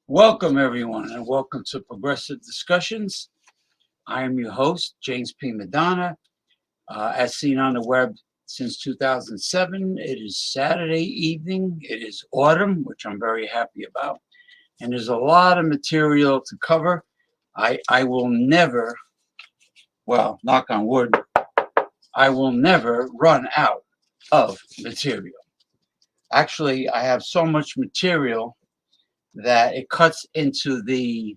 Welcome, everyone, and welcome to Progressive Discussions. I am your host, James P. Madonna. As seen on the web since 2007, it is Saturday evening. It is autumn, which I'm very happy about. And there's a lot of material to cover. I will never, well, knock on wood, I will never run out of material. Actually, I have so much material that it cuts into the,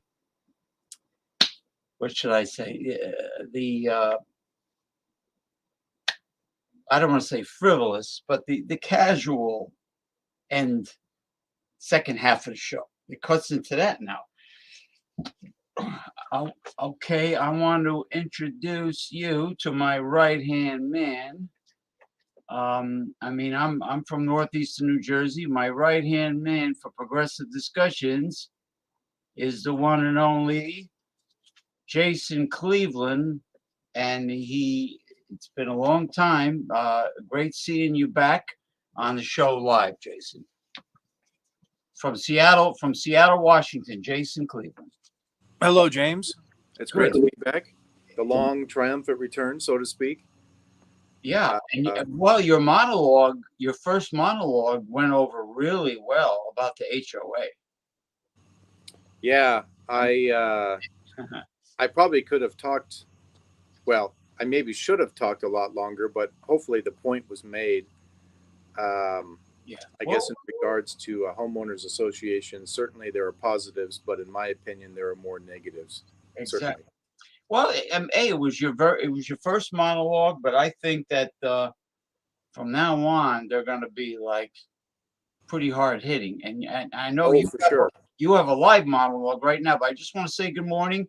what should I say, I don't want to say frivolous, but the casual and second half of the show. It cuts into that now. Okay, I want to introduce you to my right-hand man. I'm from Northeastern New Jersey. My right-hand man for Progressive Discussions is the one and only Jason Cleveland, and it's been a long time. Great seeing you back on the show live, Jason. From Seattle, Washington, Jason Cleveland. Hello, James. It's great to be back. The long, triumphant return, so to speak. Yeah, and your first monologue went over really well about the HOA. Yeah, I probably could have talked, well, I maybe should have talked a lot longer, but hopefully the point was made. I guess in regards to a homeowners association, certainly there are positives, but in my opinion, there are more negatives. Exactly. Certainly. Well, hey, it was your first monologue, but I think that from now on they're going to be like pretty hard hitting. And I know Oh, for sure. you have a live monologue right now, but I just want to say good morning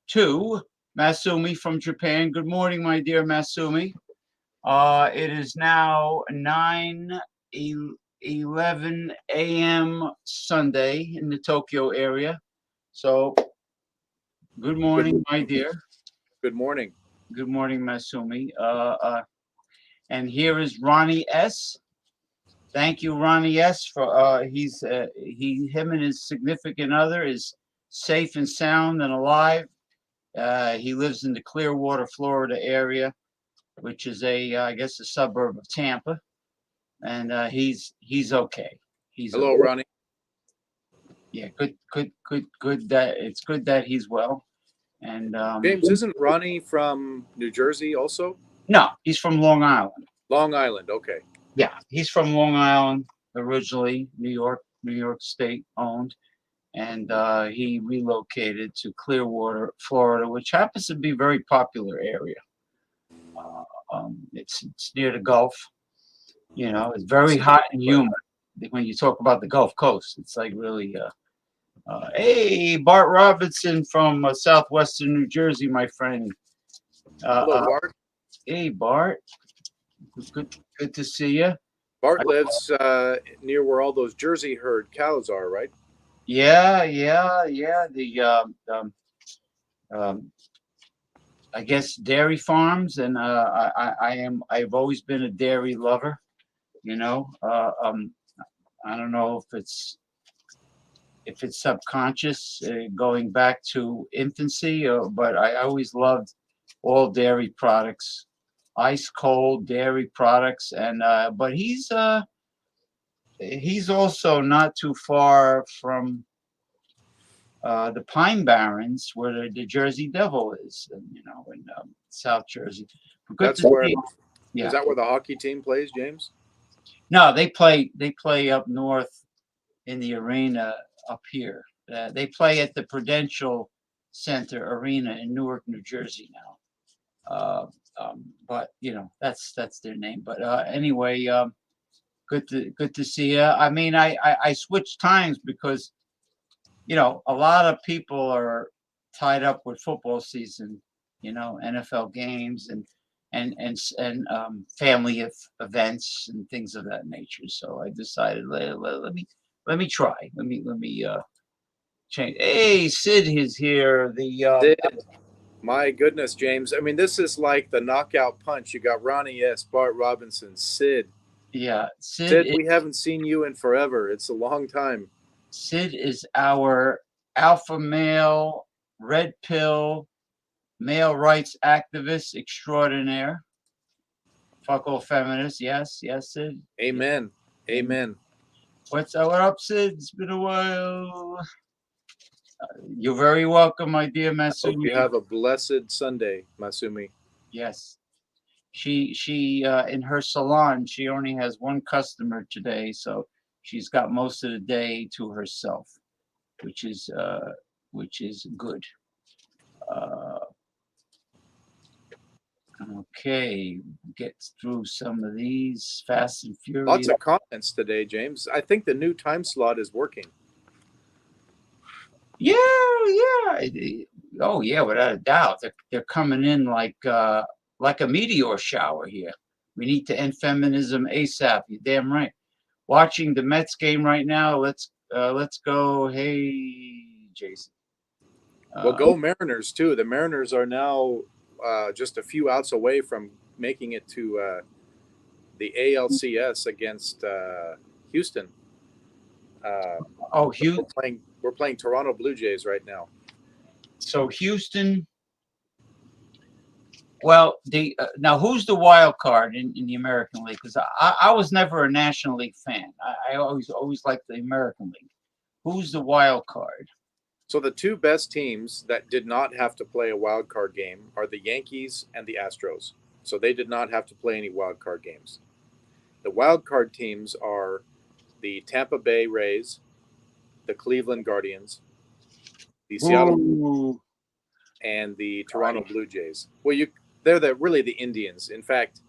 to Masumi from Japan. Good morning, my dear Masumi. It is now 9:11 a.m. Sunday in the Tokyo area. So, good morning, my dear. Good morning. Good morning, Masumi. And here is Ronnie S. Thank you, Ronnie S. For him and his significant other is safe and sound and alive. He lives in the Clearwater, Florida area, which is I guess, a suburb of Tampa, and he's okay. He's Hello, okay. Ronnie. Yeah, good. That it's good that he's well. And James, isn't Ronnie from New Jersey also? no, he's from Long Island. Long Island. Okay. Yeah, he's from Long Island originally, New York State owned, and he relocated to Clearwater, Florida, which happens to be a very popular area. It's near the Gulf. You know, it's very hot and humid. When you talk about the Gulf Coast, it's like really. Hey, Bart Robinson from southwestern New Jersey, my friend. Hello, Bart. Hey, Bart. Good to see you. Bart lives near where all those Jersey herd cows are, right? Yeah. I guess dairy farms, and I've always been a dairy lover. You know, I don't know if it's subconscious, going back to infancy, but I always loved all dairy products, ice cold dairy products, and but he's also not too far from the Pine Barrens, where the Jersey Devil is, you know, in South Jersey. That's where. Yeah. Is that where the hockey team plays, James? No, they play up north in the arena up here. They play at the Prudential Center Arena in Newark, New Jersey now. But you know, that's their name. But anyway, good to see you. I mean, I switched times because, you know, a lot of people are tied up with football season, you know, NFL games and family events and things of that nature. So I decided let me try. Let me change. Hey, Sid is here. Sid, my goodness, James. I mean, this is like the knockout punch. You got Ronnie S., Bart Robinson, Sid. Yeah, Sid, we haven't seen you in forever. It's a long time. Sid is our alpha male, red pill, male rights activist extraordinaire. Fuck all feminists. Yes, Sid. Amen. Amen. What up, Sid? It's been a while. You're very welcome, my dear Masumi. Hope you have a blessed Sunday, Masumi. Yes. She in her salon, she only has one customer today, so she's got most of the day to herself, which is good. Okay, get through some of these fast and furious. Lots of comments today, James. I think the new time slot is working. Yeah. Oh yeah, without a doubt. They're coming in like a meteor shower here. We need to end feminism ASAP. You're damn right. Watching the Mets game right now. Let's go. Hey, Jason. Well, go Mariners too. The Mariners are now just a few outs away from making it to the ALCS against Houston. Houston. We're playing Toronto Blue Jays right now. So Houston. Well, now who's the wild card in the American League? Because I was never a National League fan. I always liked the American League. Who's the wild card? So the two best teams that did not have to play a wild card game are the Yankees and the Astros. So they did not have to play any wild card games. The wild card teams are the Tampa Bay Rays, the Cleveland Guardians, the Seattle. and the Toronto Blue Jays. Well, they're really the Indians. In fact,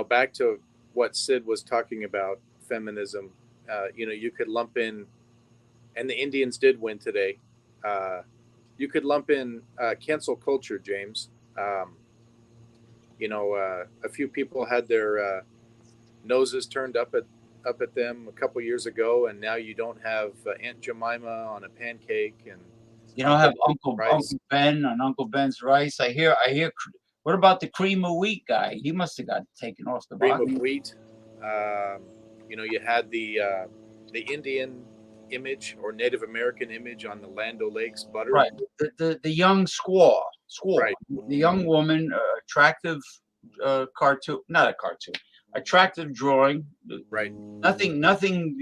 back to what Sid was talking about, feminism. You could lump in, and the Indians did win today. You could lump in cancel culture, James. A few people had their noses turned up at them a couple years ago, and now you don't have Aunt Jemima on a pancake, and You don't have Uncle Ben on Uncle Ben's rice. I hear. What about the cream of wheat guy? He must have got taken off the cream box. of wheat. You had the Indian image or Native American image on the Land O'Lakes butter. Right. The young squaw. Right. The young woman, attractive cartoon, not a cartoon, attractive drawing. Right. Nothing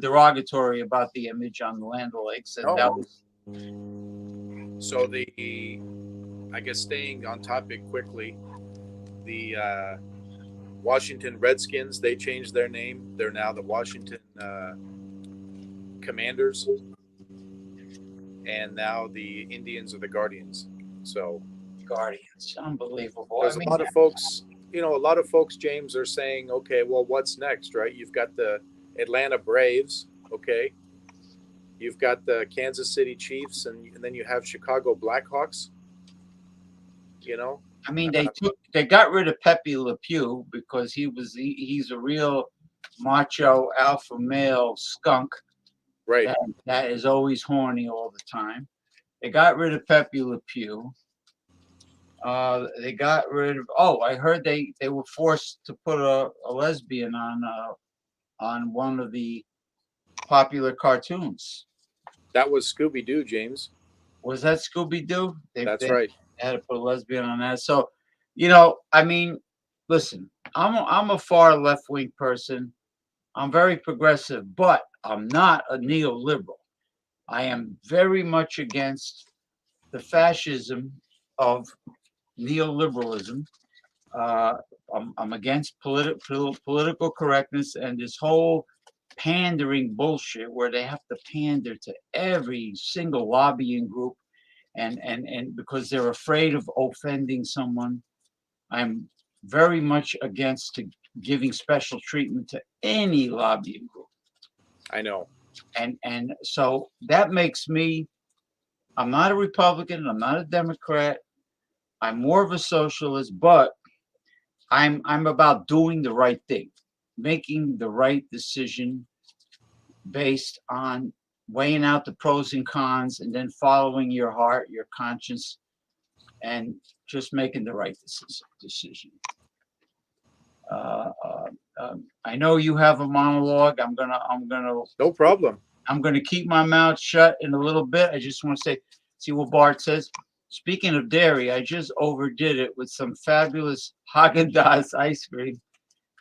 derogatory about the image on the Land O'Lakes. And that was. So I guess staying on topic quickly, the Washington Redskins, they changed their name. They're now the Washington Commanders, and now the Indians are the Guardians. So Guardians, unbelievable. There's a lot of folks, James, are saying, okay, well, what's next, right? You've got the Atlanta Braves, okay. You've got the Kansas City Chiefs, and then you have Chicago Blackhawks. They got rid of Pepe Le Pew because he's a real macho alpha male skunk. Right. That is always horny all the time. They got rid of Pepe Le Pew. They got rid of. I heard they were forced to put a lesbian on one of the popular cartoons. That was Scooby-Doo, James. Was that Scooby-Doo? That's right. They had to put a lesbian on that. So, listen, I'm a far left-wing person. I'm very progressive, but I'm not a neoliberal. I am very much against the fascism of neoliberalism. I'm against political correctness and this whole pandering bullshit where they have to pander to every single lobbying group and because they're afraid of offending someone. I'm very much against giving special treatment to any lobbying group. I know. And so that makes me, I'm not a Republican, I'm not a Democrat, I'm more of a socialist, but I'm about doing the right thing, making the right decision based on weighing out the pros and cons and then following your heart, your conscience, and just making the right decision. I know you have a monologue. I'm gonna. No problem. I'm gonna keep my mouth shut in a little bit. I just want to see what Bart says. Speaking of dairy, I just overdid it with some fabulous Haagen-Dazs ice cream.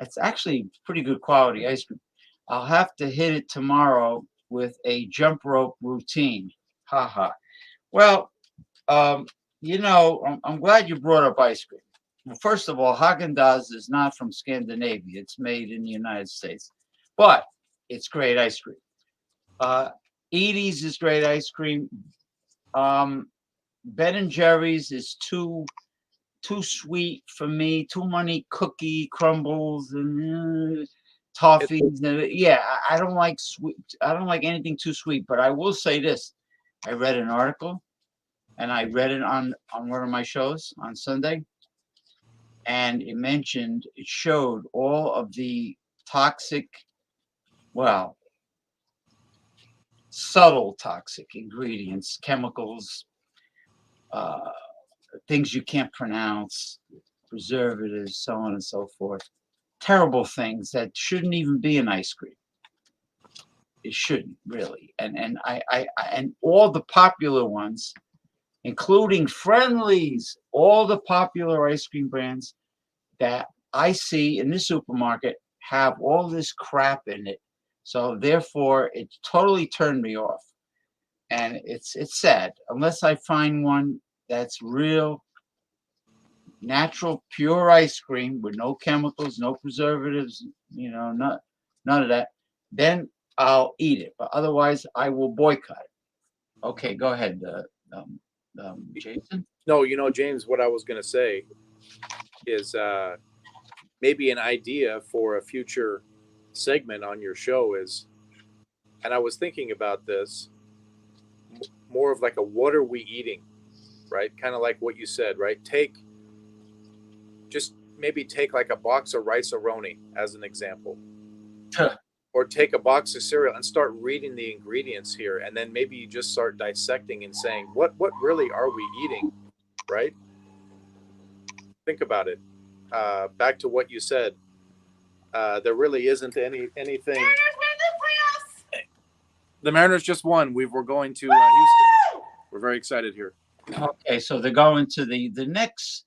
It's actually pretty good quality ice cream. I'll have to hit it tomorrow with a jump rope routine. Haha. Well, I'm glad you brought up ice cream. Well, first of all, Haagen-Dazs is not from Scandinavia. It's made in the United States, but it's great ice cream. Edie's is great ice cream. Ben and Jerry's is too sweet for me. Too many cookie crumbles and toffees. I don't like sweet. I don't like anything too sweet. But I will say this: I read an article, and I read it on one of my shows on Sunday, and it showed all of the toxic, subtle toxic ingredients, chemicals, things you can't pronounce, preservatives, so on and so forth. Terrible things that shouldn't even be in ice cream. It shouldn't really. And all the popular ones, including Friendly's, all the popular ice cream brands that I see in the supermarket have all this crap in it. So therefore, it totally turned me off. And it's sad. Unless I find one that's real, natural, pure ice cream with no chemicals, no preservatives, none of that, then I'll eat it. But otherwise, I will boycott it. Okay, go ahead, Jason? No, James, what I was going to say is maybe an idea for a future segment on your show is, and I was thinking about this, more of like a what are we eating, right? Kind of like what you said, right? Just maybe take like a box of rice-a-roni as an example. Or take a box of cereal and start reading the ingredients here, and then maybe you just start dissecting and saying, what really are we eating, right? Think about it. Back to what you said. There really isn't anything. The Mariners just won. We're going to Houston. We're very excited here. Okay, so they're going to the next.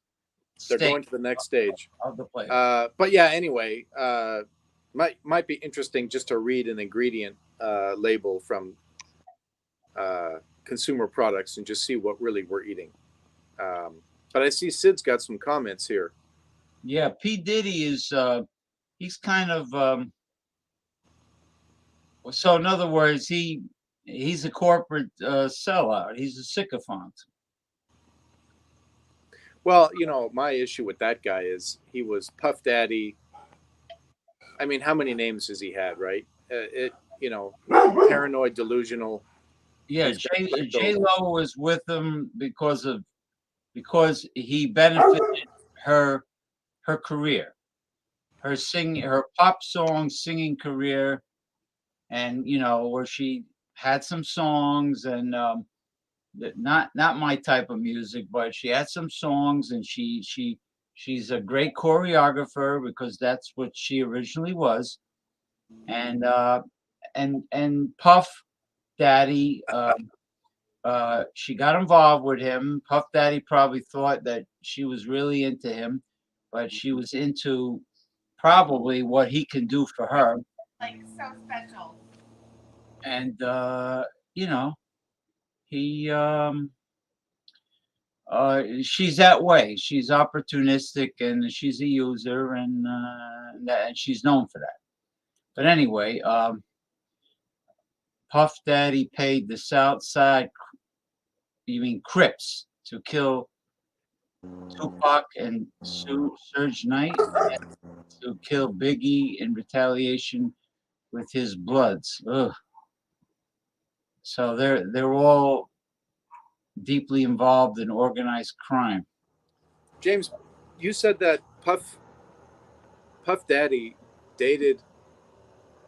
They're going to the next stage of the play. But yeah, anyway, might be interesting just to read an ingredient label from consumer products and just see what really we're eating. But I see Sid's got some comments here. Yeah, P. Diddy is he's kind of so in other words, he's a corporate sellout. He's a sycophant. Well, my issue with that guy is he was Puff Daddy. I mean, how many names has he had, right? Paranoid, delusional. Yeah, J-Lo was with him because he benefited her career, her pop song singing career, and where she had some songs and not my type of music, but she had some songs, and she's a great choreographer because that's what she originally was, and Puff Daddy, she got involved with him. Puff Daddy probably thought that she was really into him, but she was into probably what he can do for her. Like so special. And she's that way. She's opportunistic and she's a user, and she's known for that. But anyway, Puff Daddy paid the South Side, you mean Crips, to kill Tupac and Suge Knight, and to kill Biggie in retaliation with his Bloods. Ugh. So they're all deeply involved in organized crime. James, you said that Puff Daddy dated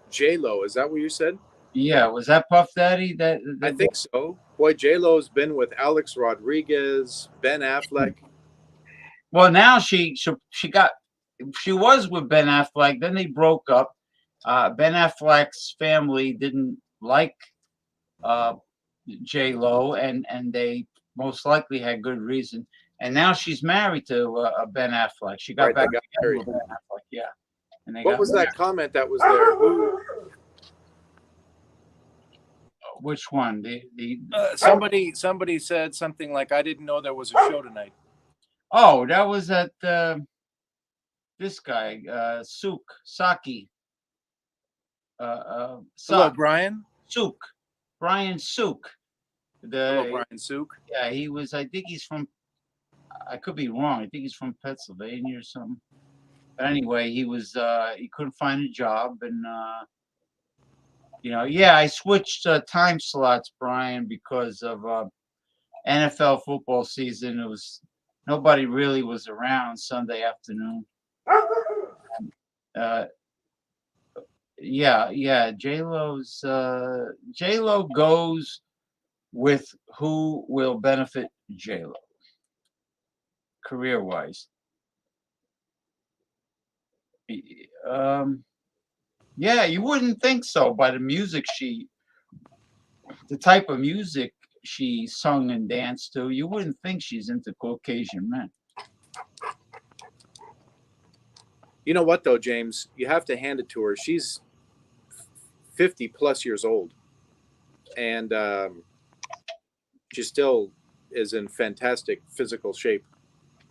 J-Lo. Is that what you said? Yeah, was that Puff Daddy? That I think so. Boy, J-Lo's been with Alex Rodriguez, Ben Affleck. Well, now she was with Ben Affleck. Then they broke up. Ben Affleck's family didn't like J-Lo, and they most likely had good reason. And now she's married to Ben Affleck. She got back together with Ben Affleck. Yeah. And what was that comment that was there? Which one? Somebody said something like, "I didn't know there was a show tonight." Oh, that was at this guy, Saki. Hello, Brian. Brian Sook. Hello, Brian Sook. Yeah, he was. I think he's from. I could be wrong. I think he's from Pennsylvania or something. But anyway, he was. He couldn't find a job, and yeah, I switched time slots, Brian, because of NFL football season. It was nobody really was around Sunday afternoon. Yeah. J-Lo goes with who will benefit J-Lo career-wise. Yeah, you wouldn't think so by the music the type of music she sung and danced to. You wouldn't think she's into Caucasian men. You know what, though, James? You have to hand it to her. She's 50 plus years old, and she still is in fantastic physical shape.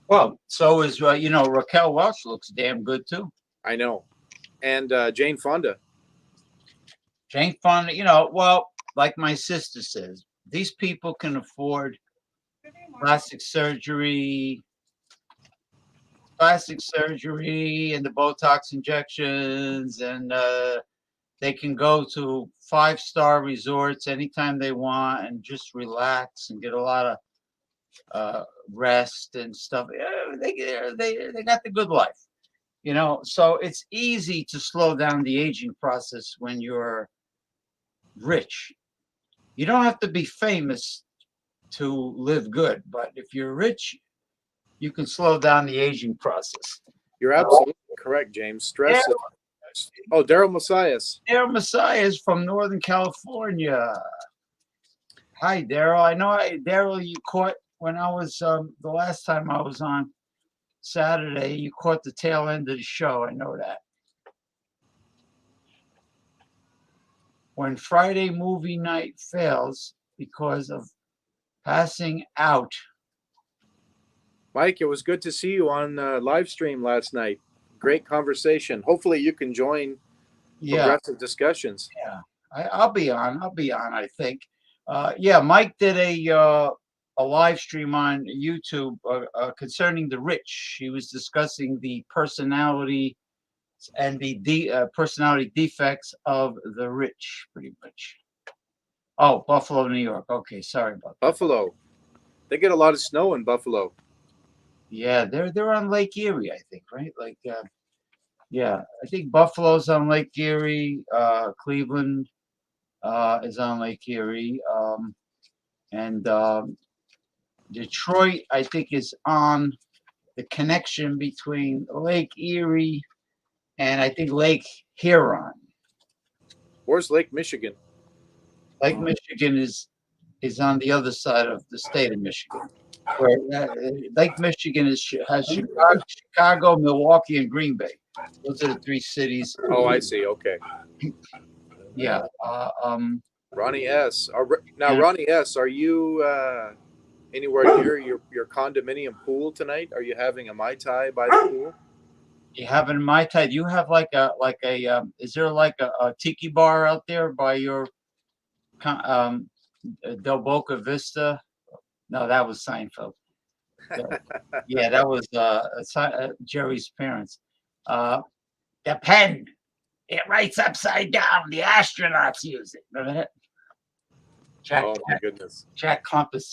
Well, so is Raquel Welch looks damn good too. I know, and Jane Fonda. Jane Fonda, well, like my sister says, these people can afford plastic surgery, and the Botox injections, and they can go to 5-star resorts anytime they want and just relax and get a lot of rest and stuff. Yeah, they got the good life, So it's easy to slow down the aging process when you're rich. You don't have to be famous to live good, but if you're rich, you can slow down the aging process. You're absolutely correct, James. Stress is. Oh, Daryl Messias. Daryl Messias from Northern California. Hi, Daryl. I know, Daryl, you caught when I was the last time I was on Saturday. You caught the tail end of the show. I know that. When Friday movie night fails because of passing out. Mike, it was good to see you on live stream last night. Great conversation. Hopefully you can join Progressive Discussions. Yeah, I'll be on. I think. Mike did a live stream on YouTube concerning the rich. He was discussing the personality and the personality defects of the rich, pretty much. Oh, Buffalo, New York. Okay, sorry about that. Buffalo. They get a lot of snow in Buffalo. Yeah, they're on Lake Erie, I think, right? Like, I think Buffalo's on Lake Erie. Cleveland is on Lake Erie, and Detroit, I think, is on the connection between Lake Erie and I think Lake Huron. Where's Lake Michigan? Lake Michigan is on the other side of the state of Michigan. Where Lake Michigan has Chicago, Milwaukee, and Green Bay. Those are the 3 cities. Oh, I see. Okay. Yeah. Ronnie S. Ronnie S., are you anywhere near your condominium pool tonight? Are you having a Mai Tai by the pool? You having Mai Tai? Do you have like a is there like a tiki bar out there by your Del Boca Vista? No, that was Seinfeld. Yeah, that was Jerry's parents. The pen, it writes upside down. The astronauts use it. Remember that? Oh my goodness. Jack Compass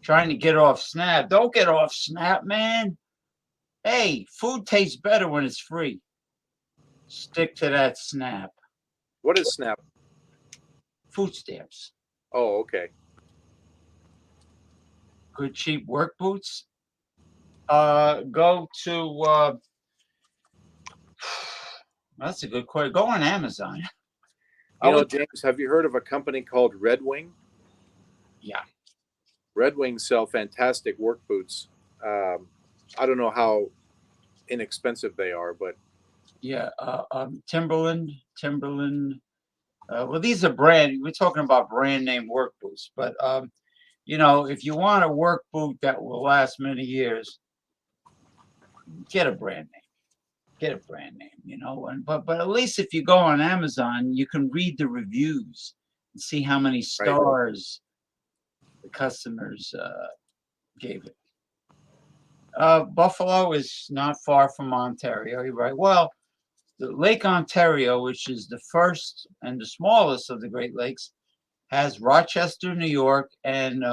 trying to get off Snap. Don't get off Snap, man. Hey, food tastes better when it's free. Stick to that Snap. What is Snap? Food stamps. Oh, okay. Good cheap work boots. Go to that's a good question. Go on Amazon. James, have you heard of a company called Red Wing? Yeah. Red Wing sell fantastic work boots. I don't know how inexpensive they are, but yeah, Timberland. Well, these are we're talking about brand name work boots, but if you want a work boot that will last many years, get a brand name. But at least if you go on Amazon, you can read the reviews and see how many stars the customers gave it. Buffalo is not far from Ontario. You're right. Well, the Lake Ontario, which is the first and the smallest of the Great Lakes, has Rochester, New York, and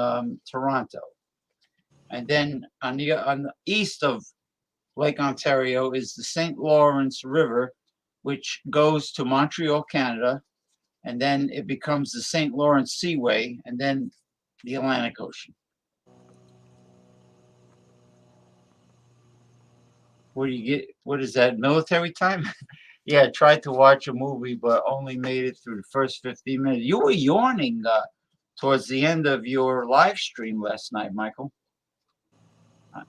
Toronto. And then on the east of Lake Ontario is the St. Lawrence River, which goes to Montreal, Canada, and then it becomes the St. Lawrence Seaway, and then the Atlantic Ocean. What do you get? What is that, military time? Yeah, I tried to watch a movie, but only made it through the first 15 minutes. You were yawning towards the end of your live stream last night, Michael.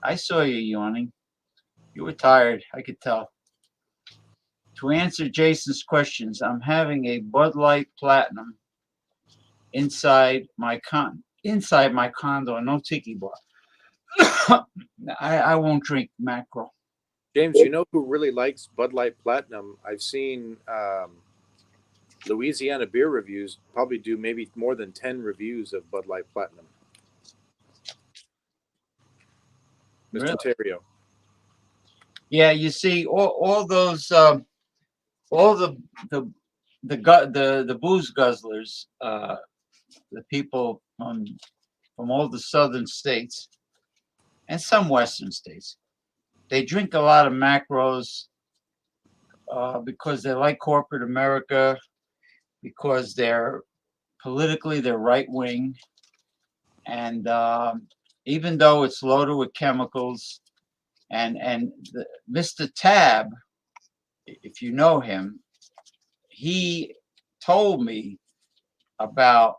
I saw you yawning. You were tired, I could tell. To answer Jason's questions, I'm having a Bud Light Platinum inside my condo, no tiki bar. I won't drink mackerel. James, you know who really likes Bud Light Platinum? I've seen Louisiana Beer Reviews probably do maybe more than 10 reviews of Bud Light Platinum. Mr. Really? Terrio. Yeah, you see, all those, all the booze guzzlers, the people from all the southern states and some western states, they drink a lot of macros because they like corporate America, because they're right wing, and even though it's loaded with chemicals, and Mr. Tab, if you know him, he told me about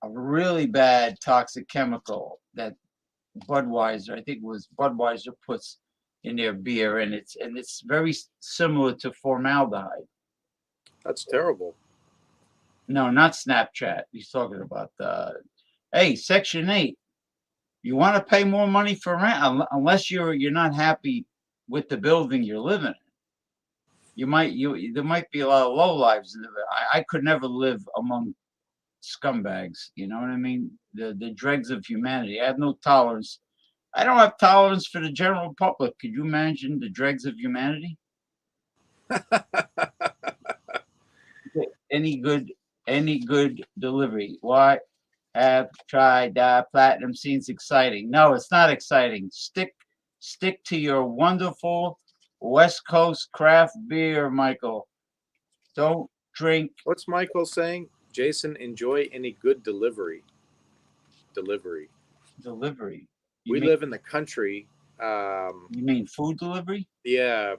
a really bad toxic chemical that Budweiser, I think it was Budweiser, puts in their beer, and it's very similar to formaldehyde. That's terrible. No, not Snapchat. He's talking about hey, Section 8. You want to pay more money for rent unless you're not happy with the building you're living in. There might be a lot of low lives in I could never live among scumbags. You know what I mean? The dregs of humanity. I have no tolerance. I don't have tolerance for the general public. Could you imagine the dregs of humanity? Any good delivery. Why have tried platinum? Seems exciting. No, it's not exciting. Stick to your wonderful West Coast craft beer, Michael. Don't drink. What's Michael saying? Jason, enjoy any good delivery. Delivery. You We mean, live in the country. you mean food delivery? Yeah,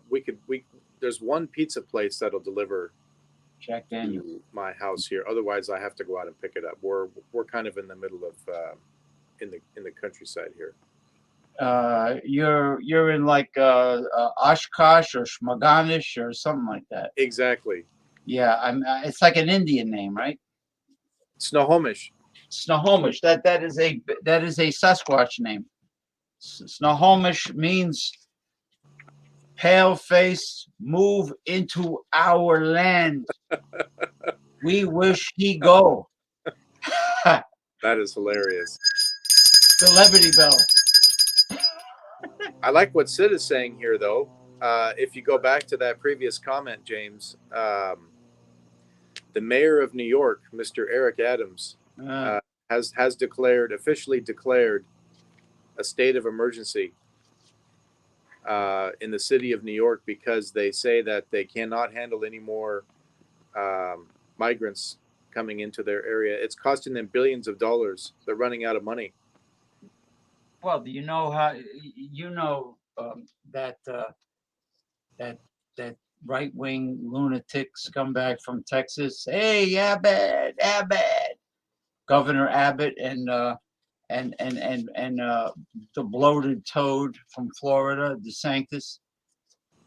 there's one pizza place that'll deliver Jack Daniel. to my house here. Otherwise, I have to go out and pick it up. We're kind of in the middle of in the countryside here. You're in like Oshkosh or Shmaganish or something like that. Exactly. Yeah, it's like an Indian name, right? Snohomish. Snohomish. That is a Sasquatch name. Snohomish means pale face, move into our land. We wish he go. That is hilarious. Celebrity bell. I like what Sid is saying here, though. If you go back to that previous comment, James, the mayor of New York, Mr. Eric Adams, has officially declared a state of emergency in the city of New York because they say that they cannot handle any more migrants coming into their area. It's costing them billions of dollars. They're running out of money. Well, you know how that right wing lunatic scumbag from Texas. Hey, Abbott, Governor Abbott, and the bloated toad from Florida, DeSantis.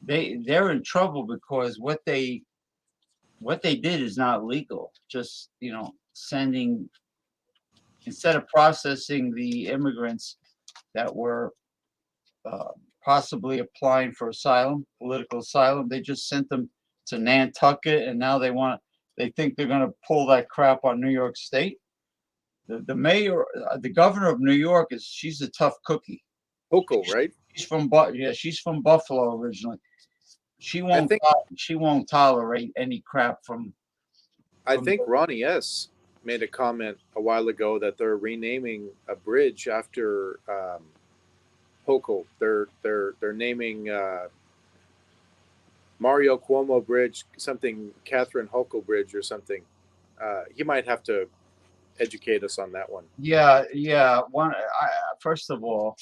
They're in trouble because what they did is not legal. Just sending, instead of processing the immigrants that were possibly applying for political asylum, they just sent them to Nantucket, and now they think they're going to pull that crap on New York State. The mayor, the governor of New York, she's a tough cookie. Hochul, right? She's from Buffalo originally. She won't tolerate any crap from. I think Ronnie S. made a comment a while ago that they're renaming a bridge after Hochul. They're naming Mario Cuomo Bridge something Catherine Hochul Bridge or something. He might have to educate us on that one. Yeah. First of all,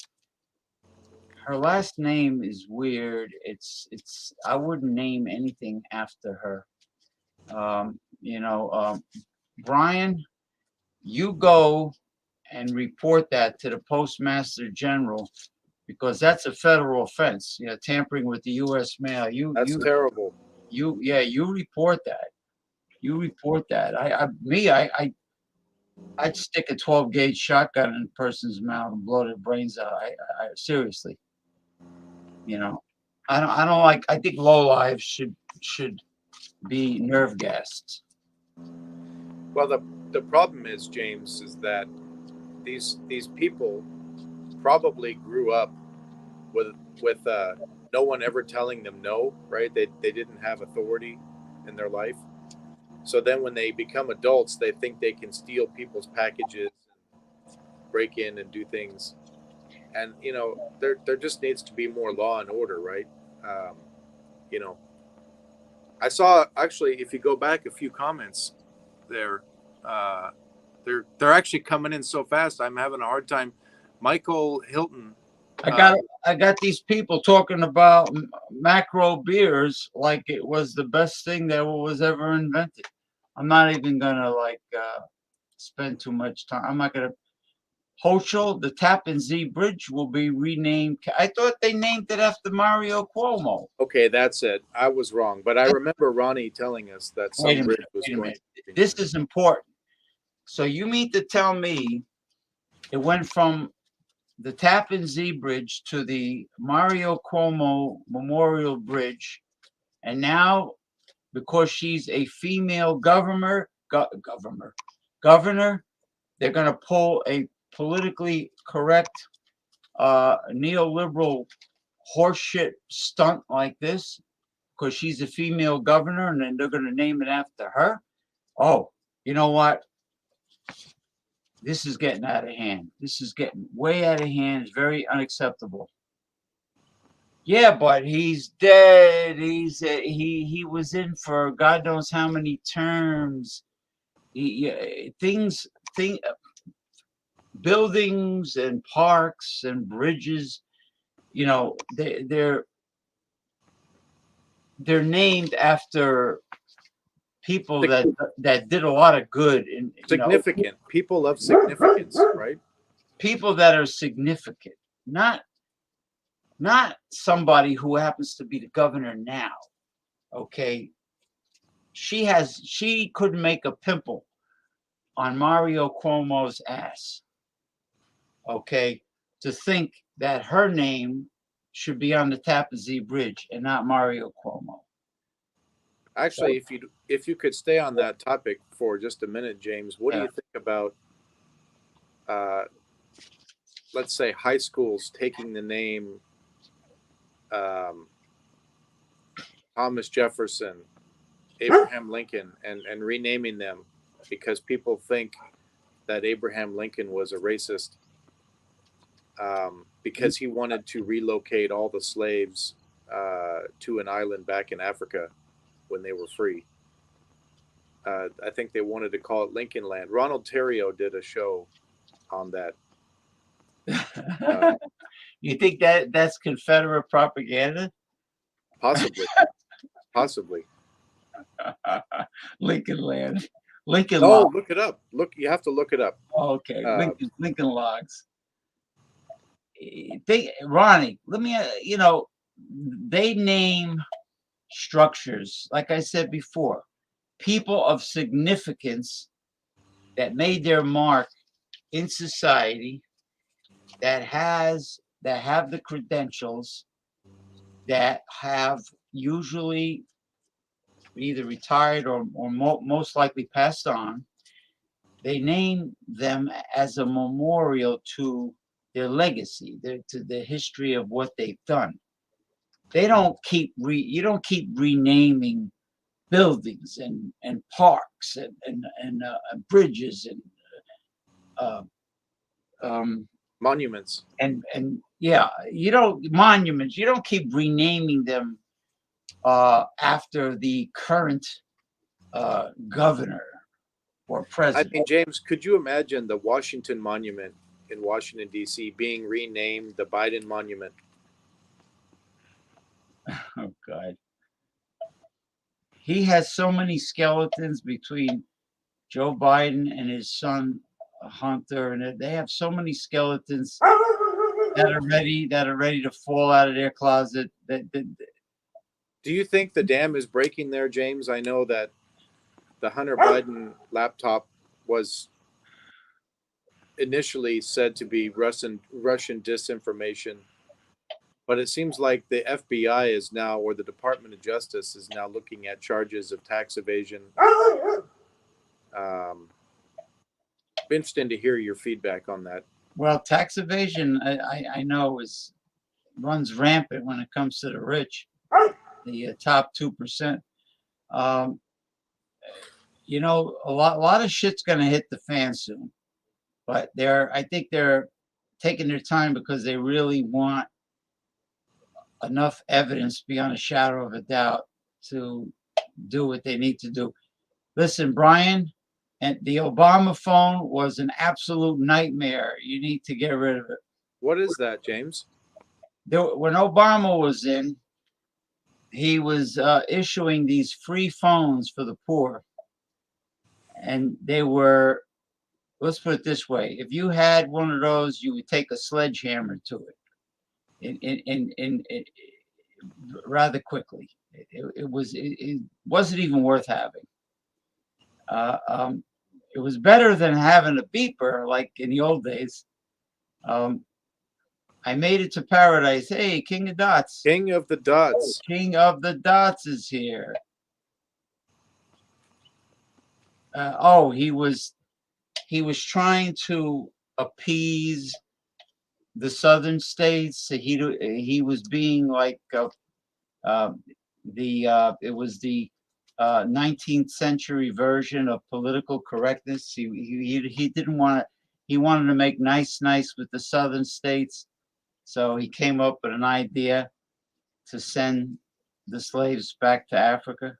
her last name is weird. It's I wouldn't name anything after her. Brian, you go and report that to the Postmaster General because that's a federal offense. Tampering with the U.S. mail. That's terrible. You report that. You report that. I'd stick a 12-gauge shotgun in a person's mouth and blow their brains out. I seriously. I don't like. I think lowlives should be nerve gassed. Well, the problem is, James, is that these people probably grew up with no one ever telling them no, right? They didn't have authority in their life. So then when they become adults, they think they can steal people's packages, break in and do things. And there just needs to be more law and order, right? Um, you know, I saw actually, if you go back a few comments there, uh, they're actually coming in so fast. I'm having a hard time. Michael Hilton. I got these people talking about macro beers like it was the best thing that was ever invented. I'm not even gonna spend too much time. I'm not gonna. Hochul, the Tappan Zee Bridge will be renamed. I thought they named it after Mario Cuomo. Okay, that's it. I was wrong, but I remember Ronnie telling us that some bridge was going to be This is important. So you mean to tell me it went from the Tappan Zee Bridge to the Mario Cuomo Memorial Bridge, and now because she's a female governor, they're going to pull a politically correct neoliberal horseshit stunt like this because she's a female governor, and then they're going to name it after her. Oh, you know what? This is getting out of hand. This is getting way out of hand. It's very unacceptable. Yeah, but he's dead. He was in for God knows how many terms. Buildings and parks and bridges, they're named after people that did a lot of good and significant people of significance, right? People that are significant, not somebody who happens to be the governor now. Okay, she couldn't make a pimple on Mario Cuomo's ass. Okay, to think that her name should be on the Tappan Zee Bridge and not Mario Cuomo. Actually, if you could stay on that topic for just a minute, James, what do you think about, let's say, high schools taking the name Thomas Jefferson, Abraham Lincoln, and renaming them because people think that Abraham Lincoln was a racist because he wanted to relocate all the slaves to an island back in Africa when they were free. I think they wanted to call it Lincoln Land. Ronald Terrio did a show on that. You think that's Confederate propaganda? Possibly. Possibly. Lincoln Land. Lincoln Logs. Look it up. You have to look it up. Okay. Lincoln Logs. Ronnie, let me, they name structures, like I said before, people of significance that made their mark in society, that have the credentials, that have usually either retired or most likely passed on. They name them as a memorial to their legacy, to the history of what they've done. They don't you don't keep renaming buildings and parks and bridges and monuments and monuments. You don't keep renaming them after the current governor or president. I mean, James, could you imagine the Washington Monument in Washington, D.C. being renamed the Biden Monument? Oh, God. He has so many skeletons between Joe Biden and his son, Hunter, and they have so many skeletons that are ready to fall out of their closet. Do you think the dam is breaking there, James? I know that the Hunter Biden laptop was initially said to be Russian disinformation, but it seems like the FBI is now, or the Department of Justice is now looking at charges of tax evasion. Interesting to hear your feedback on that. Well, tax evasion, I know is runs rampant when it comes to the rich, the top 2%. You know, a lot of shit's gonna hit the fan soon, but I think they're taking their time because they really want enough evidence beyond a shadow of a doubt to do what they need to do. Listen, Brian, and the Obama phone was an absolute nightmare. You need to get rid of it. What is that, James? When Obama was in, he was issuing these free phones for the poor. And they were, let's put it this way, if you had one of those, you would take a sledgehammer to it in rather quickly. It wasn't even worth having. It was better than having a beeper like in the old days. I made it to paradise. Hey, King of Dots. King of the Dots. King of the Dots is here. He was trying to appease the southern states. He was being like it was the 19th century version of political correctness. He didn't want to. He wanted to make nice with the southern states, so he came up with an idea to send the slaves back to Africa.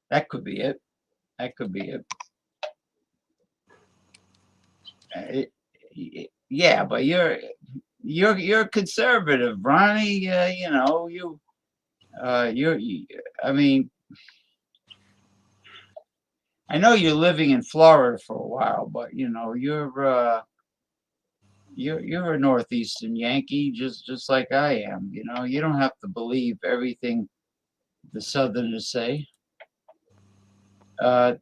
That could be it. That could be it. Yeah, but you're conservative, Ronnie. You know I mean, I know you're living in Florida for a while, but you know you're a northeastern Yankee, just like I am. You know, you don't have to believe everything the Southerners say.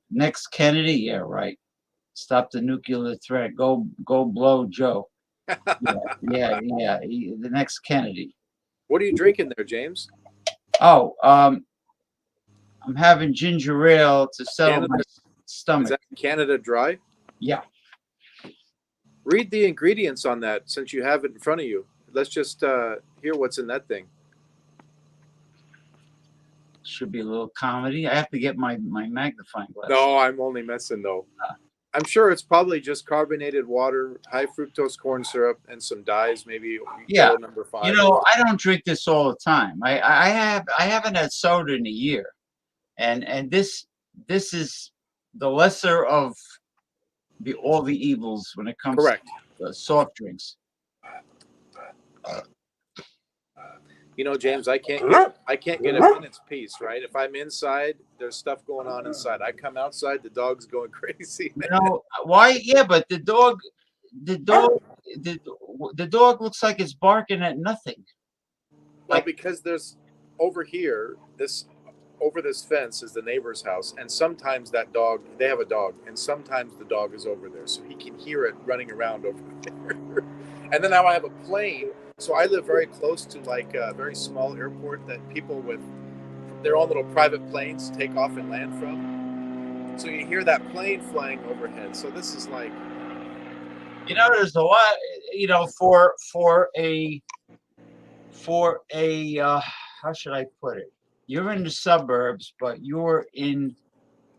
Next Kennedy, yeah, right. Stop the nuclear threat. Go blow Joe. Yeah. The next Kennedy. What are you drinking there, James? Oh, I'm having ginger ale to settle my stomach. Is that Canada Dry? Yeah. Read the ingredients on that since you have it in front of you. Let's just hear what's in that thing. Should be a little comedy. I have to get my magnifying glass. No, I'm only messing though. I'm sure it's probably just carbonated water, high fructose corn syrup, and some dyes, maybe. Yeah. Number 5. You know, I don't drink this all the time. I haven't had soda in a year, and this is the lesser of all the evils when it comes Correct. to soft drinks. You know, James, I can't get a minute's peace, right? If I'm inside, there's stuff going on inside. I come outside, the dog's going crazy. You know why? Yeah, but the dog looks like it's barking at nothing. Well, because there's over here, over this fence is the neighbor's house, and sometimes they have a dog, and sometimes the dog is over there, so he can hear it running around over there. And then now I have a plane. So I live very close to like a very small airport that people with their own little private planes take off and land from. So you hear that plane flying overhead. So this is like, you know, there's a lot, you know, for a how should I put it? You're in the suburbs, but you're in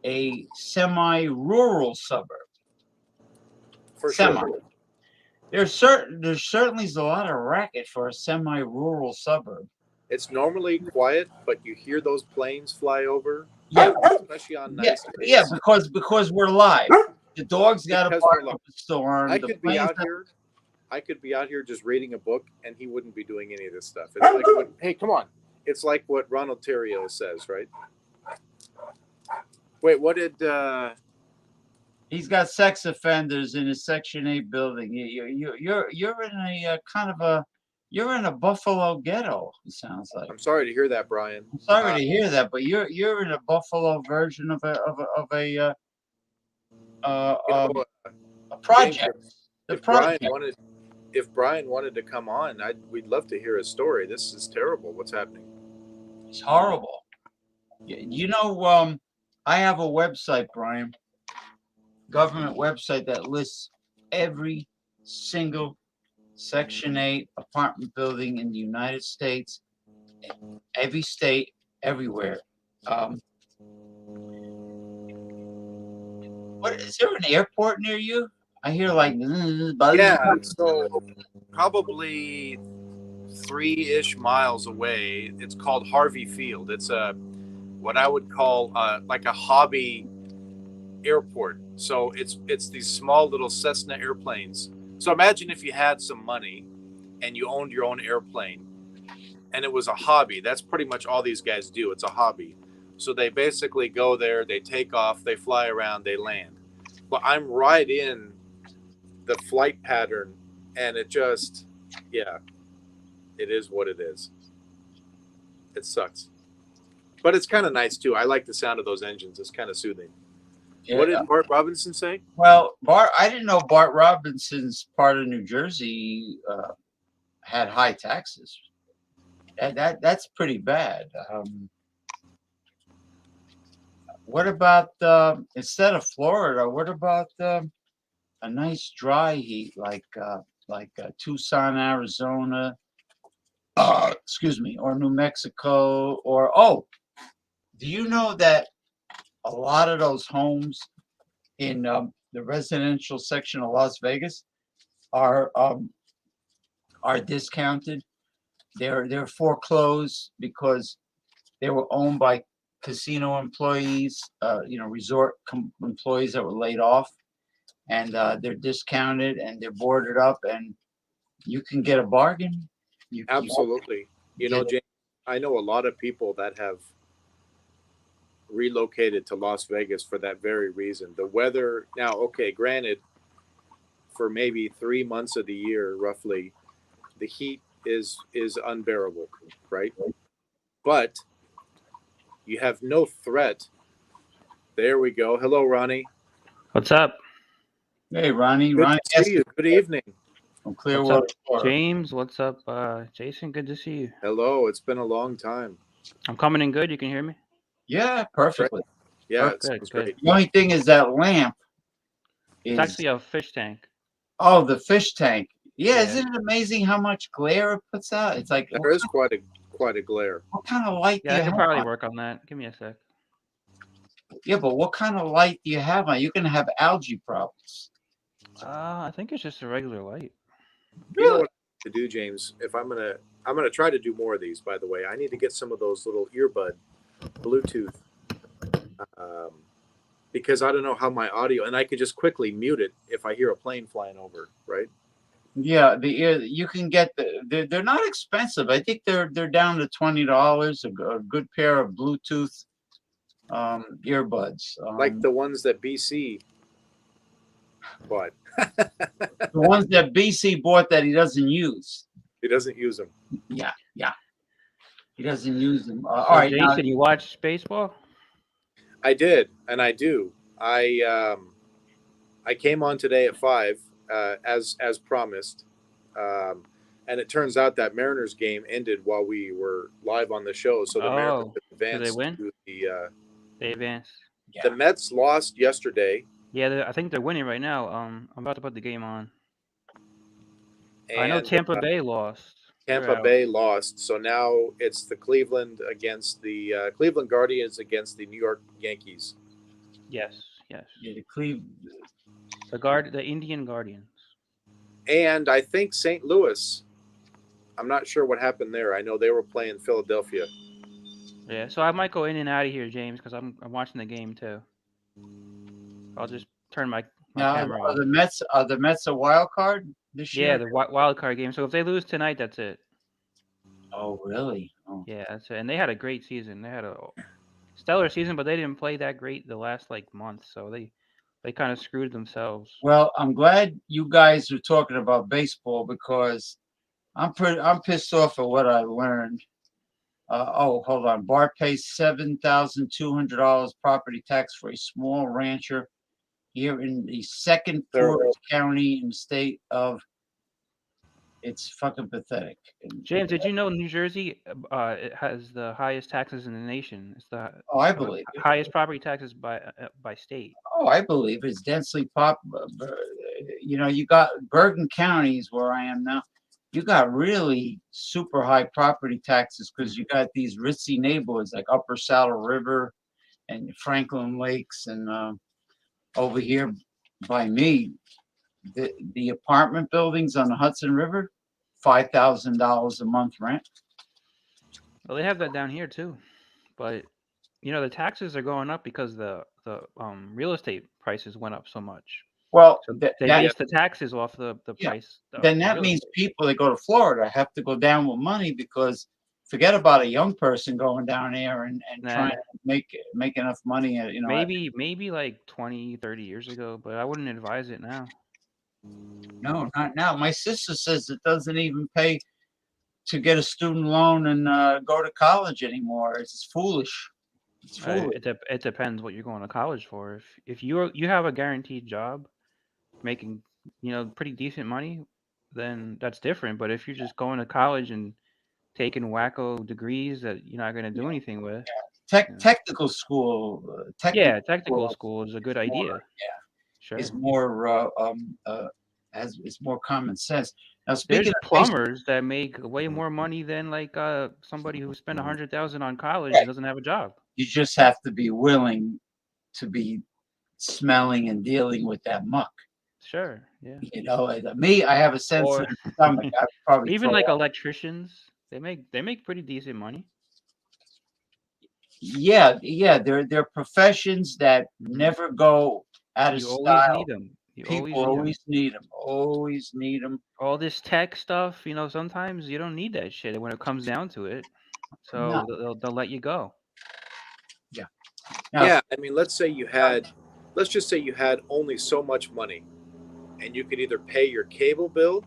a semi-rural suburb. For sure. There's certainly a lot of racket for a semi-rural suburb. It's normally quiet, but you hear those planes fly over. Yeah, especially on nice days. Yeah, because we're live. The dog's got to bark up a storm. I could be out here just reading a book, and he wouldn't be doing any of this stuff. It's like hey, come on! It's like what Ronald Theriot says, right? Wait, what did? He's got sex offenders in his Section 8 building. You're in a kind of you're in a Buffalo ghetto. It sounds like. I'm sorry to hear that, Brian. I'm sorry to hear that, but you're in a Buffalo version of a project. If Brian wanted to come on, we'd love to hear his story. This is terrible. What's happening? It's horrible. You know, I have a website, Brian. Government website that lists every single Section 8 apartment building in the United States, every state, everywhere. What is there an airport near you? I hear like Yeah, so probably 3-ish miles away, it's called Harvey Field. It's what I would call like a hobby airport. So it's these small little Cessna airplanes. So imagine if you had some money and you owned your own airplane and it was a hobby. That's pretty much all these guys do. It's a hobby. So they basically go there, they take off, they fly around, they land. But I'm right in the flight pattern, and it just, yeah, it is what it is. It sucks. But it's kind of nice too. I like the sound of those engines. It's kind of soothing. Yeah. What did Bart Robinson say? Well, I didn't know Bart Robinson's part of New Jersey had high taxes. That's pretty bad. What about instead of Florida? What about a nice dry heat like Tucson, Arizona? Excuse me, or New Mexico, or do you know that a lot of those homes in the residential section of Las Vegas are discounted? They're foreclosed because they were owned by casino employees, resort employees that were laid off, and they're discounted and they're boarded up, and you can get a bargain. Absolutely. You know, James, I know a lot of people that have relocated to Las Vegas for that very reason. The weather now, okay, granted, for maybe 3 months of the year, roughly, the heat is unbearable, right? But you have no threat. There we go. Hello, Ronnie. What's up? Hey, Ronnie. Good Ronnie, to see you. Good evening. from What's Clearwater, up, Florida. James? What's up, Jason? Good to see you. Hello. It's been a long time. I'm coming in good. You can hear me? Yeah, perfectly. Yeah, Perfect. it sounds Good. great. The only thing is that lamp It's is actually a fish tank. the fish tank. Yeah, Yeah. isn't it amazing how much glare it puts out? It's like There is quite a glare. what kind of light Yeah, do I you can have probably on? work on that. Give me a sec. Yeah, but what kind of light do you have on? You're gonna have algae problems. I think it's just a regular light. You know what I have to do, James? If I'm gonna try to do more of these. By the way, I need to get some of those little earbud Bluetooth, because I don't know how my audio, and I could just quickly mute it if I hear a plane flying over, right? Yeah, you can get they're not expensive. I think they're down to $20 a good pair of Bluetooth earbuds. Like the ones that BC bought. The ones that BC bought that he doesn't use. He doesn't use them. Yeah, he doesn't use them. So, All right, Jason, now, you watch baseball? I did, and I do. I came on today at 5, as promised, and it turns out that Mariners game ended while we were live on the show. So the Mariners advanced win? to They advanced. the Mets lost yesterday. Yeah, I think they're winning right now. I'm about to put the game on. I know And Tampa Bay lost. They're Tampa out. Bay lost, so now it's the Cleveland Guardians against the New York Yankees. Yes. yeah, The Indian Guardians. And I think St. Louis. I'm not sure what happened there. I know they were playing Philadelphia. Yeah, so I might go in and out of here, James, because I'm watching the game too. I'll just turn my now camera are off. the Mets a wild card this year? Yeah, the wild card game. So if they lose tonight, that's it. Oh, really? Oh. Yeah, that's it. And they had a great season. They had a stellar season, but they didn't play that great the last month. So they kind of screwed themselves. Well, I'm glad you guys are talking about baseball because I'm pissed off at what I learned. Hold on. Bart pays $7,200 property tax for a small rancher here in the second poorest county in the state of It's fucking pathetic. James, did you know New Jersey it has the highest taxes in the nation? It's the Oh, I believe it. highest property taxes by state. Oh, I believe it's densely you know, you got Bergen County is where I am now. You got really super high property taxes because you got these ritzy neighborhoods like Upper Saddle River and Franklin Lakes, and over here by me, the apartment buildings on the Hudson River, $5,000 a month rent. Well, they have that down here too, but the taxes are going up because the real estate prices went up so much. Well, So that, they that base the taxes off the Yeah. price. then of that real means estate. people that go to Florida have to go down with money because forget about a young person going down there and Nah. trying to make enough money. You know, Maybe like 20, 30 years ago, but I wouldn't advise it now. no, not now. My sister says it doesn't even pay to get a student loan and go to college anymore. It's foolish. It's foolish. It depends what you're going to college for. If you have a guaranteed job making pretty decent money, then that's different. But if you're just going to college and taking wacko degrees that you're not going to do anything with, Technical school, technical school is a good more, idea. Sure. is more it's more common sense. Now, There's speaking of plumbers that make way more money than like somebody who spent 100,000 on college and doesn't have a job. you just have to be willing to be smelling and dealing with that muck. Sure, yeah. You know, me, I have a sensitive Or stomach. I'd probably even throw like up. electricians, they make pretty decent money. Yeah, they're professions that never go out of You always style. need them. You People always need them. always need them. All this tech stuff, sometimes you don't need that shit when it comes down to it. No, So they'll let you go. yeah. Now, Yeah, I mean, let's just say you had only so much money, and you could either pay your cable bill,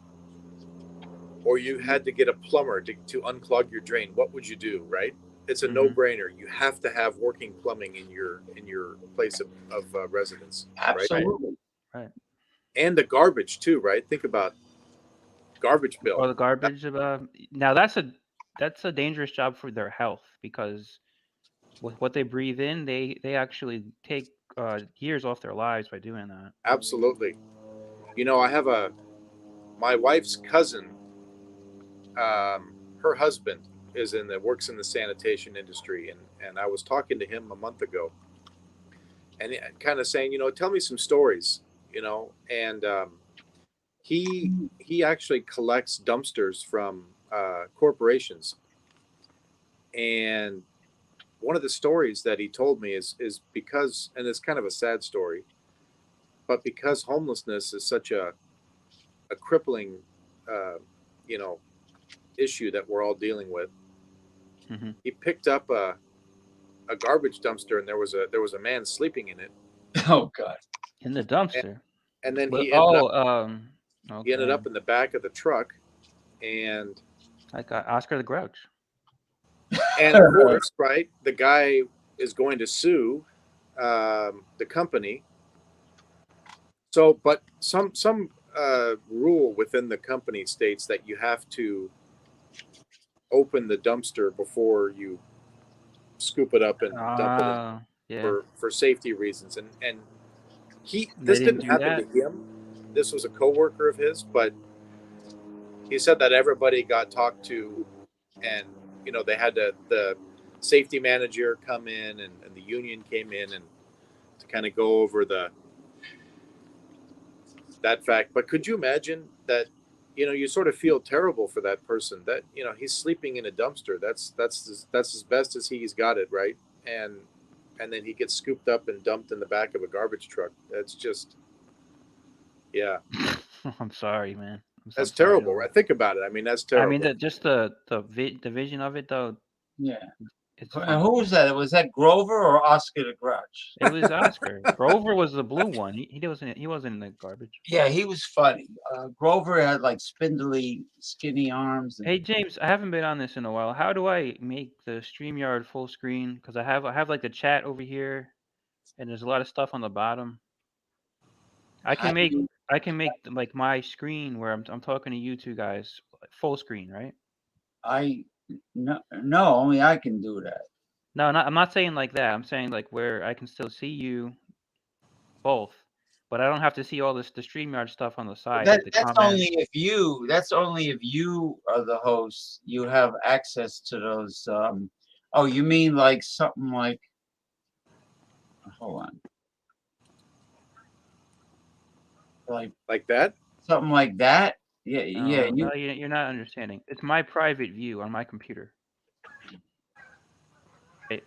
or you had to get a plumber to unclog your drain. What would you do, right? It's a Mhm. no-brainer. You have to have working plumbing in your place of residence, right? absolutely. Right. And the garbage too, right? Think about garbage Or bill. the garbage. Now that's a dangerous job for their health because with what they breathe in, they actually take years off their lives by doing that. Absolutely. I have my wife's cousin. Her husband works in the sanitation industry, and I was talking to him a month ago, and kind of saying, tell me some stories, and he actually collects dumpsters from corporations, and one of the stories that he told me is because, and it's kind of a sad story, but because homelessness is such a crippling, you know, issue that we're all dealing with. Mm-hmm. He picked up a garbage dumpster, and there was a man sleeping in it. Oh God. In the dumpster. And then But, he ended okay. up in the back of the truck, and Like Oscar the Grouch. of course, right, the guy is going to sue the company. So, but some rule within the company states that you have to open the dumpster before you scoop it up and dump it in Yeah. for safety reasons. And They this didn't didn't do happen that? to him. This was a coworker of his, but he said that everybody got talked to, and they had the safety manager come in, and the union came in and to kind of go over that fact. But could you imagine that? You sort of feel terrible for that person that he's sleeping in a dumpster. That's as best as he's got it, right? And then he gets scooped up and dumped in the back of a garbage truck. That's just, yeah, I'm sorry, man. that's I'm sorry to- terrible, right? Think about it. I mean, that's I terrible. mean, just the vision of it though. Yeah. It's And funny. who was that? Was that Grover or Oscar the Grouch? It was Oscar. Grover was the blue one. He wasn't in the garbage. Yeah, he was funny. Grover had like spindly, skinny arms. And Hey James, I haven't been on this in a while. How do I make the StreamYard full screen? Because I have like the chat over here, and there's a lot of stuff on the bottom. I how can do make you- I can make like my screen where I'm talking to you two guys full screen, right? No, only I can do that. No, I'm not saying like that. I'm saying like where I can still see you both, but I don't have to see all the StreamYard stuff on the side, like the That's comments. only if you are the host. You have access to those. Oh, you mean like something like? Hold on. Like that? Something like that. Yeah. No, you're not understanding. It's my private view on my computer. Right?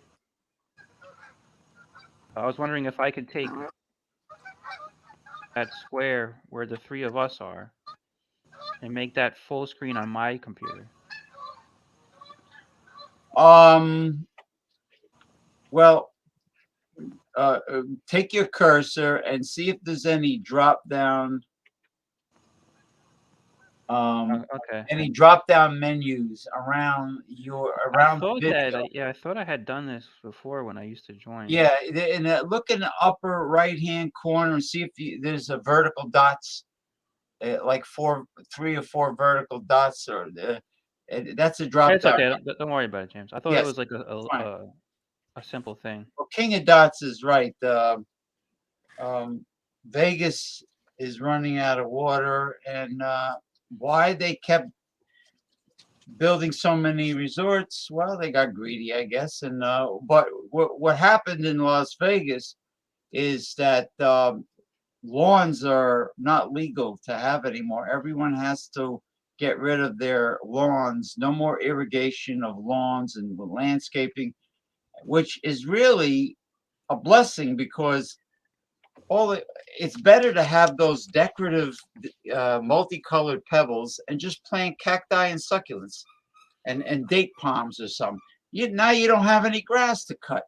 I was wondering if I could take that square where the three of us are and make that full screen on my computer. Well, take your cursor and see if there's any drop down. Okay. Any drop down menus around I thought video. I thought I had done this before when I used to join. Yeah, look in the upper right hand corner and see if there's a vertical dots, like 3 or 4 vertical dots, or that's a drop It's down. okay. Don't worry about it, James. I thought it Yes, was like fine. a simple thing. Well, King of Dots is right. Vegas is running out of water, and why they kept building so many resorts? Well, they got greedy, I guess. And but what happened in Las Vegas is that lawns are not legal to have anymore. Everyone has to get rid of their lawns. No more irrigation of lawns and landscaping, which is really a blessing because it's better to have those decorative multicolored pebbles and just plant cacti and succulents and date palms or something. Now you don't have any grass to cut.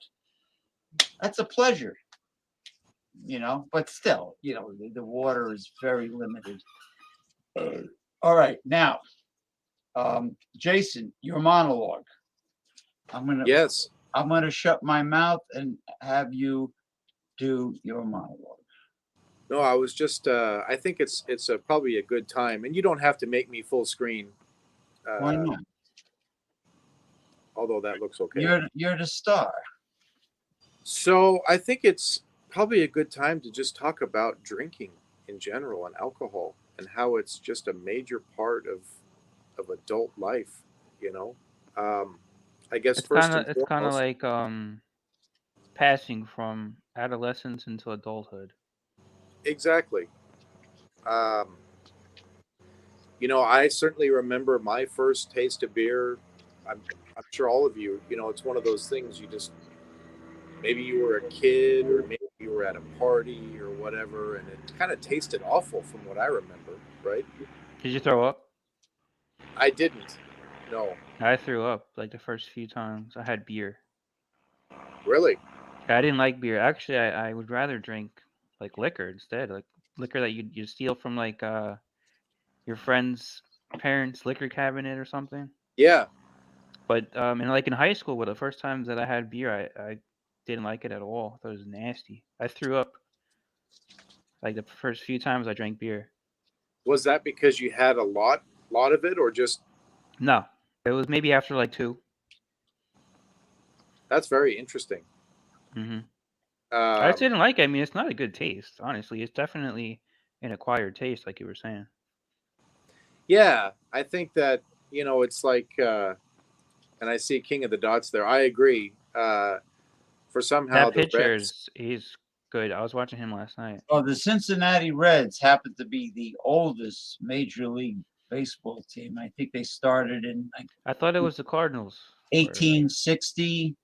That's a pleasure, but still, the water is very limited. All right, now, Jason, your monologue. Yes. I'm gonna shut my mouth and have you do your monologue. No, I was just. I think it's probably a good time, and you don't have to make me full screen. Why not? Although that looks okay. You're the star. So I think it's probably a good time to just talk about drinking in general and alcohol and how it's just a major part of adult life. You know, I guess first and It's kind of foremost, like passing from adolescence into adulthood. exactly. Um, I certainly remember my first taste of beer. I'm sure all of you. It's one of those things you just maybe you were a kid or maybe you were at a party or whatever, and it kind of tasted awful from what I remember. Right? Did you throw up? I didn't. No. I threw up like the first few times I had beer. Really? I didn't like beer. Actually, I would rather drink like liquor instead, like liquor that you steal from like your friend's parents' liquor cabinet or something. Yeah. But and like in high school, well, the first times that I had beer, I didn't like it at all. I thought it was nasty. I threw up like the first few times I drank beer. Was that because you had a lot of it, or just No, it was maybe after like 2. that's very interesting. Mm-hmm. I just Um, didn't like it. I mean, it's not a good taste, honestly. It's definitely an acquired taste, like you were saying. yeah, I think that it's like, and I see King of the Dots there. I agree. For somehow That the pitcher Reds, is he's good. I was watching him last night. Well, the Cincinnati Reds happen to be the oldest Major League Baseball team. I think they started in like I thought it was the Cardinals. 1860.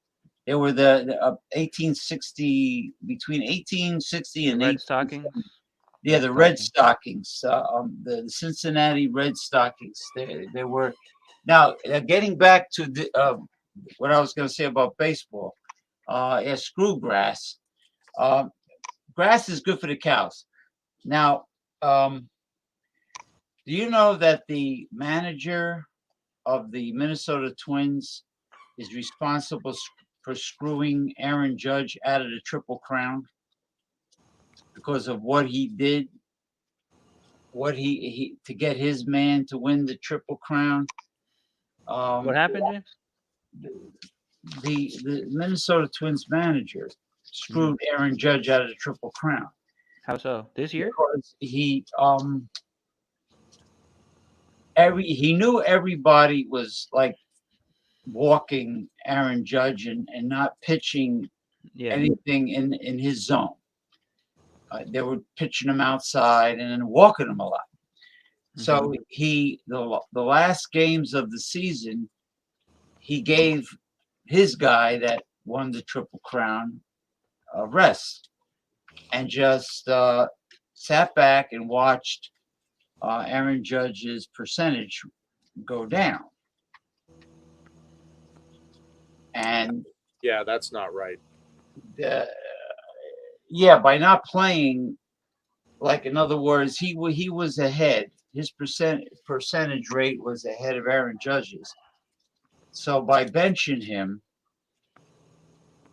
They were the 1860 between 1860 The and Red 1870. Stockings. Yeah, the Red Stockings, the Cincinnati Red Stockings. They were now getting back to what I was going to say about baseball. Yeah, screw grass. Grass is good for the cows. Now, do you know that the manager of the Minnesota Twins is responsible for screwing Aaron Judge out of the Triple Crown because of what he did what he to get his man to win the Triple Crown. What happened, James? The Minnesota Twins manager screwed Mm-hmm. Aaron Judge out of the Triple Crown How so? This year? because he knew everybody was like walking Aaron Judge and not pitching Yeah. anything in his zone. They were pitching him outside and then walking him a lot. So the last games of the season, he gave his guy that won the Triple Crown a rest and just sat back and watched Aaron Judge's percentage go down. And Yeah, that's not right. by not playing, like in other words, he was ahead. His percentage rate was ahead of Aaron Judge's. So by benching him,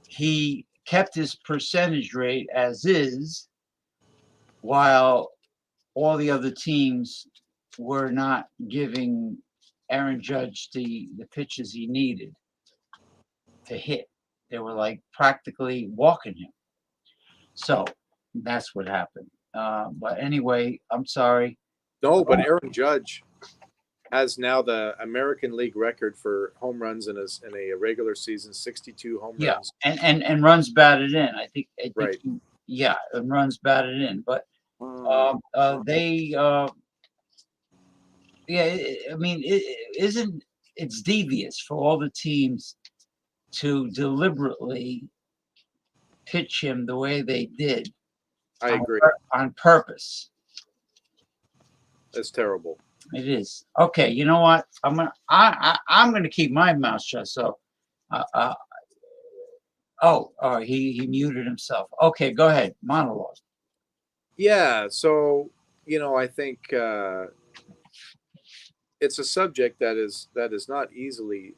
he kept his percentage rate as is, while all the other teams were not giving Aaron Judge the pitches he needed to hit. They were like practically walking him. So that's what happened. But anyway, I'm sorry. No, but Aaron Judge has now the American League record for home runs in a regular season, 62 home Yeah, runs. and runs batted in. I think Right. yeah, and runs batted in. But they I mean, it's devious for all the teams to deliberately pitch him the way they did. I agree. On purpose. That's terrible. It is. Okay, you know what? I'm gonna keep my mouth shut. So, he muted himself. Okay, go ahead. Monologue. Yeah, so I think it's a subject that is not easily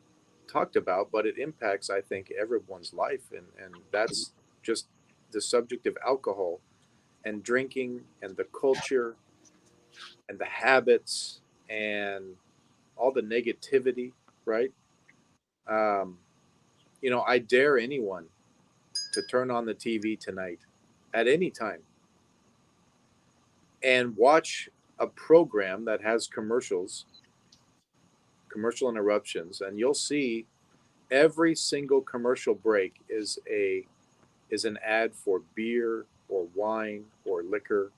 talked about, but it impacts, I think, everyone's life, and that's just the subject of alcohol and drinking and the culture and the habits and all the negativity, right? I dare anyone to turn on the TV tonight at any time and watch a program that has commercial interruptions, and you'll see every single commercial break is an ad for beer or wine or liquor,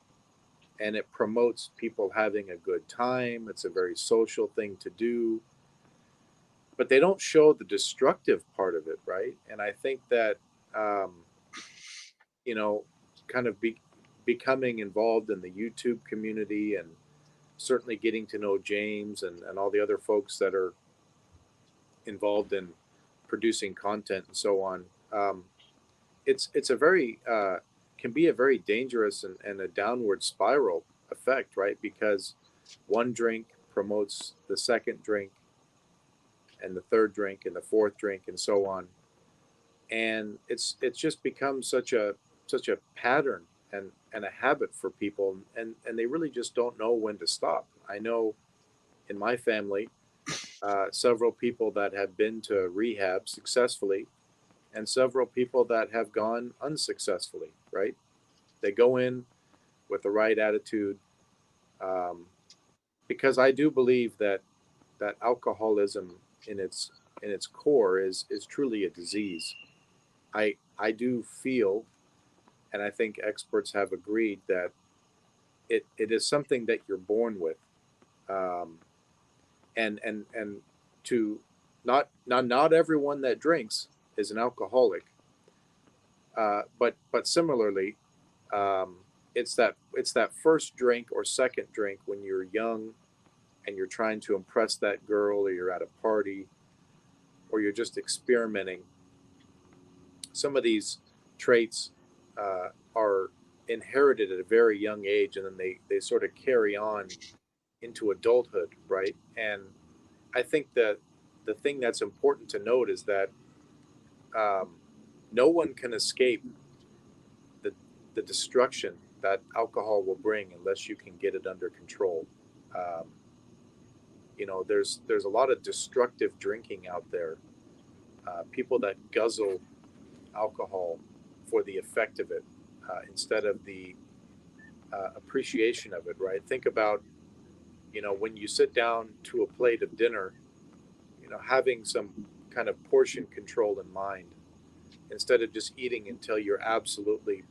and it promotes people having a good time. It's a very social thing to do, but they don't show the destructive part of it, right? And I think that kind of becoming involved in the YouTube community, and certainly getting to know James and all the other folks that are involved in producing content and so on. It's a very can be a very dangerous and a downward spiral effect, right? Because one drink promotes the second drink and the third drink and the fourth drink and so on, and it's just become such a pattern and a habit for people, and they really just don't know when to stop. I know in my family several people that have been to rehab successfully and several people that have gone unsuccessfully, right? They go in with the right attitude, because I do believe that alcoholism in its core is truly a disease. I do feel, and I think experts have agreed, that it is something that you're born with, and to not everyone that drinks is an alcoholic, but similarly, it's that first drink or second drink when you're young and you're trying to impress that girl, or you're at a party, or you're just experimenting. Some of these traits are inherited at a very young age, and then they sort of carry on into adulthood, right? And I think that the thing that's important to note is that no one can escape the destruction that alcohol will bring unless you can get it under control. Um, there's a lot of destructive drinking out there. People that guzzle alcohol for the effect of it instead of the appreciation of it. Right? Think about when you sit down to a plate of dinner, having some kind of portion control in mind instead of just eating until you're absolutely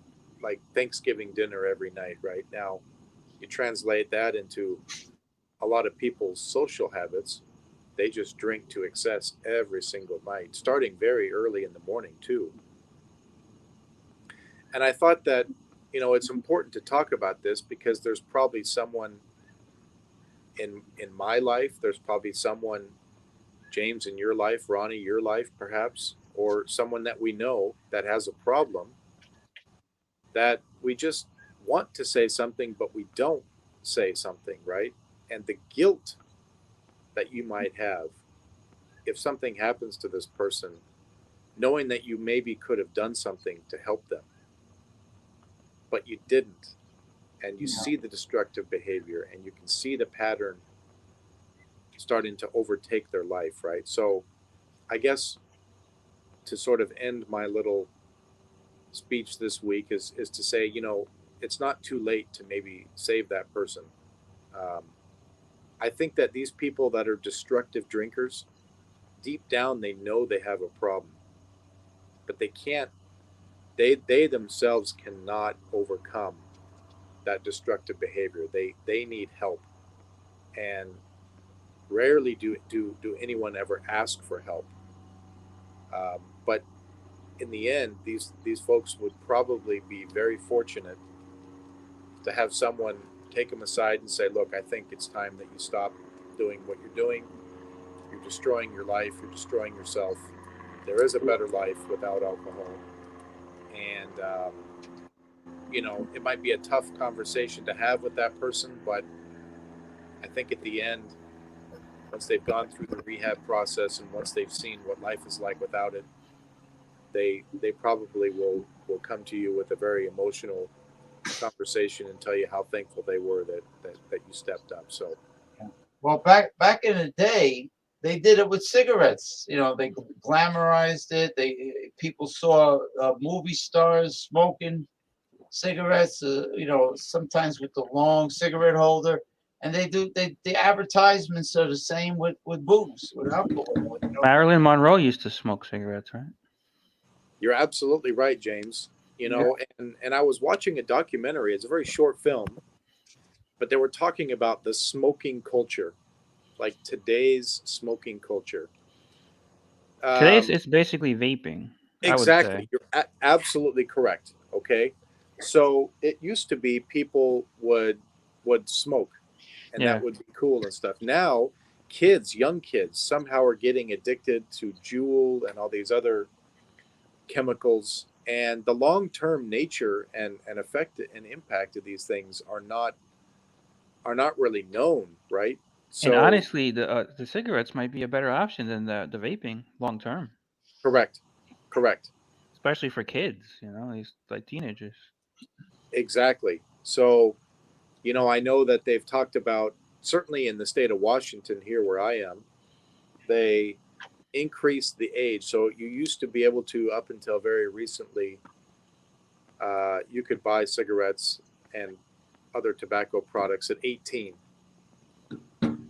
like Thanksgiving dinner every night. Right now, you translate that into a lot of people's social habits. They just drink to excess every single night, starting very early in the morning, too. And I thought that, it's important to talk about this because there's probably someone in my life, there's probably someone, James, in your life, Ronnie, your life, perhaps, or someone that we know that has a problem that we just want to say something, but we don't say something, right? And the guilt that you might have if something happens to this person, knowing that you maybe could have done something to help them, but you didn't. And you see the destructive behavior and you can see the pattern starting to overtake their life, right? So I guess to sort of end my little speech this week is to say, it's not too late to maybe save that person. Um, I think that these people that are destructive drinkers, deep down, they know they have a problem, but they can't, they themselves cannot overcome that destructive behavior. They need help. And rarely do anyone ever ask for help. But in the end, these folks would probably be very fortunate to have someone take them aside and say, "Look, I think it's time that you stop doing what you're doing. You're destroying your life. You're destroying yourself. There is a better life without alcohol." And it might be a tough conversation to have with that person, but I think at the end, once they've gone through the rehab process and once they've seen what life is like without it, they probably will come to you with a very emotional conversation and tell you how thankful they were that you stepped up. So, Well, back in the day, they did it with cigarettes. They glamorized it. People saw movie stars smoking cigarettes. Sometimes with the long cigarette holder, and the advertisements are the same with booze, with alcohol. Marilyn Monroe used to smoke cigarettes, right? you're absolutely right, James. Yeah. And I was watching a documentary. It's a very short film, but they were talking about the smoking culture, like today's smoking culture. Today's Um, it's basically vaping, I would say. exactly, you're absolutely correct. Okay, so it used to be people would smoke, and that Yeah. would be cool and stuff. Now, young kids, somehow are getting addicted to Juul and all these other chemicals, and the long-term nature and effect and impact of these things are not really known, right? And So honestly, the cigarettes might be a better option than the vaping long term, correct, correct, especially for kids, these like teenagers. exactly. So I know that they've talked about, certainly in the state of Washington here where I am, they increased the age. So you used to be able to, up until very recently, you could buy cigarettes and other tobacco products at 18.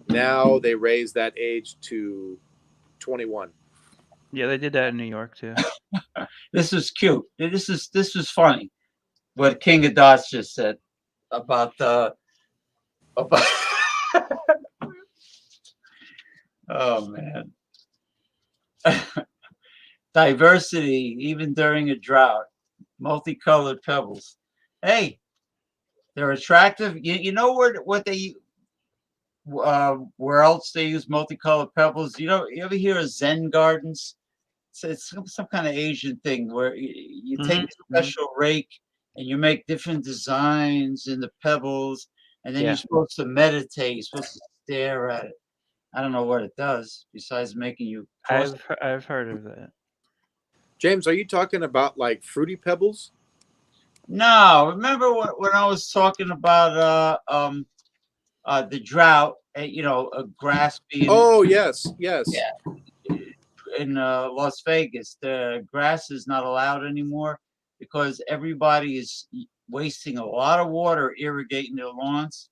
Now they raised that age to 21. Yeah, they did that in New York too. This is cute. This is funny. What King of Dots just said about about. Oh man. Diversity, even during a drought. Multicolored pebbles. Hey, they're attractive. You know what they where else they use multicolored pebbles? You ever hear of Zen gardens? It's some kind of Asian thing where you take Hmm. a Hmm. special rake and you make different designs in the pebbles, and then you're Yeah, supposed to meditate. You're supposed to stare at it. I don't know what it does besides making you cross. I've heard of that. James, are you talking about like fruity pebbles? No, remember when I was talking about the drought, grass being Oh yes, yes. yeah, in Las Vegas, the grass is not allowed anymore because everybody is wasting a lot of water irrigating their lawns,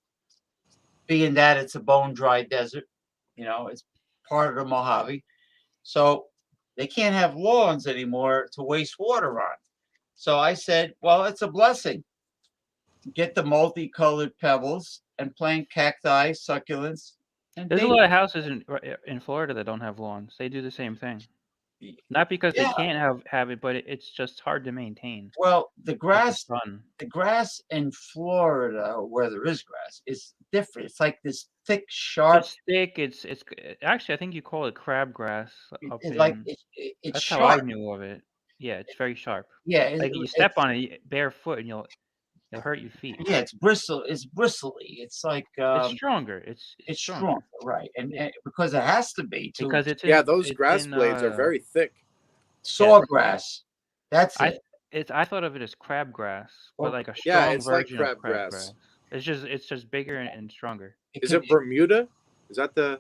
being that it's a bone dry desert. It's part of the Mojave. So they can't have lawns anymore to waste water on. So I said, well, it's a blessing. Get the multicolored pebbles and plant cacti, succulents, and There's a they, lot of houses in Florida that don't have lawns. They do the same thing. Not because they yeah. can't have it, but it's just hard to maintain Well, with the sun. the grass in Florida, where there is grass, is different. It's like this thick, sharp. It's thick. Actually, I think you call it crabgrass up It's like in. it's That's how I sharp. knew of it. Yeah, it's very sharp. Yeah, Like you step on it barefoot and it'll hurt your feet. yeah, it's bristly. It's like It's stronger. It's it's strong, stronger. right? And, Yeah, and because it has to be to because Yeah, those it's grass in blades are very thick. yeah. sawgrass. That's I it. I thought of it as crabgrass, but Or like a Yeah, strong it's like version of crabgrass. crabgrass. It's just bigger and stronger. it Is can it Bermuda? Is that the?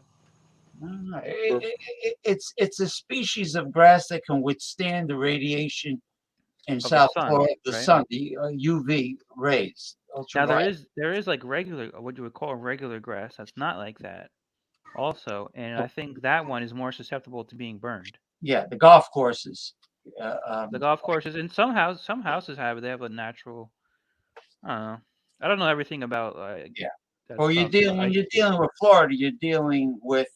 no, Ber- it's a species of grass that can withstand the radiation in Of the South sun, Florida, the right? sun, the UV rays, Now ultraviolet. there is like regular what you would call regular grass that's not like that also, and I think that one is more susceptible to being burned. Yeah, the golf courses. Uh, The um, golf courses and some houses have it. They have a natural. I don't know. I don't know everything about yeah. that Well, stuff, so when I you're just dealing with Florida, you're dealing with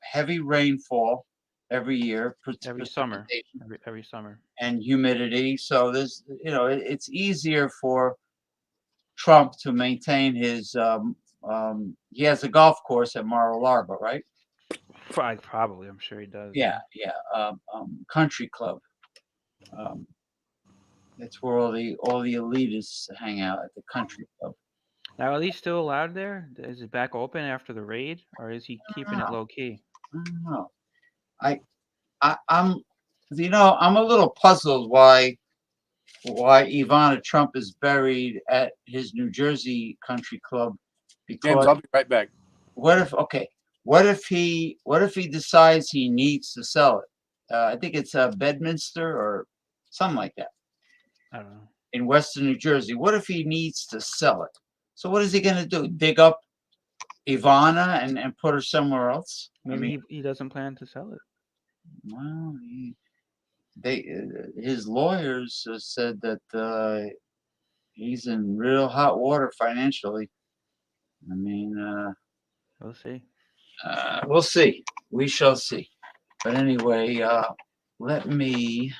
heavy rainfall every year, every summer, precipitation every summer. and humidity. So there's, it's easier for Trump to maintain his. He has a golf course at Mar-a-Lago, right? Probably, I'm sure he does. Yeah, Yeah. yeah. Country club. Um, that's where all the elitists hang out at the country club. Now, are these still allowed there? Is it back open after the raid, or is he keeping it I low key? don't know. I, I'm a little puzzled why Ivana Trump is buried at his New Jersey country club James, because I'll be right back. what if okay, what if he decides he needs to sell it? I think it's Bedminster or something like that I don't know. in Western New Jersey. What if he needs to sell it? So what is he going to do? Dig up Ivana and put her somewhere else? I Maybe mean, he doesn't plan to sell it. well, his lawyers said that he's in real hot water financially. I mean, We'll see. we'll see. We shall see. But anyway, let me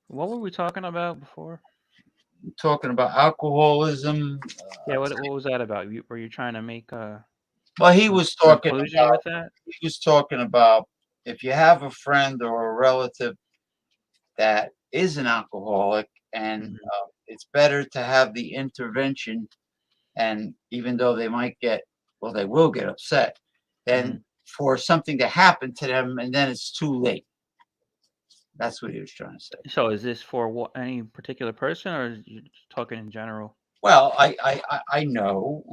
What were we talking about before? talking about alcoholism. Yeah, what was that about? Were you trying to make Well, he some was talking conclusion about with that? if you have a friend or a relative that is an alcoholic, and Hmm. it's better to have the intervention. And even though they will get upset, Hmm. then for something to happen to them, and then it's too late. That's what he was trying to say. So is this for any particular person, or is you just talking in general? Well, I know.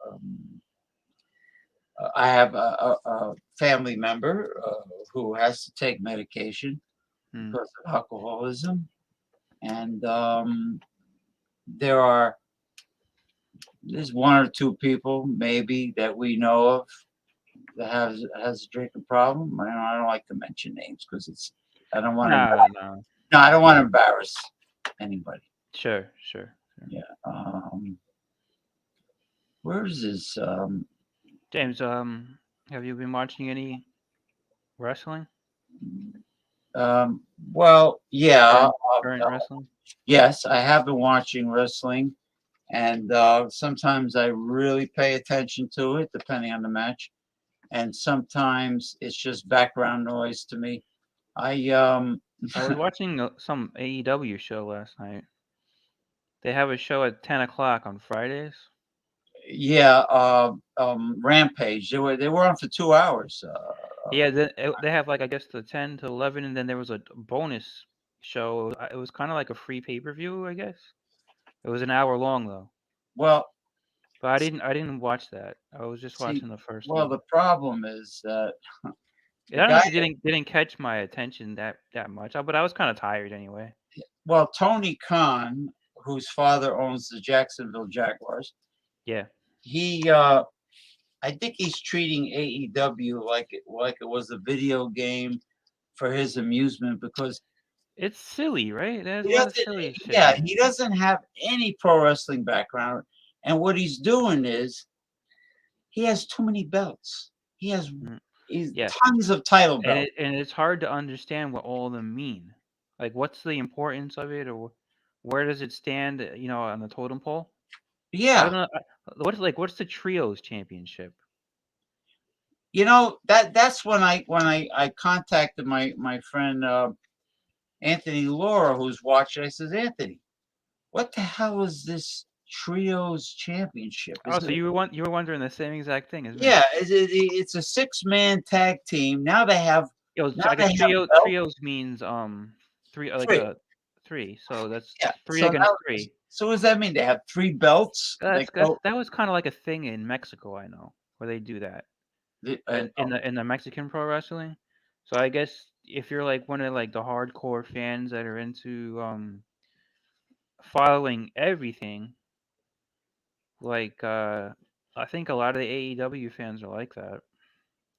Um, I have a family member who has to take medication Hmm. because of alcoholism, and there are there's one or two people maybe that we know of that has a drinking problem. I don't like to mention names because I don't want to. No, no. No, I don't want to embarrass anybody. Sure, sure. Yeah. Where's this? James, have you been watching any wrestling? Well, yeah. Current wrestling? Yes, I have been watching wrestling, and sometimes I really pay attention to it, depending on the match, and sometimes it's just background noise to me. I I was watching some AEW show last night. They have a show at 10 o'clock on Fridays. yeah, Rampage. They were on for 2 hours. Yeah, they have like I guess the 10 to 11, and then there was a bonus show. It was kind of like a free pay-per-view, I guess. It was an hour long though, Well, but I didn't watch that. I was just see, watching the first well, one. the problem is that It the guy, honestly didn't catch my attention that much, but I was kind of tired anyway. well, Tony Khan, whose father owns the Jacksonville Jaguars, Yeah, he, I think he's treating AEW like it was a video game for his amusement because it's silly, right? There's a he lot of doesn't, silly shit yeah, in it. he doesn't have any pro wrestling background, and what he's doing is he has too many belts. He has Mm, he's yeah, tons of title and belts. it's hard to understand what all of them mean. Like, what's the importance of it, or where does it stand? On the totem pole. I Yeah, don't know. What's the trios championship? that's when I contacted my friend Anthony Laura, who's watching. I says, Anthony, what the hell is this trios championship? Oh, Is so it? you were wondering the same exact thing as me. Yeah, it's a 6-man tag team. Now they have Like a trio. belts. Trios means three, like Three. a three. So that's Yeah. three against three. So what does that mean? They have 3 belts. They go. That was kind of like a thing in Mexico, I know, where they do that. And Oh, in the Mexican pro wrestling. So I guess if you're like one of like the hardcore fans that are into following everything, like I think a lot of the AEW fans are like that.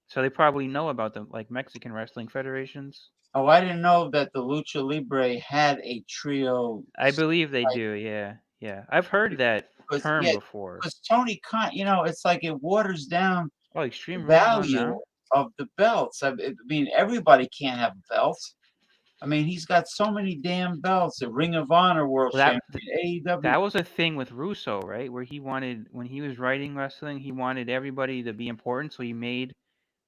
So they probably know about the like Mexican wrestling federations. oh, I didn't know that the Lucha Libre had a trio. I believe they do, yeah. Yeah. I've heard that Because term yeah, before. because Tony Khan, it's like it waters down Oh, the Extreme Rules on value now? of the belts. I mean, everybody can't have belts. I mean, he's got so many damn belts. The Ring of Honor World Well, Champion, AEW. that was a thing with Russo, right? Where he wanted, when he was writing wrestling, he wanted everybody to be important, so he made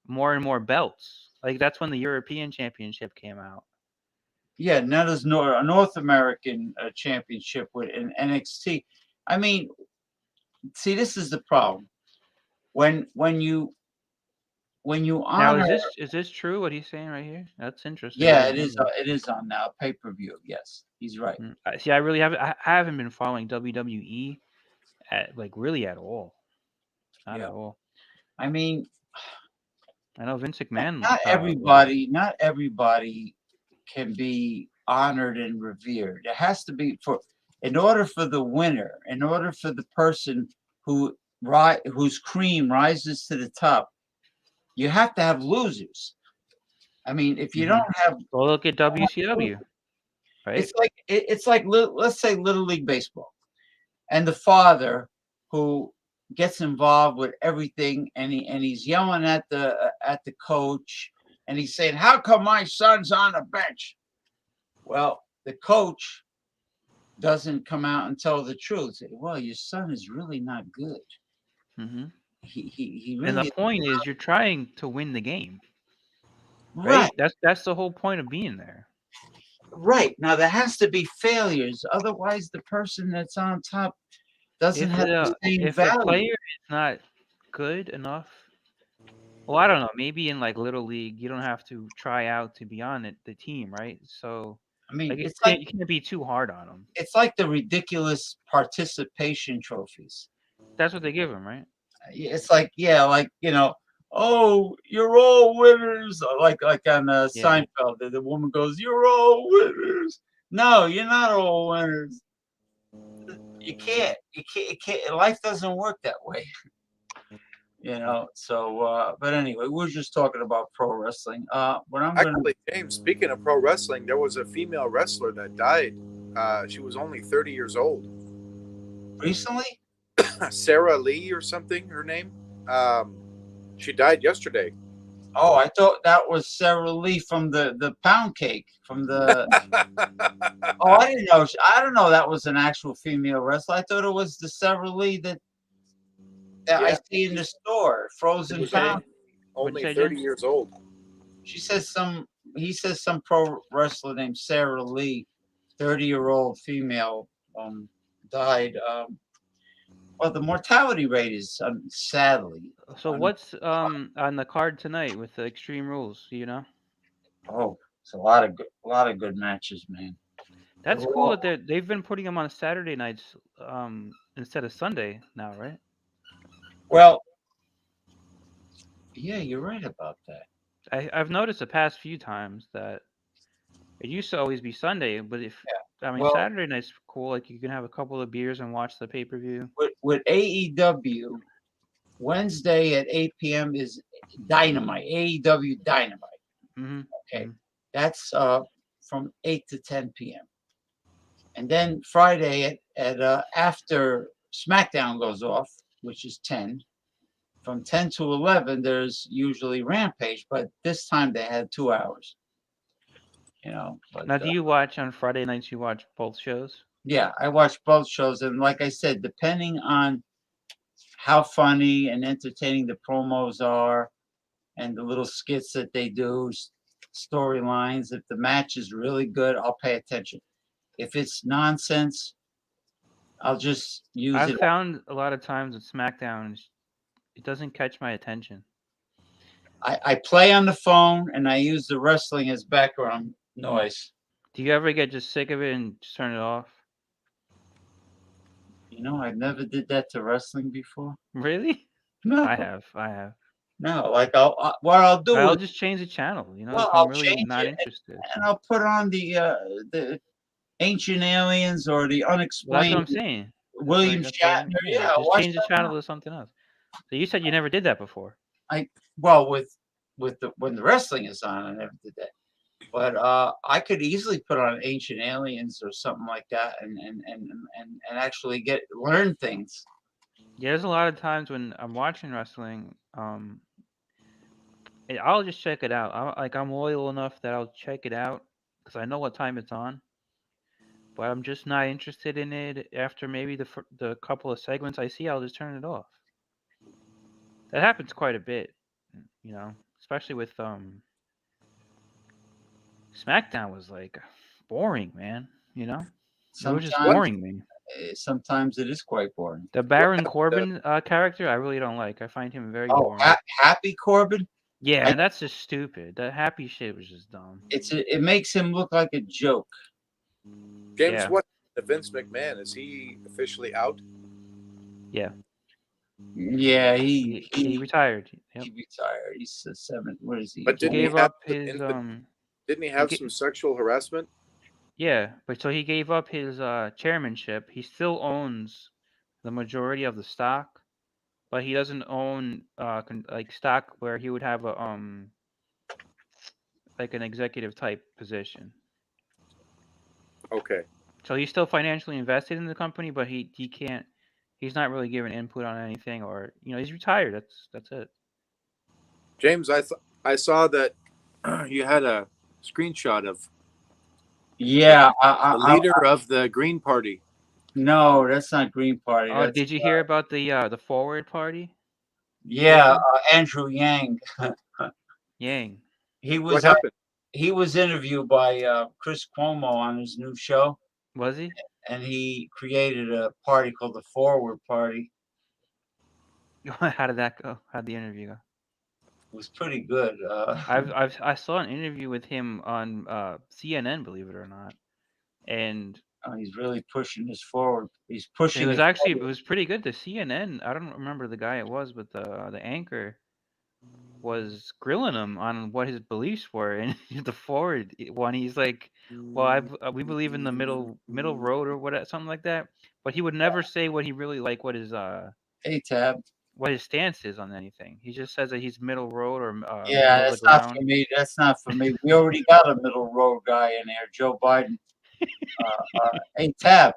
more and more belts. Like that's when the European Championship came out. Yeah, now there's a North American championship with an NXT. I mean, see, this is the problem. When you Now, honor, is this true what he's saying right here? That's interesting. I yeah, didn't know that. it is on now pay-per-view. Yes, he's right. See, I really haven't. I haven't been following WWE really at all. Not Yeah, at all. I mean, I know Vince McMahon not was. everybody can be honored and revered. It has to be in order for the winner, in order for the person whose cream rises to the top, you have to have losers. I mean, if you Mhm. don't have, Well, look at WCW, right? it's like let's say Little League Baseball, and the father who gets involved with everything, and he's yelling at the coach, and he's saying, "How come my son's on the bench?" Well, the coach doesn't come out and tell the truth. Say, well, your son is really not good. Hmm. He And the really point is, you're trying to win the game, right. right? That's the whole point of being there. Right. Now there has to be failures. Otherwise, the person that's on top doesn't have the same If the value. player is not good enough, well, I don't know. Maybe in like little league, you don't have to try out to be on the team, right? So, I mean, like, you can't be too hard on them. it's like the ridiculous participation trophies. That's what they give them, right? It's like, yeah, like, oh, you're all winners. Like on Yeah. Seinfeld, the woman goes, "You're all winners." No, you're not all winners. You can't. You can't. It can't. Life doesn't work that way. So, but anyway, we're just talking about pro wrestling. What I'm gonna Actually, James, speaking of pro wrestling, there was a female wrestler that died. She was only 30 years old. recently. Sarah Lee or something, her name. She died yesterday. Oh, I thought that was Sarah Lee from the pound cake from the. Oh, I didn't know. I don't know. That was an actual female wrestler. I thought it was the Sarah Lee that I Yeah, see in the store, she frozen was pound. What'd you only say, 30 James? years old. She says he says some pro wrestler named Sarah Lee, 30-year-old female, died. Well, the mortality rate is sadly. So what's on the card tonight with the Extreme Rules? Do you know? Oh, It's a lot of good matches, man. That's They're cool all- that they've been putting them on Saturday nights instead of Sunday now, right? Well, yeah, you're right about that. I've noticed the past few times that it used to always be Sunday, but I mean Well, Saturday night's cool. Like you can have a couple of beers and watch the pay-per-view. with AEW, Wednesday at 8 p.m. is Dynamite. AEW Dynamite. Mm-hmm. Okay, that's from 8 to 10 p.m. And then Friday at after SmackDown goes off, which is 10. From 10 to 11, there's usually Rampage, but this time they had 2 hours. But Now, do you watch on Friday nights? You watch both shows? yeah, I watch both shows, and like I said, depending on how funny and entertaining the promos are, and the little skits that they do, storylines. If the match is really good, I'll pay attention. If it's nonsense, I'll just use I've it. found a lot of times with SmackDown, it doesn't catch my attention. I play on the phone and I use the wrestling as background noise. Do you ever get just sick of it and just turn it off? I never did that to wrestling before. Really? No, I have. no. Like what I'll do I'll is, just change the channel, well, if I'm I'll really change not it interested. and I'll put on the Ancient Aliens or the Well, that's what Unexplained I'm saying. William Shatner. Yeah, Just watch change the that channel now. to something else. So you said you never did that before. Well, with when the wrestling is on, I never did that. But I could easily put on Ancient Aliens or something like that, and actually learn things. Yeah, there's a lot of times when I'm watching wrestling, I'll just check it out. I'm loyal enough that I'll check it out because I know what time it's on. But I'm just not interested in it. After maybe the couple of segments I see, I'll just turn it off. That happens quite a bit, especially with SmackDown was like boring, man. It was just Sometimes, boring me. sometimes it is quite boring. The Baron Corbin character, I really don't like. I find him very Oh, boring. Happy Corbin. Yeah, I, man, that's just stupid. That happy shit was just dumb. it makes him look like a joke. James, Yeah. what Vince McMahon, is he officially out? Yeah. Yeah, He retired. Yep. he retired. He's a seven. What is he? But He didn't he gave have up his didn't he he have ga- some sexual harassment? yeah, but so he gave up his chairmanship. He still owns the majority of the stock, but he doesn't own like stock where he would have a like an executive type position. Okay. So he's still financially invested in the company, but he can't. He's not really giving input on anything, or he's retired. That's it. James, I saw that you had a screenshot of Yeah, the leader of the Green Party. no, that's not Green Party. Oh, That's did you hear about the Forward Party? yeah, leader? Andrew Yang. Yang. He What was happened? he was interviewed by Chris Cuomo on his new show, Was he? and he created a party called the Forward Party. How did that go? How'd the interview go? It was pretty good. I saw an interview with him on CNN, believe it or not, and He's really pushing this forward. He's it pushing was it actually it forward. was pretty good. The CNN, I don't remember the guy it was, but the anchor was grilling him on what his beliefs were, and the Forward one, he's like, "Well, we believe in the middle road or something like that," but he would never say what he really like, Hey, Tab. what his stance is on anything. He just says that he's middle road or Yeah, middle of the that's not for ground. me. That's not for me. We already got a middle road guy in there, Joe Biden. Hey, Tab,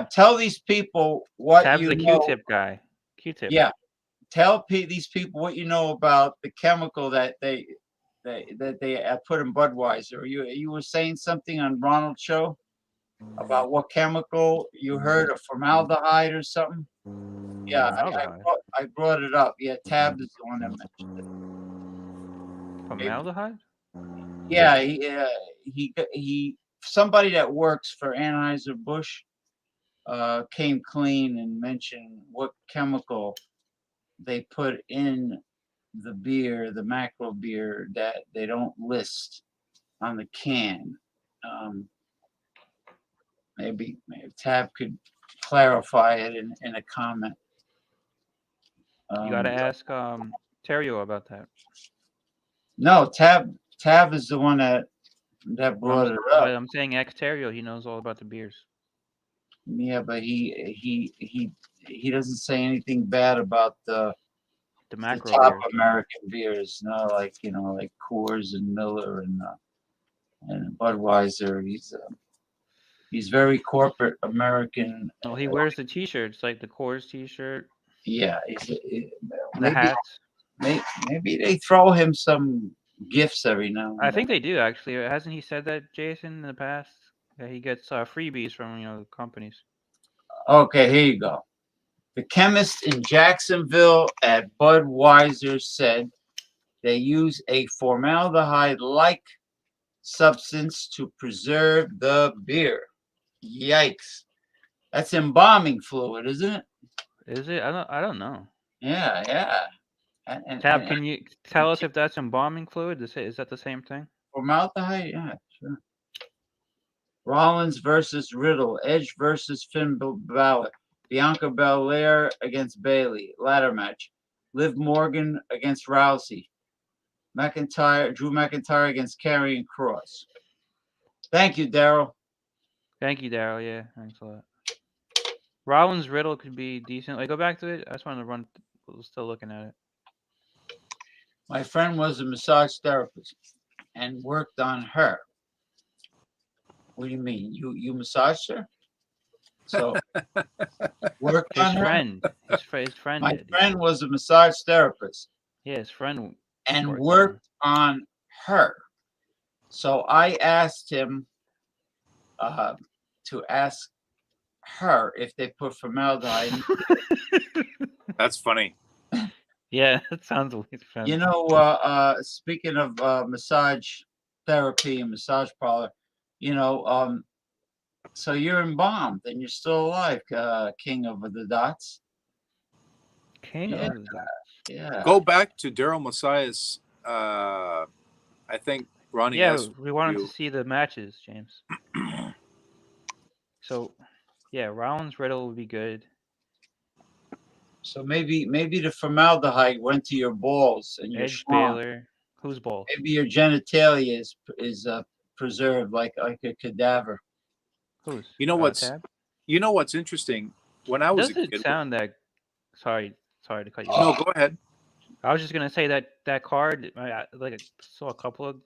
tell these people what Tab's you the know. Q-tip guy. Q-tip. Yeah, tell these people what you know about the chemical that they put in Budweiser. You were saying something on Ronald's show about what chemical you heard of formaldehyde or something. Yeah, Formaldehyde. I brought it up. Yeah, Tab is the one that mentioned it. Maybe, Formaldehyde? yeah, he somebody that works for Anheuser-Busch came clean and mentioned what chemical they put in the beer, the macro beer that they don't list on the can. Maybe Tab could clarify it in a comment. You got to ask Terrio about that. No, Tab is the one that brought it up. But I'm saying ex Terrio, he knows all about the beers. Yeah, but he doesn't say anything bad about the macro top beers. American beers. No, like like Coors and Miller and Budweiser. He's very corporate American. Oh, he wears the T-shirts, like the Coors T-shirt. Yeah, The hats. Maybe they throw him some gifts every now and then. I think they do actually. Hasn't he said that, Jason, in the past? That he gets freebies from companies. Okay, here you go. The chemist in Jacksonville at Budweiser said they use a formaldehyde-like substance to preserve the beer. Yikes! That's embalming fluid, isn't it? Is it? I don't know. Yeah. Tab, can you tell us if that's embalming fluid? Is that the same thing? Formaldehyde, yeah, sure. Rollins versus Riddle, Edge versus Finn Balor, Bianca Belair against Bayley, ladder match. Liv Morgan against Rousey. Drew McIntyre against Karrion Kross. Thank you, Daryl. Thank you, Daryl. Yeah, thanks a lot. Rollins Riddle could be decent. Like, go back to it. I just wanted to run. Still looking at it. My friend was a massage therapist and worked on her. What do you mean? You massaged her? So worked on her? His friend. My friend was a massage therapist. Yeah, his friend. And worked on her. So I asked him to ask her if they put formaldehyde. That's funny. Yeah, that sounds weird. Speaking of massage therapy and massage parlor, so you're embalmed and you're still alive, King of the Dots. King of the Dots. Yeah. Go back to Daryl Messiah's. I think Ronnie. Yeah, we wanted to see the matches, James. So, yeah, Rollins Riddle would be good. So maybe the formaldehyde went to your balls and your Edge Baylor. Whose balls? Maybe your genitalia is preserved like a cadaver. Whose? You know what's interesting? When I was a kid, sound that. Sorry to cut you off. No, go ahead. I was just gonna say that card. I saw a couple of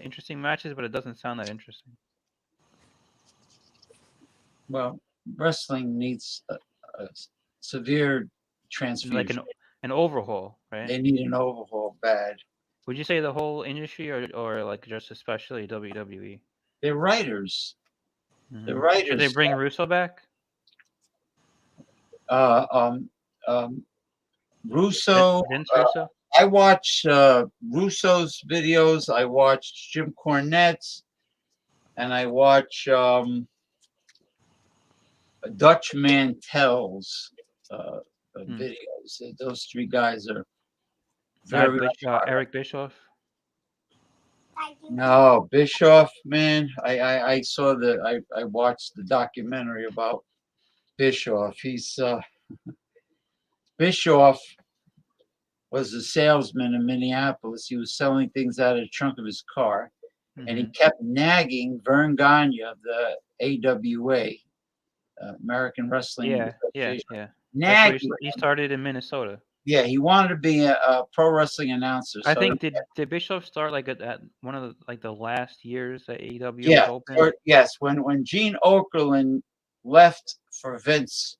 interesting matches, but it doesn't sound that interesting. Well, wrestling needs a severe transfusion. Like an overhaul, right? They need an overhaul bad. Would you say the whole industry or like just especially WWE? They're writers. Mm-hmm. The writers. Should they bring Russo back? Russo. Vince Russo. I watch Russo's videos. I watch Jim Cornette's, and I watch Dutch Mantel's videos. Those three guys are very. Eric Bischoff. No, Bischoff, man. I saw I watched the documentary about Bischoff. He's Bischoff was a salesman in Minneapolis. He was selling things out of the trunk of his car, and he kept nagging Vern Gagne of the AWA, American Wrestling Association. Yeah. Nagging. He started in Minnesota. Yeah, he wanted to be a pro wrestling announcer. I think did Bischoff start like at one of the last years that AEW was open? Yes, when Gene Okerlund left for Vince.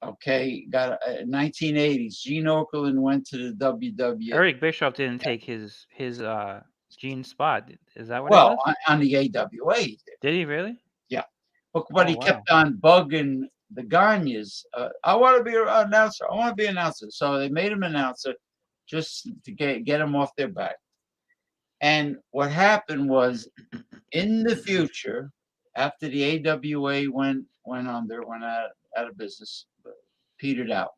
Okay, got 1980s. Gene Okerlund went to the WWE. Eric Bischoff didn't take his Gene's spot. Is that what? Well, on the AWA, he did. Did he really? Yeah, but he kept on bugging the Gagnes. I want to be an announcer. I want to be an announcer. So they made him announcer just to get him off their back. And what happened was, in the future, after the AWA went under, went out of business, petered out.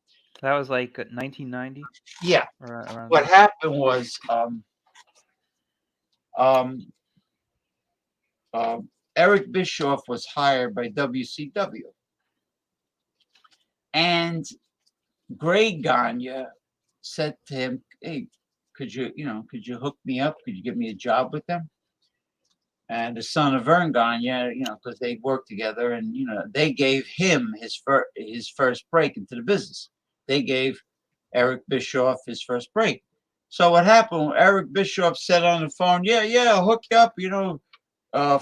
That was like 1990. Yeah. What happened was um, Eric Bischoff was hired by WCW, and Greg Gagne said to him, "Hey, could you hook me up? Could you give me a job with them?" And the son of Vern Gagne, because they worked together, and they gave him his first break into the business. They gave Eric Bischoff his first break. So what happened? Eric Bischoff said on the phone, "Yeah, I'll hook you up.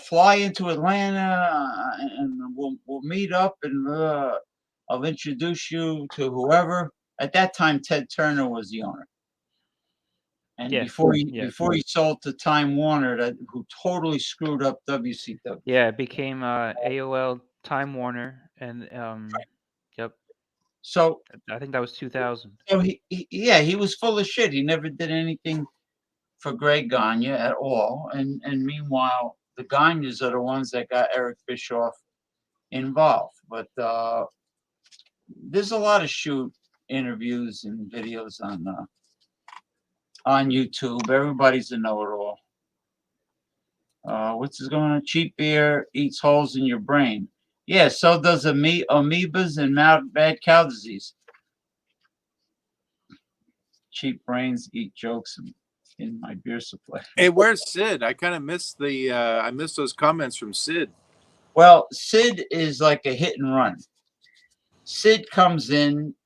Fly into Atlanta, and we'll meet up, and I'll introduce you to whoever." At that time, Ted Turner was the owner. And Yeah. before he Yeah. before he sold to Time Warner, who totally screwed up WCW. Yeah, it became AOL Time Warner, and yep, So I think that was 2000. he was full of shit. He never did anything for Greg Gagne at all. And meanwhile, the Gagnes are the ones that got Eric Bischoff involved. But there's a lot of shoot interviews and videos on YouTube. Everybody's a know-it-all. What's this going on? Cheap beer eats holes in your brain. Yeah, so does amoebas and mad cow disease. Cheap brains eat jokes in my beer supply. Hey, where's Sid? I kind of missed I missed those comments from Sid. Well, Sid is like a hit and run. Sid comes in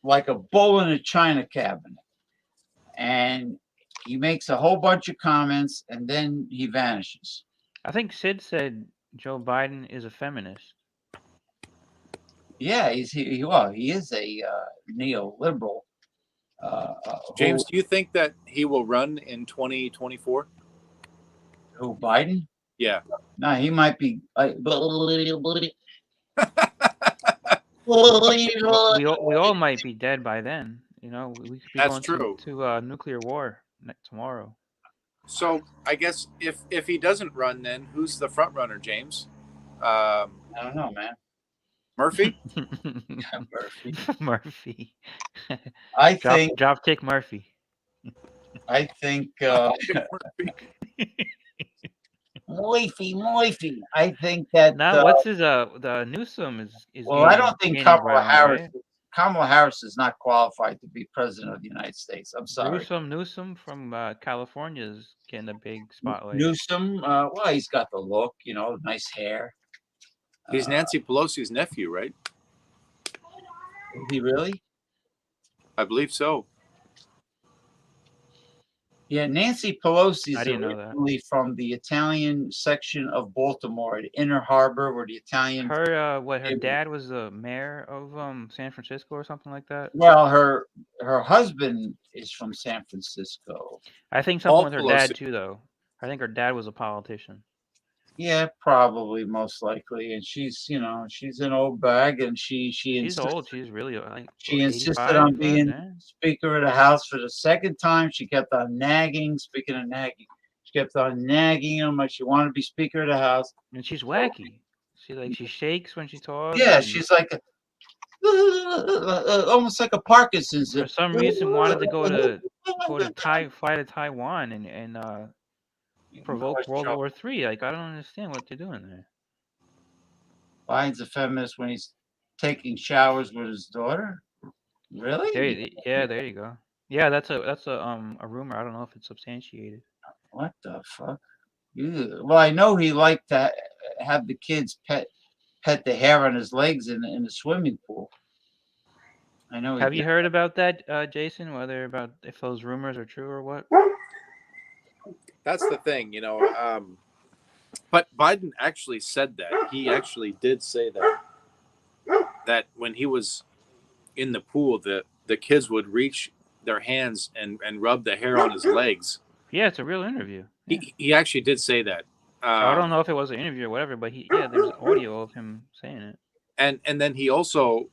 like a bull in a china cabinet, and he makes a whole bunch of comments, and then he vanishes. I think Sid said Joe Biden is a feminist. Yeah, he is a neoliberal. James, do you think that he will run in 2024? Who, Biden? Yeah. No, he might be. We all might be dead by then. We could be That's going true. to nuclear war tomorrow. So I guess if he doesn't run, then who's the front runner, James? I don't know, man. Murphy? Murphy. Murphy. I think. Drop kick Murphy. I think. Moify. I think that. Now, what's his the Newsom is. Well, I don't think Kamala Kamala Harris. Right? Kamala Harris is not qualified to be president of the United States. I'm sorry. Newsom from California is getting a big spotlight. Newsom, well, he's got the look, nice hair. He's Nancy Pelosi's nephew, right? Is he really? I believe so. Yeah, Nancy Pelosi is originally from the Italian section of Baltimore, the Inner Harbor, where the Italian. Her dad was the mayor of San Francisco or something like that. Well, her husband is from San Francisco. I think something with her dad too, though. I think her dad was a politician. Yeah, probably, most likely, and she's an old bag, and she's old. She's really she insisted on being Speaker of the House for the second time. She kept on nagging. Speaking of nagging, she kept on nagging him like she wanted to be Speaker of the House. And she's wacky. She shakes when she talks. Yeah, she's like almost like a Parkinson's. For some reason, wanted to go to fly to Taiwan and provoke World War III. Like, I don't understand what they're doing there. Biden's a feminist when he's taking showers with his daughter. Really? There you go. Yeah, that's a rumor. I don't know if it's substantiated. What the fuck? Ew. Well, I know he liked to have the kids pet the hair on his legs in the swimming pool. I know. Have you heard about that, Jason? About if those rumors are true or what? That's the thing, but Biden actually said that. He actually did say that when he was in the pool, the kids would reach their hands and rub the hair on his legs. Yeah, it's a real interview. Yeah. He actually did say that. I don't know if it was an interview or whatever, but there's audio of him saying it. And then he also,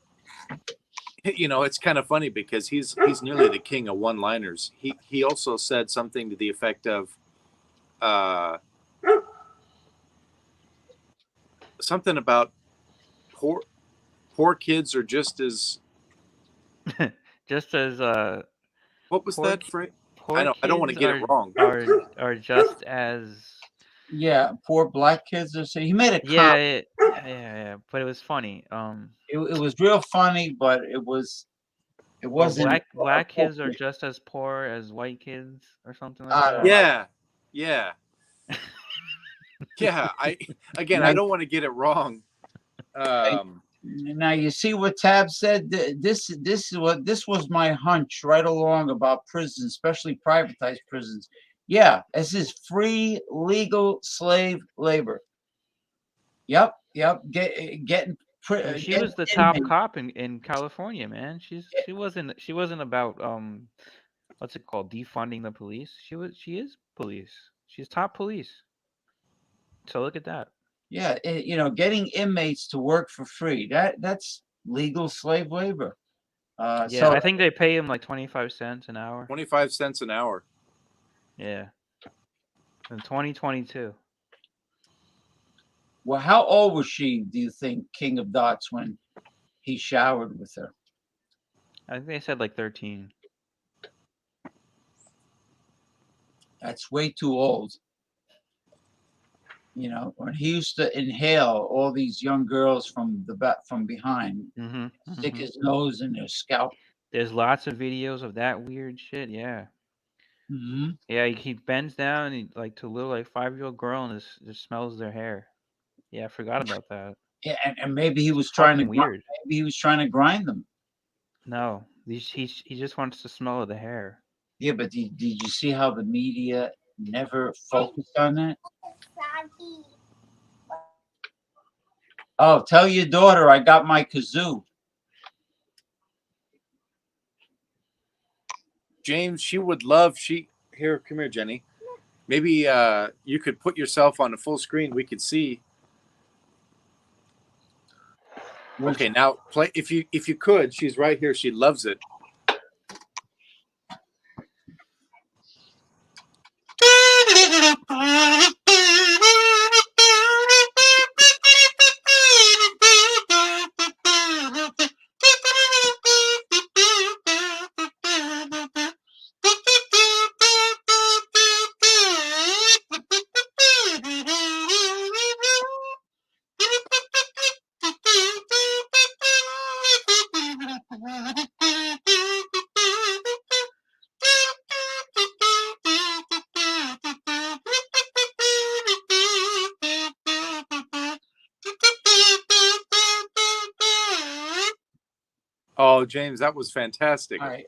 it's kind of funny because he's nearly the king of one-liners. He also said something to the effect of, something about poor kids are just as what was that phrase? poor I don't want to kids get it wrong. are just as Yeah, poor black kids are saying he made a comment. yeah. But it was funny. It was real funny, but it Or wasn't. black kids are appropriate. just as poor as white kids, or something like I don't that. know. Yeah. Yeah. I Now, don't want to get it wrong. now you see what Tab said. This was my hunch right along about prisons, especially privatized prisons. Yeah, this is free legal slave labor. Yep. Getting And she getting was the top inmates. cop in California, man. She wasn't about what's it called, defunding the police. She is police. She's top police. So look at that. Yeah, getting inmates to work for free. That's legal slave labor. Yeah, So I think they pay him like 25 cents an hour. 25 cents an hour. Yeah. In 2022. well, how old was she? Do you think King of Dots when he showered with her? I think they said like 13. That's way too old. When he used to inhale all these young girls from behind, stick his nose in their scalp. There's lots of videos of that weird shit. Yeah. Hmm. Yeah, he bends down and like to a little like 5-year-old girl and just smells their hair. Yeah, I forgot about that. Yeah, and maybe he was It's trying to fucking weird. maybe he was trying to grind them. No, he just wants to smell the hair. Yeah, but did you see how the media never focused on that? Oh, tell your daughter I got my kazoo. James, she would love here, come here, Jenny. Maybe you could put yourself on a full screen. We could see. Okay, now play if you could. She's right here. She loves it. Oh, James, that was fantastic. All right.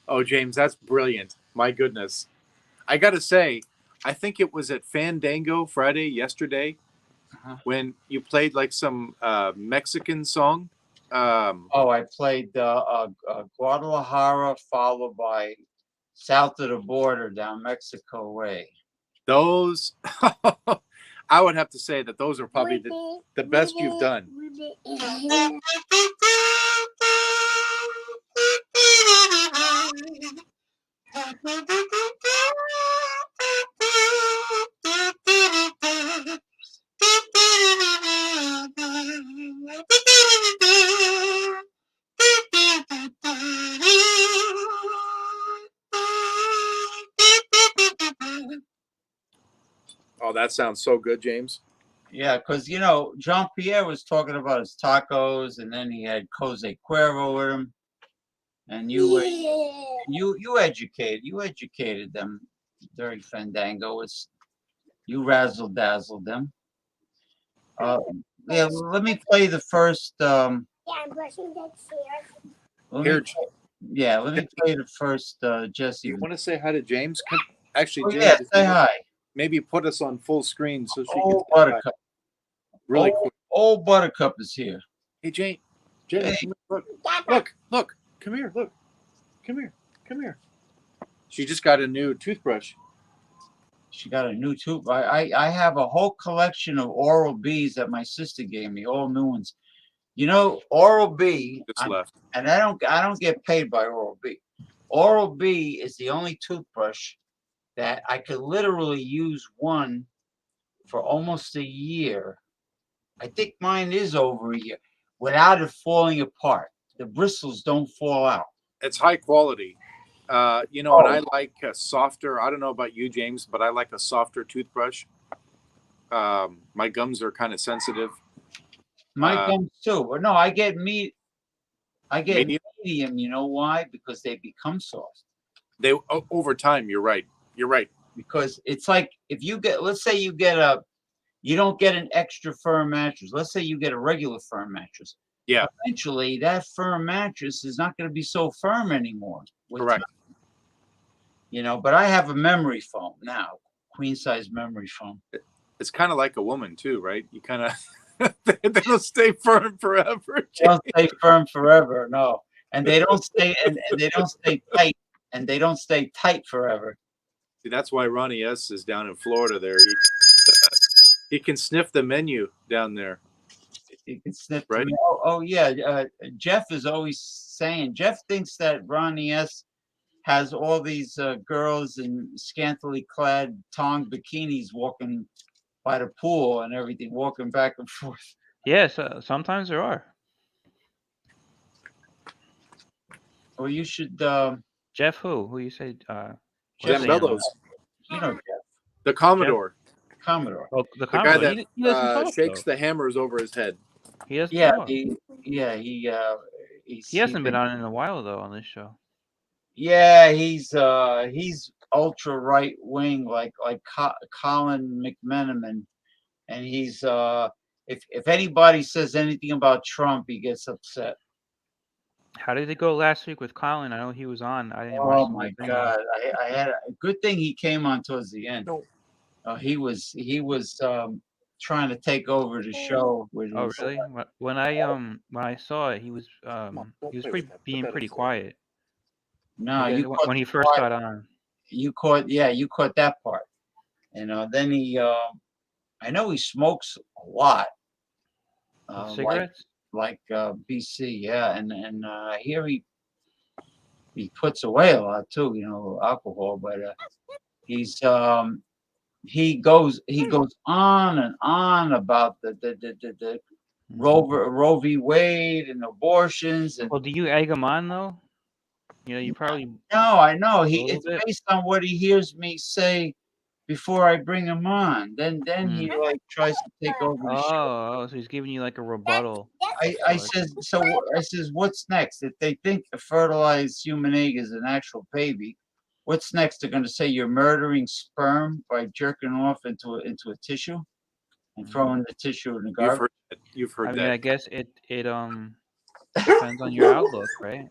Oh, James, that's brilliant. My goodness. I got to say, I think it was at Fandango Friday yesterday when you played like some Mexican song. I played Guadalajara, followed by south of the border down Mexico way. Those, I would have to say that those are probably the best you've done. Oh, that sounds so good, James. Yeah, because Jean Pierre was talking about his tacos, and then he had Jose Cuervo with him, and you educated them during Fandango. You razzle dazzled them. Yeah, let me play the first. Yeah, I'm brushing the tears. Let Here, me, yeah, let me play the first Jesse. you want to say hi to James? Actually, Oh, James, yeah, if say you hi. maybe put us on full screen so she can Oh, say hi Buttercup. really Oh, quick. old Buttercup is here. Hey, James, Hey. look, come here, come here. She just got a new toothbrush. She got a new tooth. I have a whole collection of Oral-Bs that my sister gave me, all new ones. You know, Oral-B, Just left. and I don't get paid by Oral-B. Oral-B is the only toothbrush that I could literally use one for almost a year. I think mine is over a year without it falling apart. The bristles don't fall out. It's high quality. And I like a softer. I don't know about you, James, but I like a softer toothbrush. My gums are kind of sensitive. My gums too. But no, I get Medium? medium. You know why? Because they become soft. Over time. You're right. Because it's like if you get, let's say you don't get an extra firm mattress. Let's say you get a regular firm mattress. Yeah. Eventually, that firm mattress is not going to be so firm anymore. Correct. But I have a memory foam now, queen size memory foam. It's kind of like a woman too, right? You kind of they don't stay firm forever. They don't stay firm forever, no, and they don't stay and they don't stay tight, and they don't stay tight forever. See, that's why Ronnie S is down in Florida. There, he can sniff the menu down there. You can sniff, right? Oh yeah, Jeff is always saying. Jeff thinks that Ronnie S has all these girls in scantily clad tongue bikinis walking by the pool and everything, walking back and forth. Yes, sometimes there are. Well, you should. Jeff who? Who you say? Jeff Bellows. You know Jeff. The Commodore. Jeff? Commodore. Oh, the guy Commodore. that He doesn't talk, shakes though. the hammers over his head. He doesn't Yeah, talk. he hasn't been on in a while though on this show. Yeah, he's ultra right wing, like Colin McMenamin, and he's if anybody says anything about Trump, he gets upset. How did it go last week with Colin? I know he was on. I didn't Oh watch my God! I had a good thing he came on towards the end. No. He was trying to take over the show. Oh really? When I saw it, he was being pretty quiet. No, when he first got on. You caught that part. Then he I know he smokes a lot. Cigarettes? Like BC, yeah, and I hear he puts away a lot too, alcohol, but he goes on and on about the Roe v. Wade and abortions. And well, do you egg him on though? You probably. No, I know it's based on what he hears me say before I bring him on. Then he like tries to take over the show. Oh, so he's giving you like a rebuttal. I says, what's next? If they think a fertilized human egg is an actual baby, what's next? They're going to say you're murdering sperm by jerking off into a tissue and throwing the tissue in the garbage. You've heard that. I mean, I guess it depends on your outlook, right?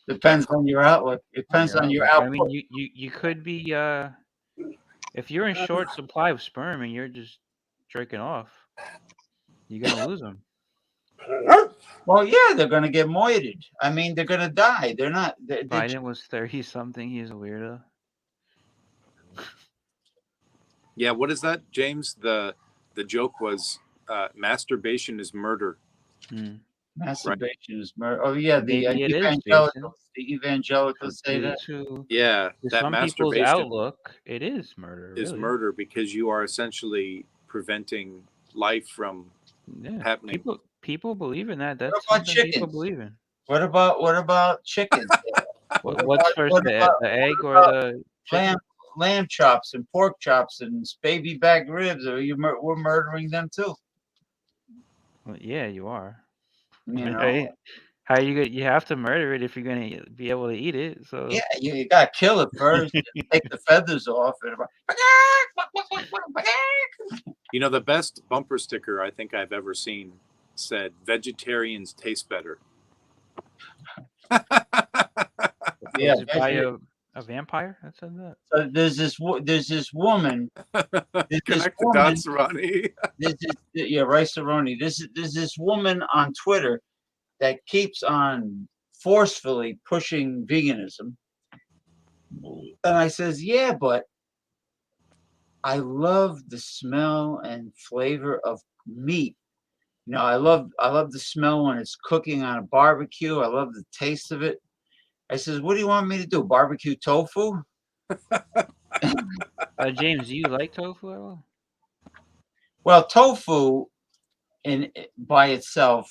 Depends on your outlook. It depends on your outlook. I mean, you could be if you're in short supply of sperm and you're just jerking off, you're gonna lose them. Well, yeah, they're gonna get moited. I mean, they're gonna die. They're not. Biden was 30-something. He's a weirdo. Yeah, what is that, James? The joke was masturbation is murder. Masturbation is murder. Oh yeah, the evangelicals say that. Yeah, that some people's outlook, it is murder. Is really murder because you are essentially preventing life from happening. People believe in that. That's what about something people believe in. What about chickens? What's first, the egg or the lamb chops and pork chops and baby back ribs? We're murdering them too. Well, yeah, you are. Right? How you have to murder it if you're gonna be able to eat it. So yeah, you gotta kill it first. Take the feathers off. The best bumper sticker I think I've ever seen said "Vegetarians taste better." Yeah, Was it by vegetarian. a vampire that said that? So there's this woman. There's this Connect the woman. dots, Ronnie. Rice Aroni. There's this woman on Twitter that keeps on forcefully pushing veganism. And I says, yeah, but I love the smell and flavor of meat. I love the smell when it's cooking on a barbecue. I love the taste of it. I says, what do you want me to do? Barbecue tofu? James, do you like tofu at all? Well, tofu by itself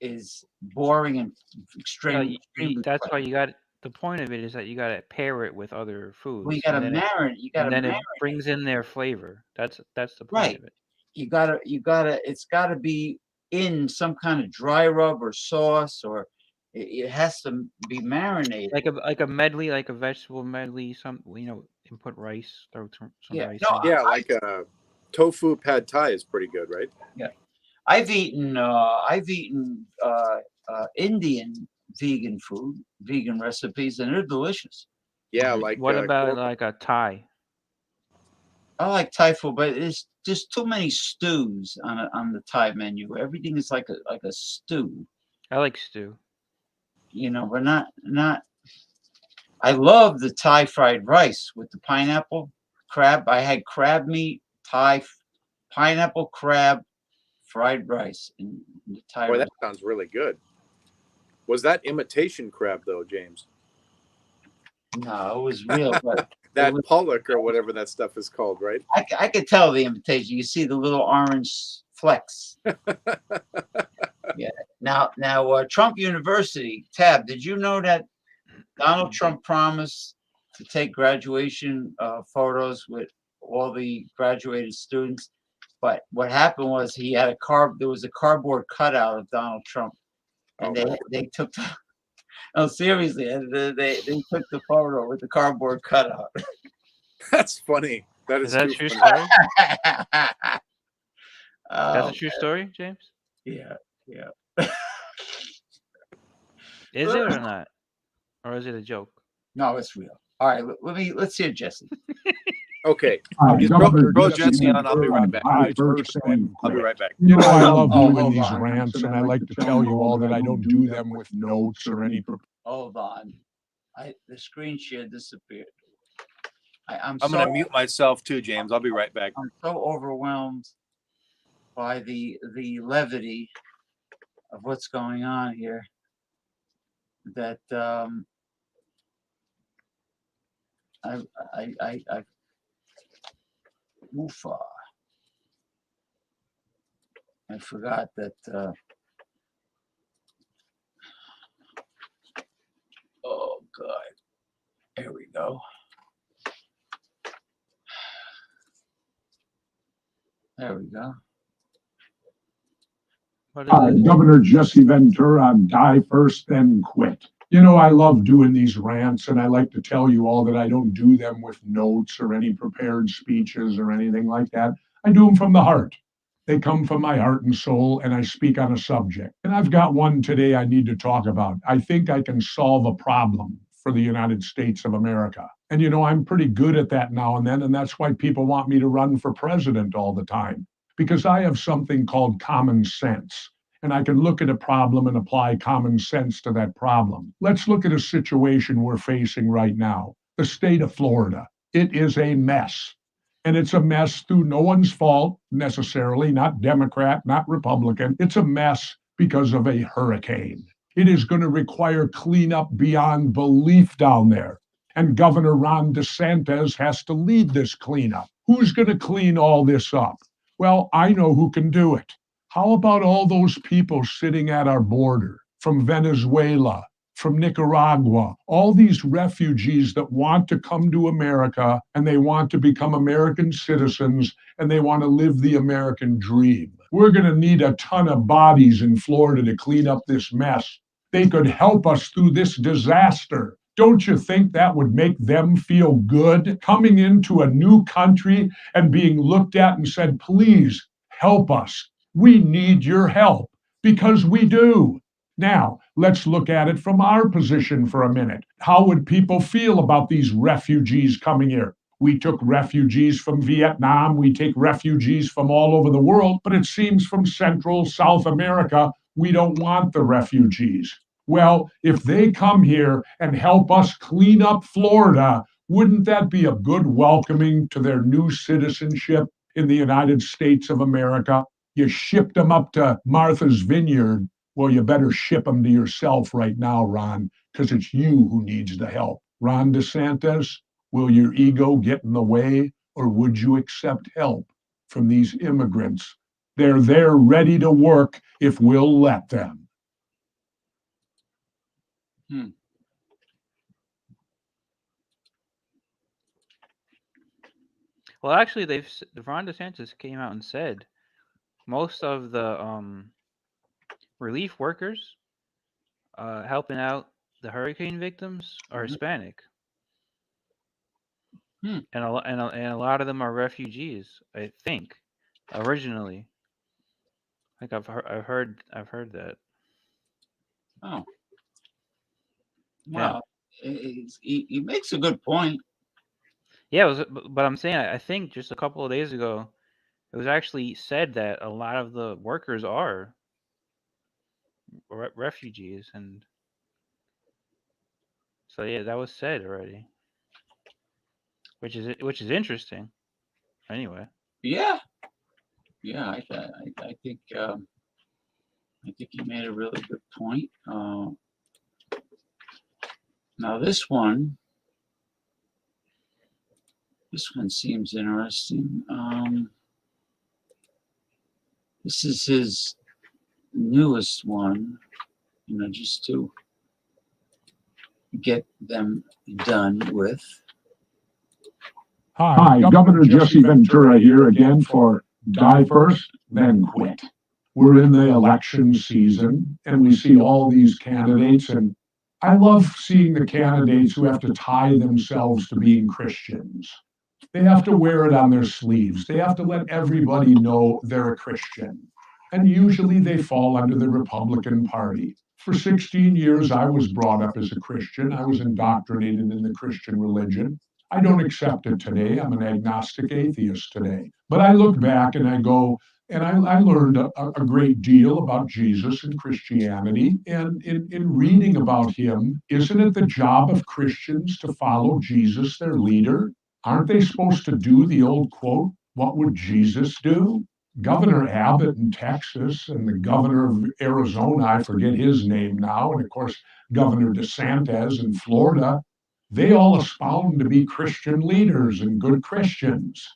is boring and extremely. That's why you got. The point of it is that you got to pair it with other foods. Well, you got to marinate. And then it brings in their flavor. That's the point of it. You gotta. It's got to be in some kind of dry rub or sauce, or it has to be marinated. Like a medley, like a vegetable medley. You put rice. Throw some rice. Yeah, like a tofu pad thai is pretty good, right? Yeah, I've eaten Indian vegan recipes, and they're delicious. Yeah, like what about like a Thai? I like Thai food, but it's just too many stews on the Thai menu. Everything is like a stew. I like stew. But not. I love the Thai fried rice with the pineapple crab. I had crab meat, Thai pineapple crab fried rice in the Thai. Boy, that sounds really good. Was that imitation crab though, James? No, it was real. But that pollock or whatever that stuff is called, right? I could tell the imitation. You see the little orange flecks. Yeah. Now, Trump University, Tab, did you know that Donald Trump promised to take graduation photos with all the graduated students? But what happened was there was a cardboard cutout of Donald Trump. And they took seriously, they took the photo with the cardboard cutout. That's funny. Is that a true story? That's a true story, James? Yeah. Is it or not? Or is it a joke? No, it's real. All right, let's hear Jesse. Okay. Throw Jesse on. I'll be right back. I'll be right back. I love doing these rants, and I like to tell you all that I don't do them with notes or any. Hold on. The screen share disappeared. I'm going to mute myself too, James. I'll be right back. I'm so overwhelmed by the levity of what's going on here that I forgot that oh God. There we go. There we go. Governor Jesse Ventura, die first, then quit. I love doing these rants, and I like to tell you all that I don't do them with notes or any prepared speeches or anything like that. I do them from the heart. They come from my heart and soul, and I speak on a subject. And I've got one today I need to talk about. I think I can solve a problem for the United States of America. And I'm pretty good at that now and then, and that's why people want me to run for president all the time, because I have something called common sense. And I can look at a problem and apply common sense to that problem. Let's look at a situation we're facing right now. The state of Florida. It is a mess. And it's a mess through no one's fault necessarily, not Democrat, not Republican. It's a mess because of a hurricane. It is going to require cleanup beyond belief down there. And Governor Ron DeSantis has to lead this cleanup. Who's going to clean all this up? Well, I know who can do it. How about all those people sitting at our border from Venezuela, from Nicaragua, all these refugees that want to come to America and they want to become American citizens and they want to live the American dream? We're going to need a ton of bodies in Florida to clean up this mess. They could help us through this disaster. Don't you think that would make them feel good, coming into a new country and being looked at and said, please help us. We need your help, because we do. Now, Let's look at it from our position for a minute. How would people feel about these refugees coming here? We took refugees from Vietnam, we take refugees from all over the world, but it seems from Central, South America, we don't want the refugees. Well, if they come here and help us clean up Florida, wouldn't that be a good welcoming to their new citizenship in the United States of America? You shipped them up to Martha's Vineyard. Well, you better ship them to yourself right now, Ron, because it's you who needs the help. Ron DeSantis, will your ego get in the way, or would you accept help from these immigrants? They're there ready to work if we'll let them. Well, actually, Ron DeSantis came out and said most of the relief workers helping out the hurricane victims are Hispanic, and a lot of them are refugees. I think originally, like I've heard that. Oh, well, he makes a good point. Yeah, but I'm saying I think just a couple of days ago, it was actually said that a lot of the workers are refugees, and so yeah, that was said already, which is interesting. Anyway, Yeah, I think he made a really good point. Now this one seems interesting. This is his newest one, just to get them done with. Hi, Governor Jesse Ventura here again for Die First, Then Quit. We're in the election season, and we see all these candidates, and I love seeing the candidates who have to tie themselves to being Christians. They have to wear it on their sleeves. They have to let everybody know they're a Christian. And usually they fall under the Republican Party. For 16 years, I was brought up as a Christian. I was indoctrinated in the Christian religion. I don't accept it today. I'm an agnostic atheist today. But I look back and I go, and I learned a great deal about Jesus and Christianity. And in reading about him, isn't it the job of Christians to follow Jesus, their leader? Aren't they supposed to do the old quote, what would Jesus do? Governor Abbott in Texas and the governor of Arizona, I forget his name now, and of course, Governor DeSantis in Florida, they all espound to be Christian leaders and good Christians.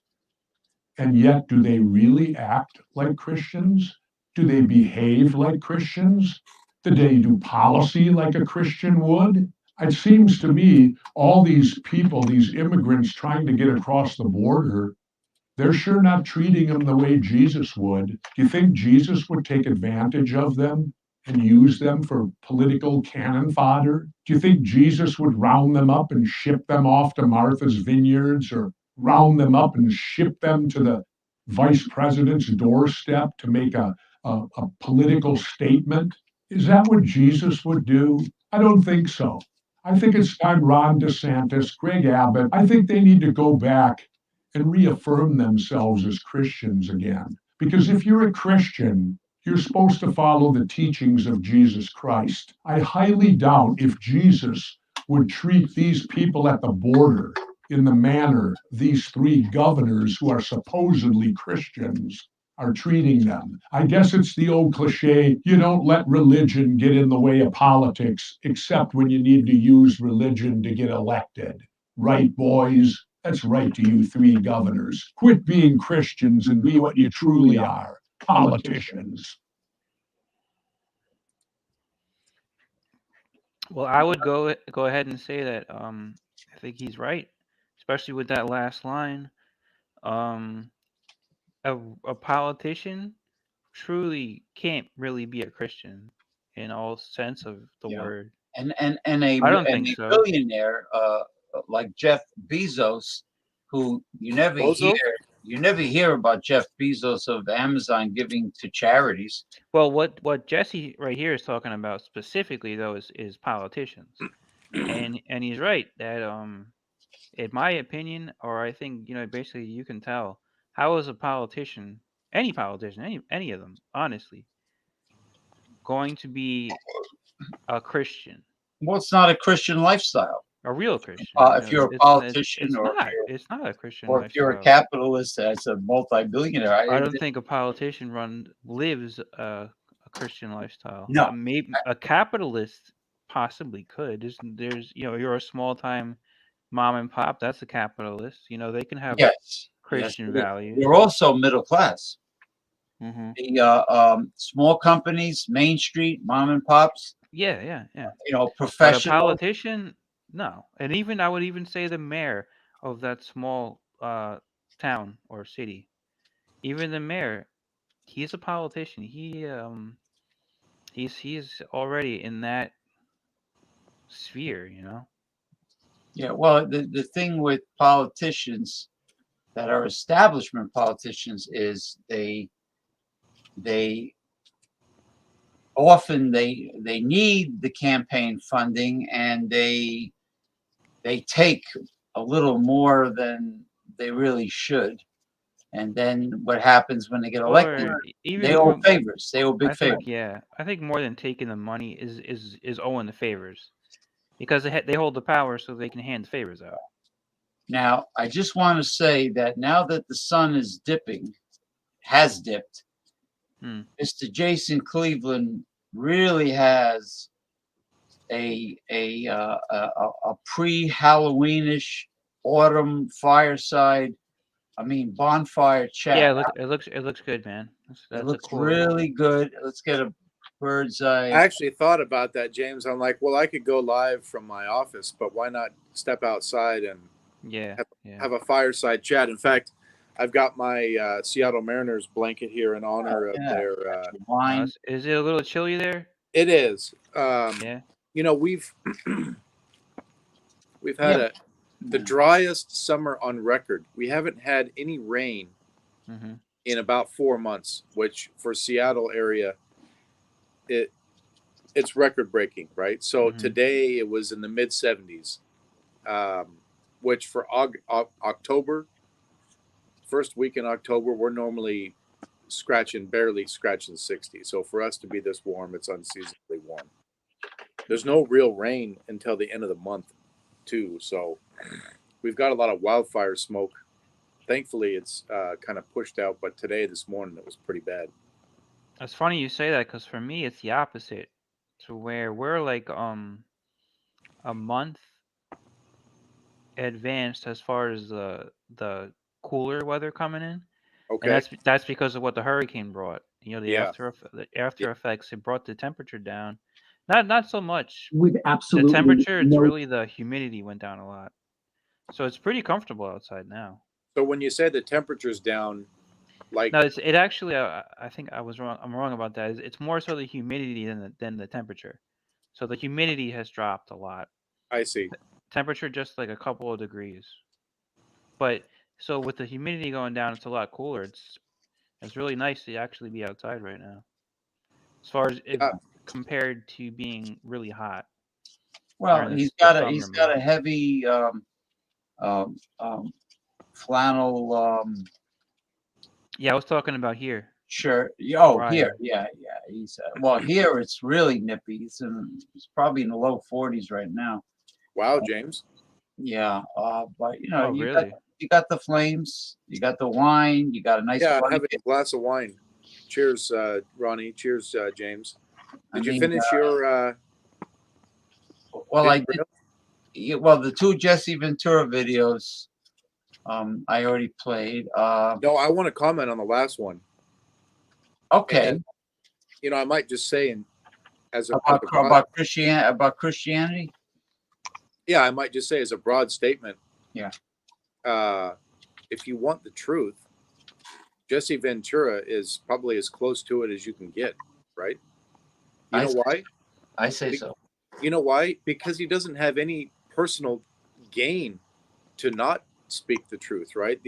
And yet, do they really act like Christians? Do they behave like Christians? Do they do policy like a Christian would? It seems to me all these people, these immigrants trying to get across the border, they're sure not treating them the way Jesus would. Do you think Jesus would take advantage of them and use them for political cannon fodder? Do you think Jesus would round them up and ship them off to Martha's Vineyards, or round them up and ship them to the vice president's doorstep to make a political statement? Is that what Jesus would do? I don't think so. I think it's time Ron DeSantis, Greg Abbott, I think they need to go back and reaffirm themselves as Christians again. Because if you're a Christian, you're supposed to follow the teachings of Jesus Christ. I highly doubt if Jesus would treat these people at the border in the manner these three governors who are supposedly Christians are treating them. I guess it's the old cliche, you don't let religion get in the way of politics, except when you need to use religion to get elected. Right, boys? That's right to you three governors. Quit being Christians and be what you truly are, politicians. well, I would go ahead and say that I think he's right, especially with that last line. Um, a politician truly can't really be a Christian in all sense of the word. And I don't think a so. billionaire like Jeff Bezos, who you never Bozo? hear You never hear about Jeff Bezos of Amazon giving to charities. Well, what Jesse right here is talking about specifically though is politicians, and he's right that in my opinion, or I think basically you can tell how is a politician, any politician, any of them, honestly, going to be a Christian, Well, it's not a Christian lifestyle. a real Christian. If you're a It's politician, it's not a Christian or if you're a lifestyle. capitalist as a multi-billionaire, I don't think a politician lives a Christian lifestyle. No. Maybe a capitalist possibly could. There's you're a small time mom and pop. That's a capitalist. They can have Yes, Christian yes, values. You're also middle class. Mm-hmm. The small companies, Main Street, mom and pops. Yeah. But a Professional. politician, no. And even I would even say the mayor of that small town or city. Even the mayor, he's a politician. He's already in that sphere. Yeah, well, the thing with politicians that are establishment politicians is they often they need the campaign funding, and they take a little more than they really should. And then what happens when they get elected? Or even They owe favors. They owe big favors. I think more than taking the money is owing the favors, because they hold the power, so they can hand the favors out. Now, I just want to say that now that the sun is has dipped, Mr. Jason Cleveland really has a pre-Halloweenish autumn fireside. Bonfire chat. Yeah, it looks good, man. It looks really good. Let's get a bird's eye. I actually thought about that, James. I'm like, well, I could go live from my office, but why not step outside and have a fireside chat? In fact, I've got my Seattle Mariners blanket here in honor of their wine. Is it a little chilly there? It is. Yeah. We've had the driest summer on record. We haven't had any rain in about 4 months, which for Seattle area, it's record breaking, right? So today it was in the mid 70s, which for October, first week in October, we're normally barely scratching 60. So for us to be this warm, it's unseasonably warm. There's no real rain until the end of the month too. So we've got a lot of wildfire smoke. Thankfully, it's kind of pushed out, but this morning, it was pretty bad. It's funny you say that, because for me, it's the opposite. To where we're like a month advanced as far as the cooler weather coming in. Okay. And that's because of what the hurricane brought. The after effects, it brought the temperature down. Not so much with absolutely the temperature, it's no really the humidity went down a lot. So it's pretty comfortable outside now. So when you say the temperature's down, like No, it actually I think I was wrong. I'm wrong about that. It's more so the humidity than the temperature. So the humidity has dropped a lot. I see. Temperature just like a couple of degrees. But so with the humidity going down, it's a lot cooler. It's really nice to actually be outside right now. As far as compared to being really hot. Well, he's got a heavy flannel yeah, I was talking about here. shirt. Here, yeah. He's here it's really nippy. It's probably in the low 40s right now. Wow, James. Yeah, but really? You got the flames, you got the wine, you got a nice. Yeah, having a glass of wine. Cheers, Ronnie. Cheers, James. Did you finish your? Well, I did. Yeah, well, the 2 Jesse Ventura videos, I already played. No, I want to comment on the last one. Okay. And, I might just say, about Christianity. Yeah, I might just say as a broad statement. Yeah. If you want the truth, Jesse Ventura is probably as close to it as you can get, right? You know why? I say so. You know why? Because he doesn't have any personal gain to not speak the truth, right?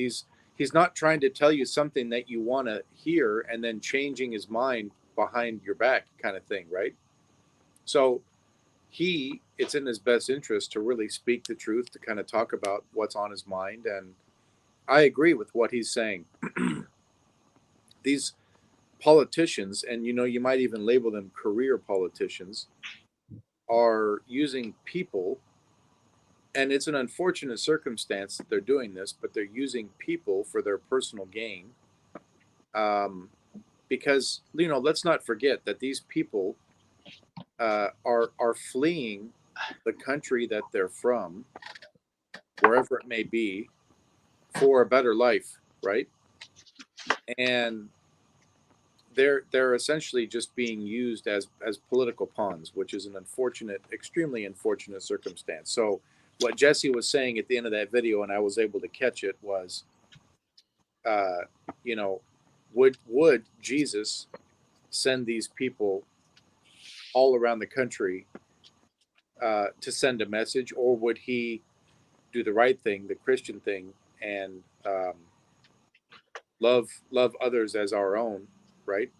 he's not trying to tell you something that you want to hear and then changing his mind behind your back kind of thing, right? So it's in his best interest to really speak the truth, to kind of talk about what's on his mind. And I agree with what he's saying. These politicians, and you might even label them career politicians, are using people, and it's an unfortunate circumstance that they're doing this, but they're using people for their personal gain. Because let's not forget that these people are fleeing the country that they're from, wherever it may be, for a better life, right? And they're essentially just being used as political pawns, which is an extremely unfortunate circumstance. So what Jesse was saying at the end of that video, and I was able to catch it, was, would Jesus send these people all around the country to send a message, or would he do the right thing, the Christian thing, and love others as our own, right?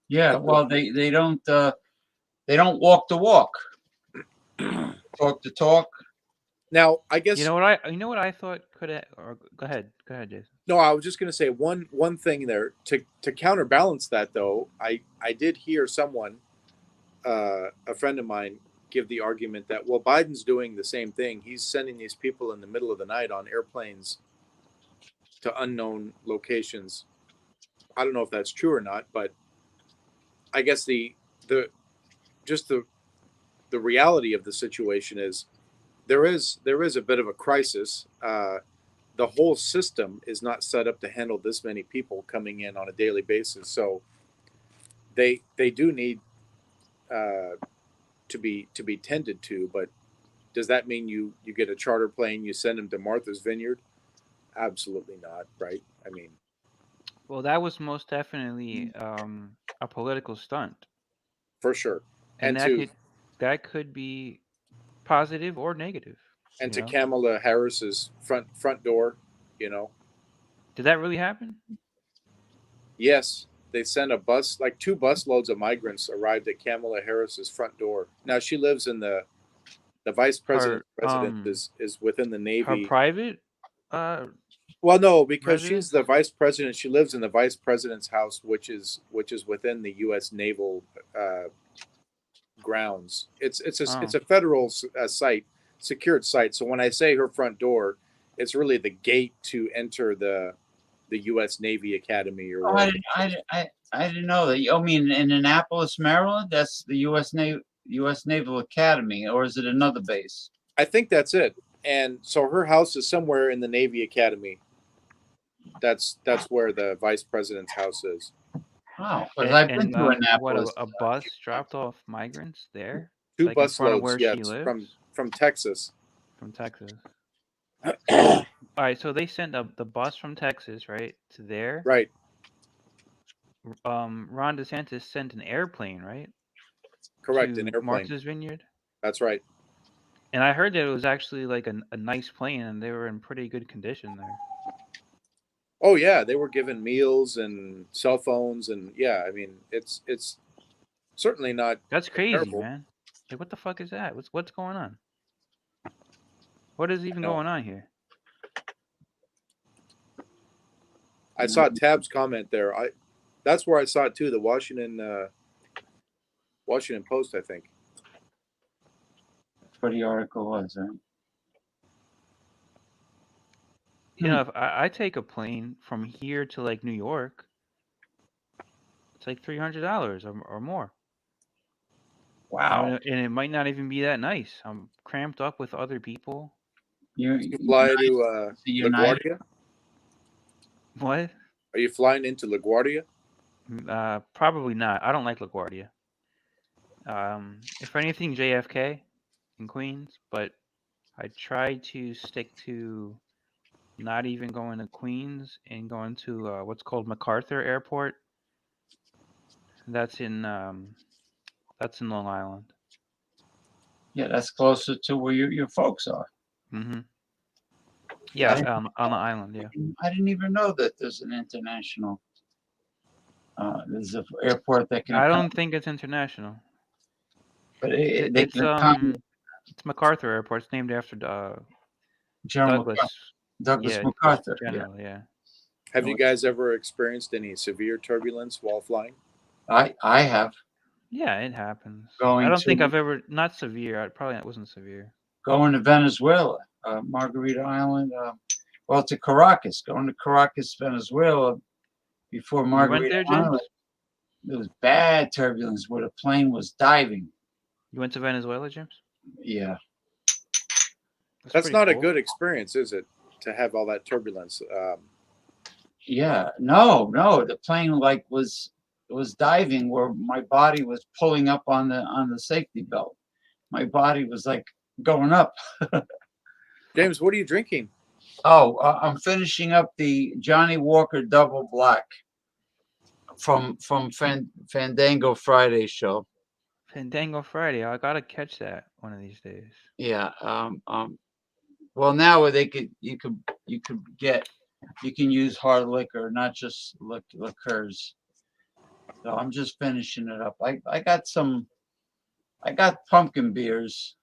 Yeah, well, they don't walk the walk, talk the talk. Now, I guess You know what I thought could have. Or go ahead, Jason. no, I was just going to say one thing there to counterbalance that, though. I did hear someone, a friend of mine, give the argument that, well, Biden's doing the same thing. He's sending these people in the middle of the night on airplanes to unknown locations. I don't know if that's true or not, but I guess the reality of the situation is there is a bit of a crisis. The whole system is not set up to handle this many people coming in on a daily basis. So they do need to be tended to. But does that mean you get a charter plane, you send them to Martha's Vineyard? Absolutely not, right? I mean, Well, that was most definitely a political stunt, for sure. and And that could be positive or negative. to Kamala Harris's front door, Did that really happen? Yes, they sent a bus, like 2 bus loads of migrants arrived at Kamala Harris's front door. Now she lives in the vice president's residence is within the Navy. Her private well, no, because residence? she's the vice president. She lives in the vice president's house, which is within the U.S. naval grounds. It's a federal site, secured site. So when I say her front door, it's really the gate to enter the U.S. Navy Academy or whatever. I didn't know that. I mean, in Annapolis, Maryland, that's the U.S. Naval Academy, or is it another base? I think that's it. And so her house is somewhere in the Navy Academy. That's where the vice president's house is. Wow, because I've been to Annapolis. What, a bus dropped off migrants there? 2 like bus in front of loads, where yes, she lives? from Texas. From Texas. All right, so they sent the bus from Texas, right, to there. Right. Ron DeSantis sent an airplane, right? Correct, to an airplane. Martha's Vineyard. That's right. And I heard that it was actually like a nice plane, and they were in pretty good condition there. Oh yeah, they were given meals and cell phones, and yeah, I mean it's certainly not. That's crazy, terrible. man. Like, what the fuck is that? What's going on? What is even going on here? I saw Tab's comment there. That's where I saw it too. The Washington Post, I think. That's what the article was, right? You know, if I take a plane from here to like New York, it's like $300 or more. Wow. And it might not even be that nice. I'm cramped up with other people. You fly to LaGuardia? What? Are you flying into LaGuardia? Probably not. I don't like LaGuardia. If anything, JFK in Queens, but I try to stick to not even going to Queens and going to what's called MacArthur Airport. That's in Long Island. Yeah, that's closer to where your folks are. Mm-hmm. Yeah, didn't, on the island. Yeah. I didn't even know that there's an international. There's an airport that can I accommodate, don't think it's international. but It, they it's can accommodate it's MacArthur Airport. It's named after General Douglas. Douglas Yeah, MacArthur. Yeah, General. Yeah. Have No, you guys ever experienced any severe turbulence while flying? I have Yeah, it happens. I going don't think to I've ever not severe. I probably wasn't severe. going to Venezuela, Margarita Island. Well, to Caracas, going to Caracas, Venezuela, before You went Margarita there, James? Island. There was bad turbulence where the plane was diving. You went to Venezuela, James? Yeah. That's pretty not a cool. good experience, is it? To have all that turbulence. Yeah. No, the plane was diving where my body was pulling up on the safety belt. My body was like going up. James, what are you drinking? Oh, I'm finishing up the Johnny Walker Double Black from Fandango Friday show. Fandango Friday. I gotta catch that one of these days. Yeah. Well, now you can use hard liquor, not just liqueurs. So I'm just finishing it up. I got pumpkin beers,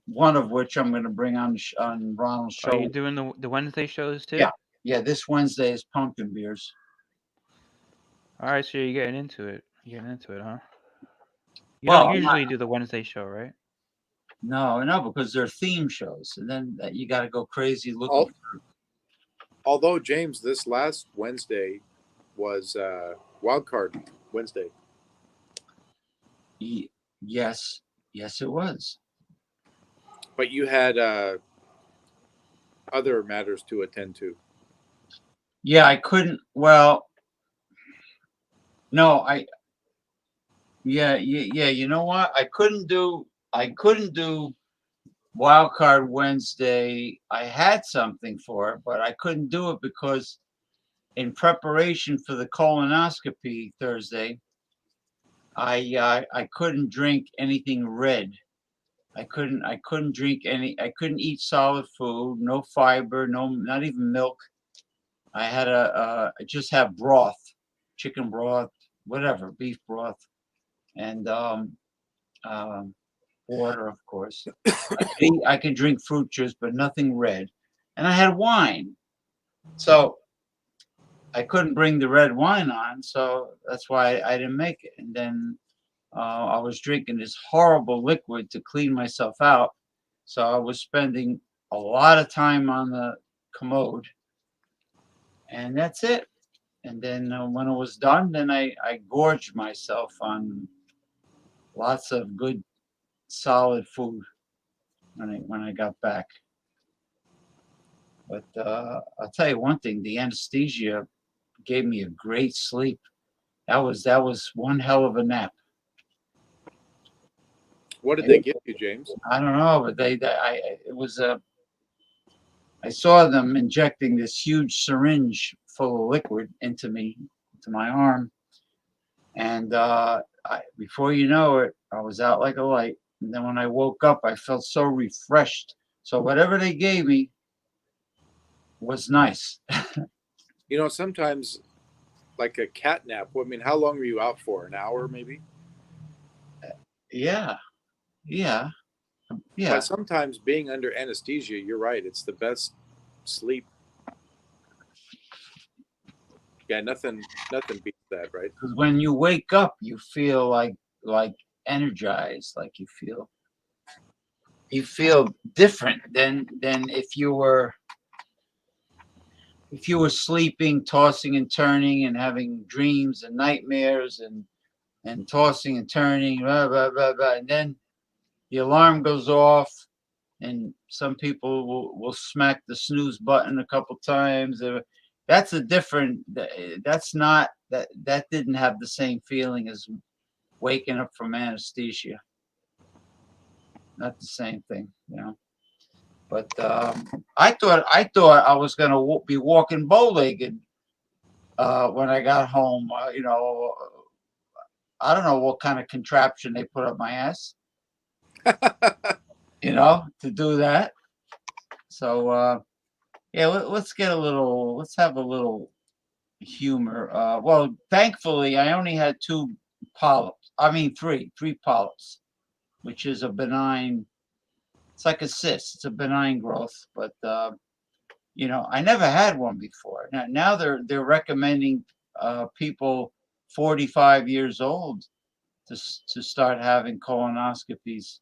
one of which I'm going to bring on Ronald's Are you show. doing the Wednesday shows too? Yeah. Yeah, this Wednesday is pumpkin beers. All right, so you're getting into it. You're getting into it, huh? You Well, don't usually do the Wednesday show, right? no, because they're theme shows, and then you got to go crazy looking. Although, James, this last Wednesday was Wild Card Wednesday. Yes, it was. But you had other matters to attend to. Yeah, I couldn't. Well, no, yeah. You know what? I couldn't do Wild Card Wednesday. I had something for it, but I couldn't do it because in preparation for the colonoscopy Thursday, I couldn't drink anything red. I couldn't drink any. I couldn't eat solid food, no fiber, not even milk. I had just have broth, chicken broth, whatever, beef broth, and water, of course. I could drink fruit juice, but nothing red. And I had wine, so I couldn't bring the red wine on. So that's why I didn't make it. And then I was drinking this horrible liquid to clean myself out. So I was spending a lot of time on the commode, and that's it. And then when it was done, then I gorged myself on lots of good, solid food when I got back. But I'll tell you one thing: the anesthesia gave me a great sleep. That was one hell of a nap. What did they give you, James? I don't know, but I saw them injecting this huge syringe full of liquid into my arm, and before you know it, I was out like a light. And then when I woke up, I felt so refreshed. So whatever they gave me was nice. You know, sometimes like a cat nap. I mean, how long were you out for? An hour, maybe? Yeah. But sometimes being under anesthesia, you're right. It's the best sleep. Yeah, nothing beats that, right? Because when you wake up, you feel like energized, like you feel different than if you were sleeping, tossing and turning, and having dreams and nightmares and tossing and turning, blah, blah, blah, blah. And then the alarm goes off, and some people will smack the snooze button a couple times. That's a different. That's not that didn't have the same feeling as waking up from anesthesia. Not the same thing, you know. But I thought I was going to be walking bow-legged when I got home. You know, I don't know what kind of contraption they put up my ass, you know, to do that. So Yeah, let's get a little. Let's have a little humor. Well, thankfully, I only had two polyps. I mean, three polyps, which is a benign. It's like a cyst. It's a benign growth, but I never had one before. Now they're recommending people 45 years old to start having colonoscopies,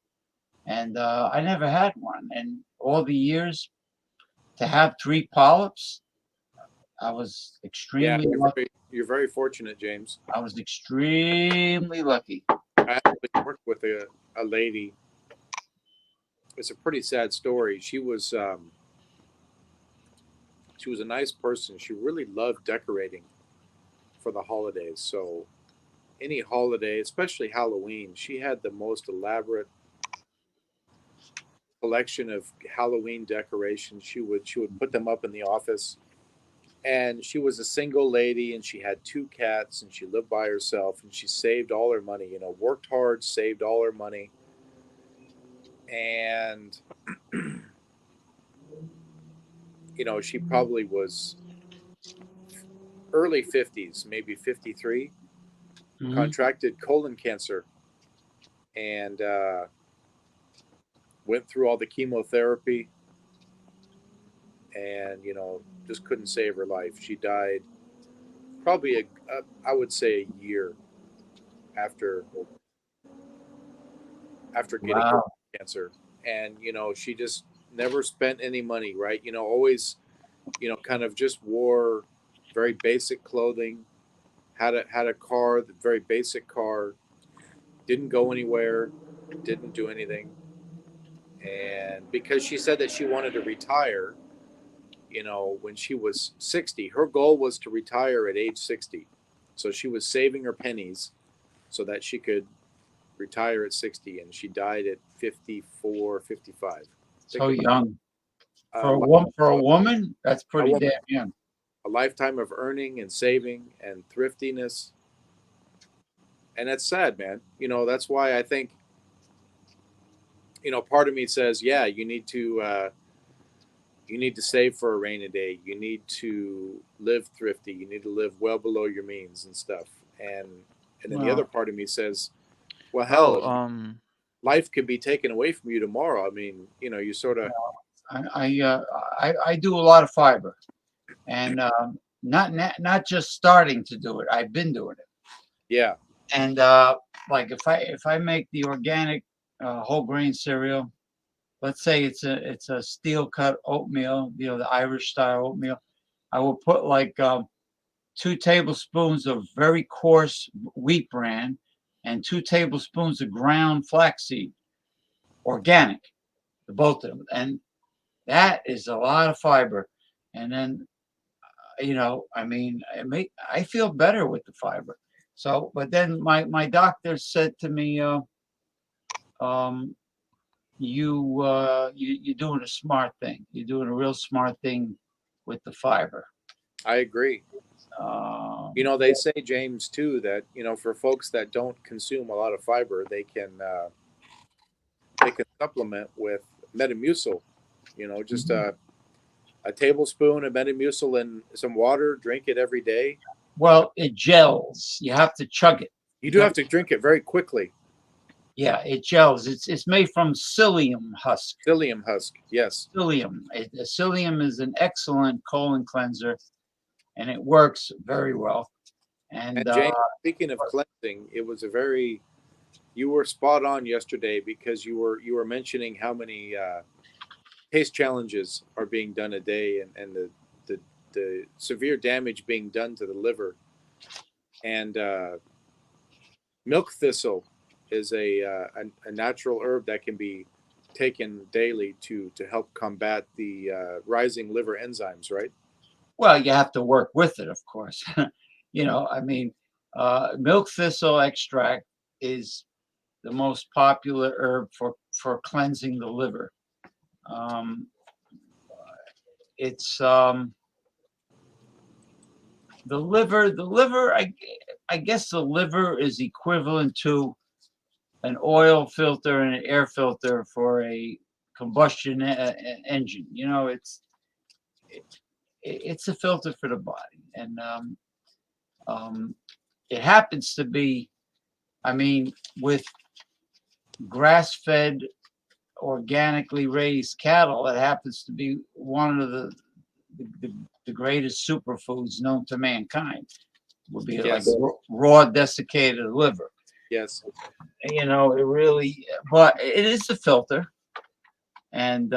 and I never had one. And all the years to have three polyps, I was Yeah, extremely lucky. you're very fortunate, James. I was extremely lucky. I actually worked with a lady. It's a pretty sad story. She was a nice person. She really loved decorating for the holidays. So any holiday, especially Halloween, she had the most elaborate collection of Halloween decorations. She would put them up in the office. And she was a single lady, and she had two cats, and she lived by herself, and she saved all her money. Worked hard, saved all her money, and she probably was early 50s, maybe 53. Contracted colon cancer, and went through all the chemotherapy, and just couldn't save her life. She died probably I would say a year after getting Wow. cancer. And she just never spent any money, right? Always kind of just wore very basic clothing, had a car, the very basic car, didn't go anywhere, didn't do anything. And because she said that she wanted to retire, when she was 60, her goal was to retire at age 60. So she was saving her pennies so that she could retire at 60, and she died at 54, 55. So young. Uh, For a woman, that's pretty woman. damn young. A lifetime of earning and saving and thriftiness. And that's sad, man. That's why I think, part of me says, yeah, you need to save for a rainy day. You need to live thrifty. You need to live well below your means and stuff. And then the other part of me says, well, hell, life could be taken away from you tomorrow. I mean, you sort of. I do a lot of fiber, and not just starting to do it. I've been doing it. Yeah. And like if I make the organic whole grain cereal, let's say it's a steel cut oatmeal, the Irish style oatmeal, I will put like 2 tablespoons of very coarse wheat bran and 2 tablespoons of ground flaxseed, organic, the both of them, and that is a lot of fiber. And then I mean, I feel better with the fiber. So, but then my doctor said to me, you're doing a smart thing. You're doing a real smart thing with the fiber. I agree. They say, James, too, that for folks that don't consume a lot of fiber, they can supplement with Metamucil. Just a tablespoon of Metamucil in some water. Drink it every day. Well, it gels. You have to chug it. You do have to drink it very quickly. Yeah, it gels. It's made from psyllium husk. Psyllium husk, yes. Psyllium. Psyllium is an excellent colon cleanser, and it works very well. And James, speaking of cleansing, it was you were spot on yesterday, because you were mentioning how many taste challenges are being done a day, and the severe damage being done to the liver. And milk thistle is a natural herb that can be taken daily to help combat the rising liver enzymes, right? Well, you have to work with it, of course. I mean, milk thistle extract is the most popular herb for cleansing the liver. It's the liver. The liver, I guess the liver is equivalent to an oil filter and an air filter for a combustion engine. it's a filter for the body, and it happens to be, I mean, with grass-fed, organically raised cattle, it happens to be one of the greatest superfoods known to mankind. Would be like Yes. raw desiccated liver. Yes. You know, it really, but it is a filter. And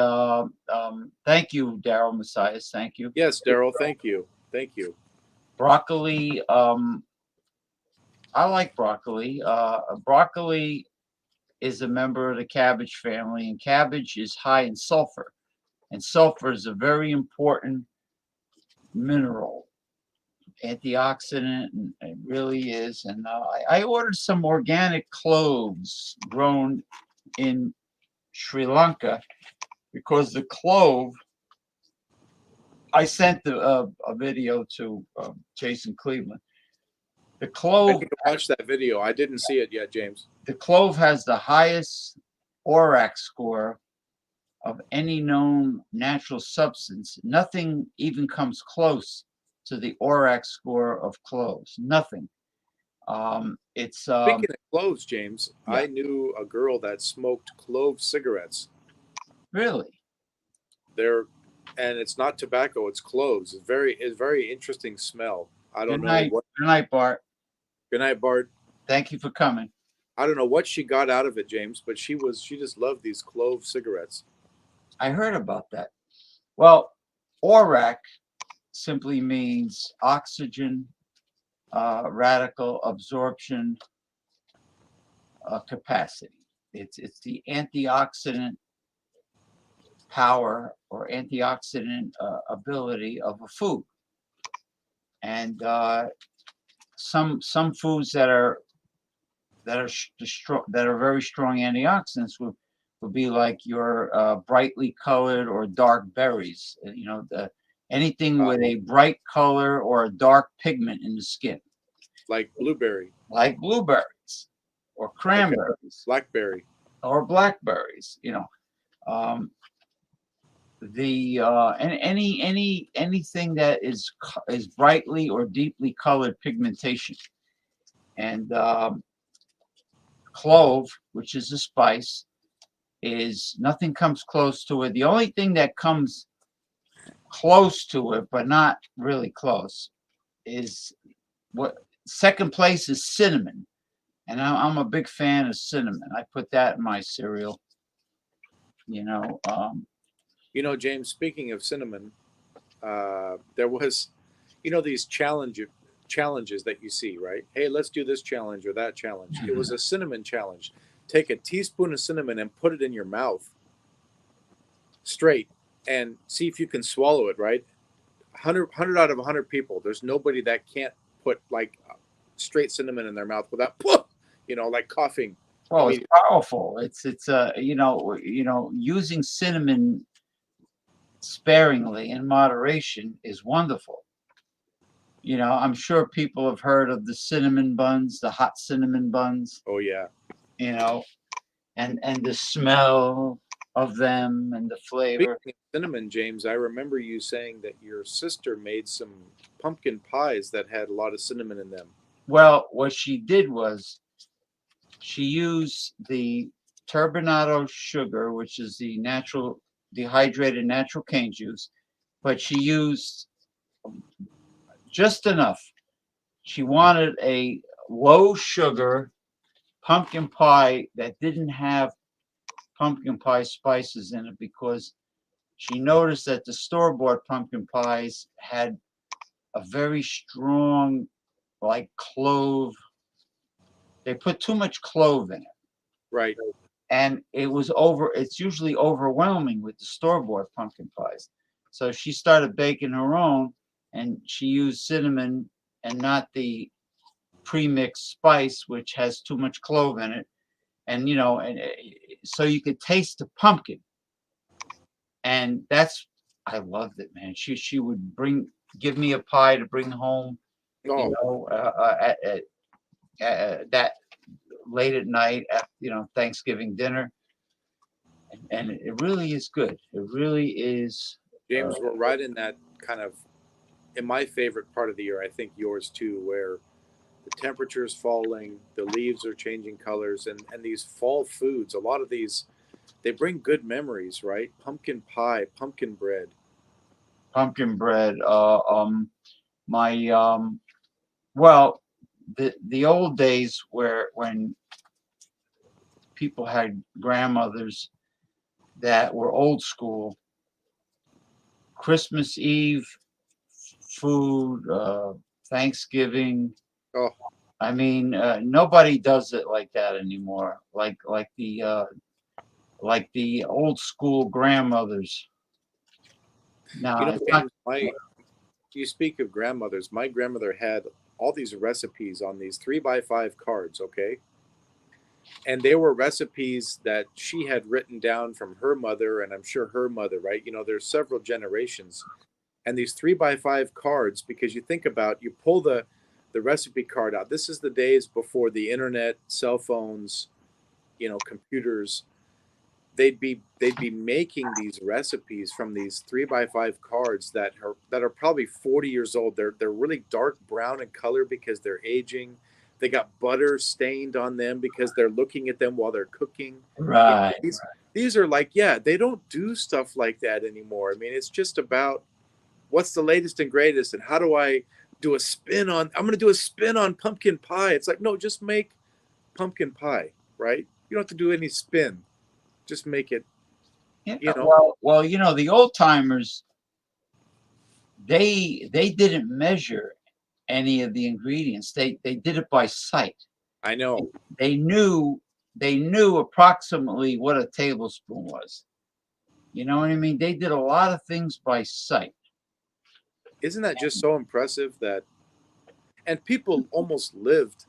thank you, Daryl Messias. Thank you. Yes, Daryl. Thank you. Thank you. Broccoli. I like broccoli. Broccoli is a member of the cabbage family, and cabbage is high in sulfur. And sulfur is a very important mineral, antioxidant, and it really is. And I ordered some organic cloves grown in Sri Lanka, because the clove, I sent a video to Jason Cleveland. The I clove, need to watch that video. I didn't see it yet, James. the clove has the highest ORAC score of any known natural substance. Nothing even comes close to the ORAC score of cloves. Nothing. It's Speaking of cloves, James, yeah. I knew a girl that smoked clove cigarettes. really. And it's not tobacco; it's cloves. It's very interesting smell. I don't Good know night. what. Good night, Bart. Good night, Bart. Thank you for coming. I don't know what she got out of it, James, but she just loved these clove cigarettes. I heard about that. Well, ORAC simply means oxygen radical absorption capacity. It's the antioxidant power or antioxidant ability of a food. And some foods that are very strong antioxidants would be like your brightly colored or dark berries. You know, anything with a bright color or a dark pigment in the skin, Like blueberry, like blueberries or cranberries, blackberry. or blackberries. You know, and anything that is brightly or deeply colored pigmentation. And clove, which is a spice, is nothing comes close to it. The only thing that comes close to it, but not really close, is what second place is cinnamon. And I'm a big fan of cinnamon. I put that in my cereal. You know, James, speaking of cinnamon, there was, these challenges that you see, right? Hey, let's do this challenge or that challenge. It was a cinnamon challenge. Take a teaspoon of cinnamon and put it in your mouth straight and see if you can swallow it, right? 100 out of 100 people, there's nobody that can't put like straight cinnamon in their mouth without, like coughing. well, it's powerful. It's using cinnamon sparingly in moderation is wonderful. You know, I'm sure people have heard of the cinnamon buns, the hot cinnamon buns. Oh yeah. You know, and the smell of them and the flavor. Speaking of cinnamon, James, I remember you saying that your sister made some pumpkin pies that had a lot of cinnamon in them. Well, what she did was she used the turbinado sugar, which is the natural dehydrated natural cane juice, but she used just enough. She wanted a low sugar pumpkin pie that didn't have pumpkin pie spices in it, because she noticed that the store-bought pumpkin pies had a very strong, like clove. They put too much clove in it. Right. And it's usually overwhelming with the store-bought pumpkin pies. So she started baking her own, and she used cinnamon and not the pre-mixed spice, which has too much clove in it. And, so you could taste the pumpkin. And I loved it, man. She would give me a pie to bring home, that late at night after, Thanksgiving dinner. And it really is good. It really is. James, we're right in that kind of, in my favorite part of the year, I think yours too, where the temperature's falling, the leaves are changing colors, and these fall foods, a lot of these, they bring good memories, right? Pumpkin pie, pumpkin bread. Pumpkin bread. My well, the old days when people had grandmothers that were old school. Christmas Eve food, Thanksgiving. Oh, I mean, nobody does it like that anymore. Like the old school grandmothers. No, you know, it's not. James, you speak of grandmothers. My grandmother had all these recipes on these 3x5 cards, okay? And they were recipes that she had written down from her mother, and I'm sure her mother, right? You know, there's several generations. And these 3x5 cards, because you think about, you pull the recipe card out. This is the days before the internet, cell phones, you know, computers. They'd be making these recipes from these 3x5 cards that are probably 40 years old. They're really dark brown in color because they're aging. They got butter stained on them because they're looking at them while they're cooking. Right. These are like, yeah, they don't do stuff like that anymore. I mean, it's just about what's the latest and greatest, and how do I do a spin on? I'm going to do a spin on pumpkin pie. It's like, no, just make pumpkin pie, right? You don't have to do any spin. Just make it, Yeah, you know. well, you know, the old timers, they didn't measure any of the ingredients. They did it by sight. I know. They knew approximately what a tablespoon was. You know what I mean? They did a lot of things by sight. Isn't that just so impressive that, and people almost lived.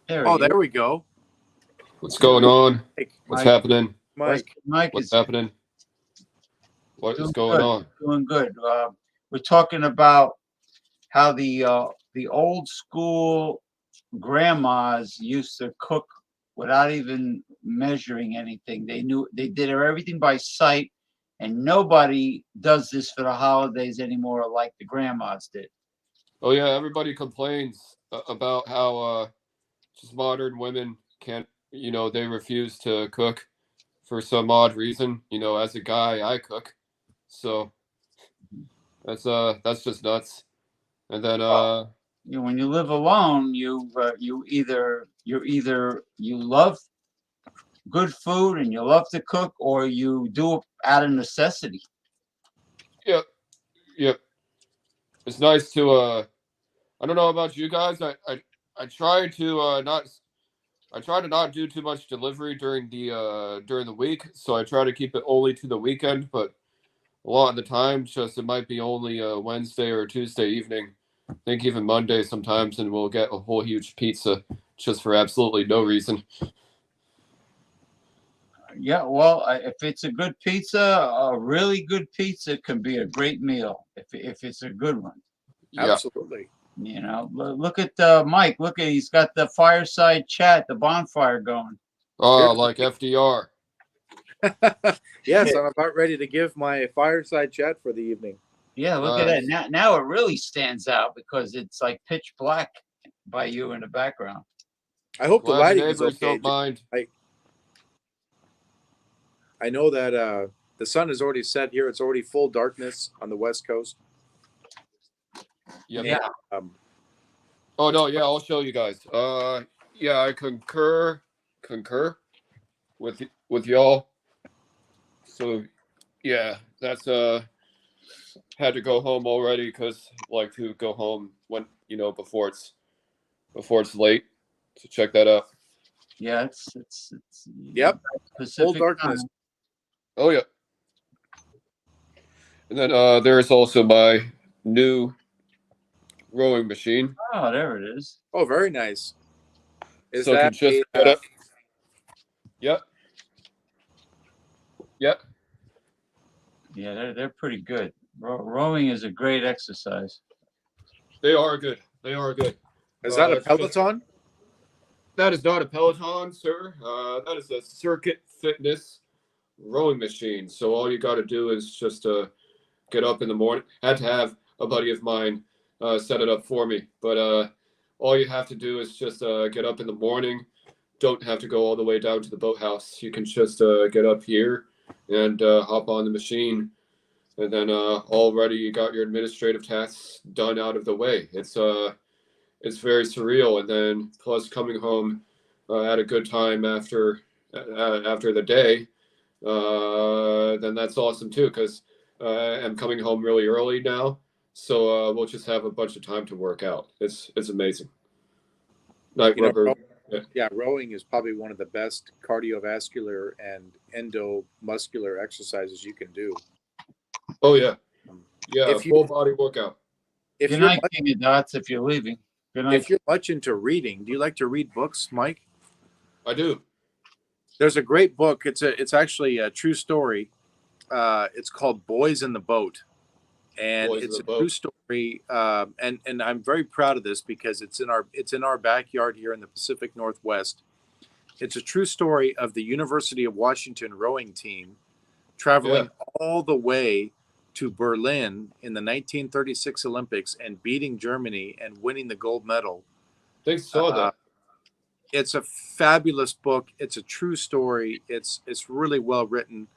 There we go. What's going on? Mike, What's happening? Mike What's is happening? What is going good, on? doing good. We're talking about how the old school grandmas used to cook without even measuring anything. They did everything by sight, and nobody does this for the holidays anymore like the grandmas did. Oh yeah, everybody complains about how just modern women can't, you know, they refuse to cook for some odd reason. You know, as a guy, I cook, so that's just nuts. And then You know, when you live alone, you either love good food and you love to cook, or you do it out of necessity. yep, yep. It's nice to I don't know about you guys. I try to not do too much delivery during the week, so I try to keep it only to the weekend. But a lot of the time, just it might be only a Wednesday or a Tuesday evening. I think even Monday sometimes, and we'll get a whole huge pizza just for absolutely no reason. Yeah, well, if it's a good pizza, a really good pizza can be a great meal if it's a good one. Yeah. Absolutely. You know, look at Mike. Look at he's got the fireside chat, the bonfire going. Oh, like FDR. Yes, I'm about ready to give my fireside chat for the evening. Yeah, look at that. Now it really stands out because it's like pitch black by you in the background. I hope the lighting is neighbors okay. don't mind. I know that the sun is already set here. It's already full darkness on the West Coast. Yep. Yeah. Oh no, yeah, I'll show you guys. Yeah, I concur with y'all. So yeah, that's had to go home already because like to go home when, you know, before it's late. So check that out. Yeah, it's Yep. Pacific Full darkness. time. Oh yeah. And then there's also my new rowing machine. Oh, there it is. Oh, very nice. Is So that can just get up. Yep. Yep. Yeah, they're pretty good. Rowing is a great exercise. They are good. They are good. Is that a Peloton? That is not a Peloton, sir. That is a Circuit Fitness rowing machine. So all you got to do is just get up in the morning. Had to have a buddy of mine set it up for me, but all you have to do is just get up in the morning. Don't have to go all the way down to the boathouse. You can just get up here and hop on the machine, and then already you got your administrative tasks done out of the way. It's very surreal, and then plus coming home at a good time after the day, then that's awesome too, because I'm coming home really early now, so we'll just have a bunch of time to work out. It's amazing. Like You know, rubber. Yeah, rowing is probably one of the best cardiovascular and endomuscular exercises you can do. Oh yeah, yeah, If you full body workout. if Good you're night, much, King of Dots, if you're leaving. Good night. if you're much into reading, do you like to read books, Mike? I do. There's a great book. It's actually a true story. It's called Boys in the Boat, and Boys in it's the a Boat. true story. And I'm very proud of this because it's in our backyard here in the Pacific Northwest. It's a true story of the University of Washington rowing team traveling all the way to Berlin in the 1936 Olympics and beating Germany and winning the gold medal. They saw that. It's a fabulous book. It's a true story. It's really well written,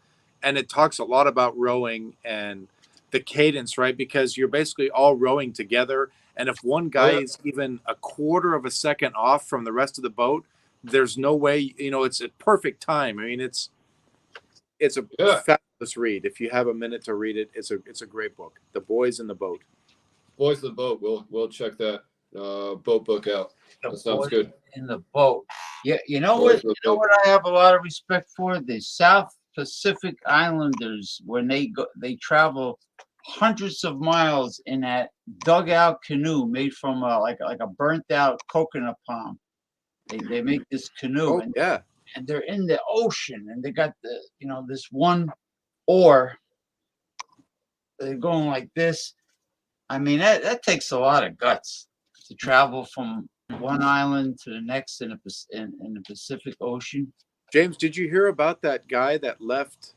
and it talks a lot about rowing and the cadence, right? Because you're basically all rowing together, and if one guy is even a quarter of a second off from the rest of the boat, there's no way. It's a perfect time. I mean, it's a fabulous read. If you have a minute to read it, it's a great book. The Boys in the Boat. Boys in the Boat. We'll check that boat book out. That sounds good. In the boat. Yeah, you know Boys what? in the You know Boat. what I have a lot of respect for? The South Pacific Islanders, when they travel hundreds of miles in that dugout canoe made from like a burnt out coconut palm. They make this canoe, Oh yeah. and they're in the ocean, and they got this one oar. They're going like this. I mean, that takes a lot of guts to travel from one island to the next in the Pacific Ocean. James, did you hear about that guy that left?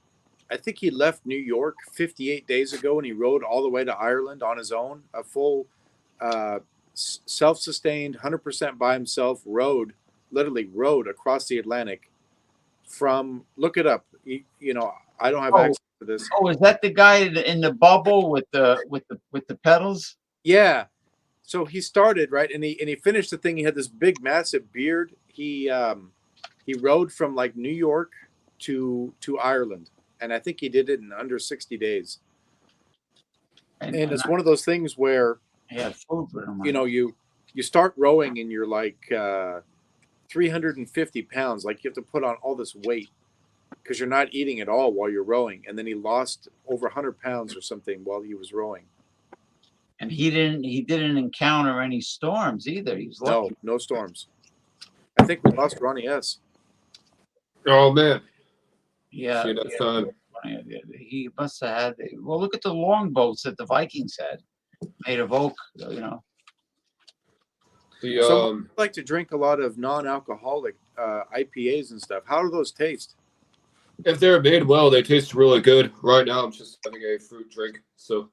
I think he left New York 58 days ago, and he rode all the way to Ireland on his own. A full, self-sustained, 100% by himself. Literally rode across the Atlantic. Look it up. I don't have access to this. Oh, is that the guy in the bubble with the pedals? Yeah. So he started right, and he finished the thing. He had this big, massive beard. He rode from like New York to Ireland, and I think he did it in under 60 days. And it's one of those things where food for him. You start rowing and you're like 350 pounds, like you have to put on all this weight because you're not eating at all while you're rowing. And then he lost over 100 pounds or something while he was rowing. And he didn't encounter any storms either. He was lucky. No storms. I think we lost Ronnie S. Oh man. Yeah. See that time. He must have had. Well, look at the longboats that the Vikings had, made of oak. So I like to drink a lot of non-alcoholic IPAs and stuff. How do those taste? If they're made well, they taste really good. Right now, I'm just having a fruit drink, so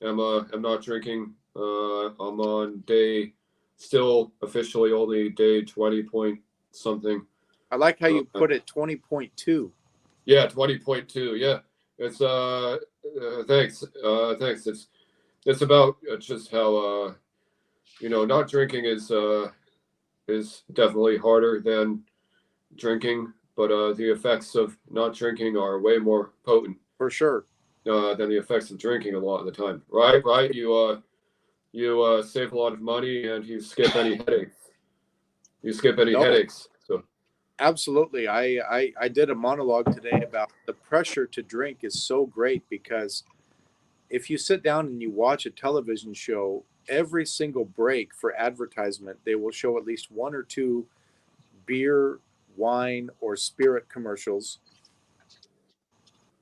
I'm not drinking. I'm on still officially only day 20 point something. I like how you put it 20.2. Yeah, 20.2. Yeah, it's thanks. Thanks. It's about just how not drinking is definitely harder than drinking, but the effects of not drinking are way more potent For sure. than the effects of drinking a lot of the time. Right. You save a lot of money and you skip any headaches. Headaches. So Absolutely. I did a monologue today about the pressure to drink is so great because if you sit down and you watch a television show, every single break for advertisement, they will show at least one or two beer, wine, or spirit commercials.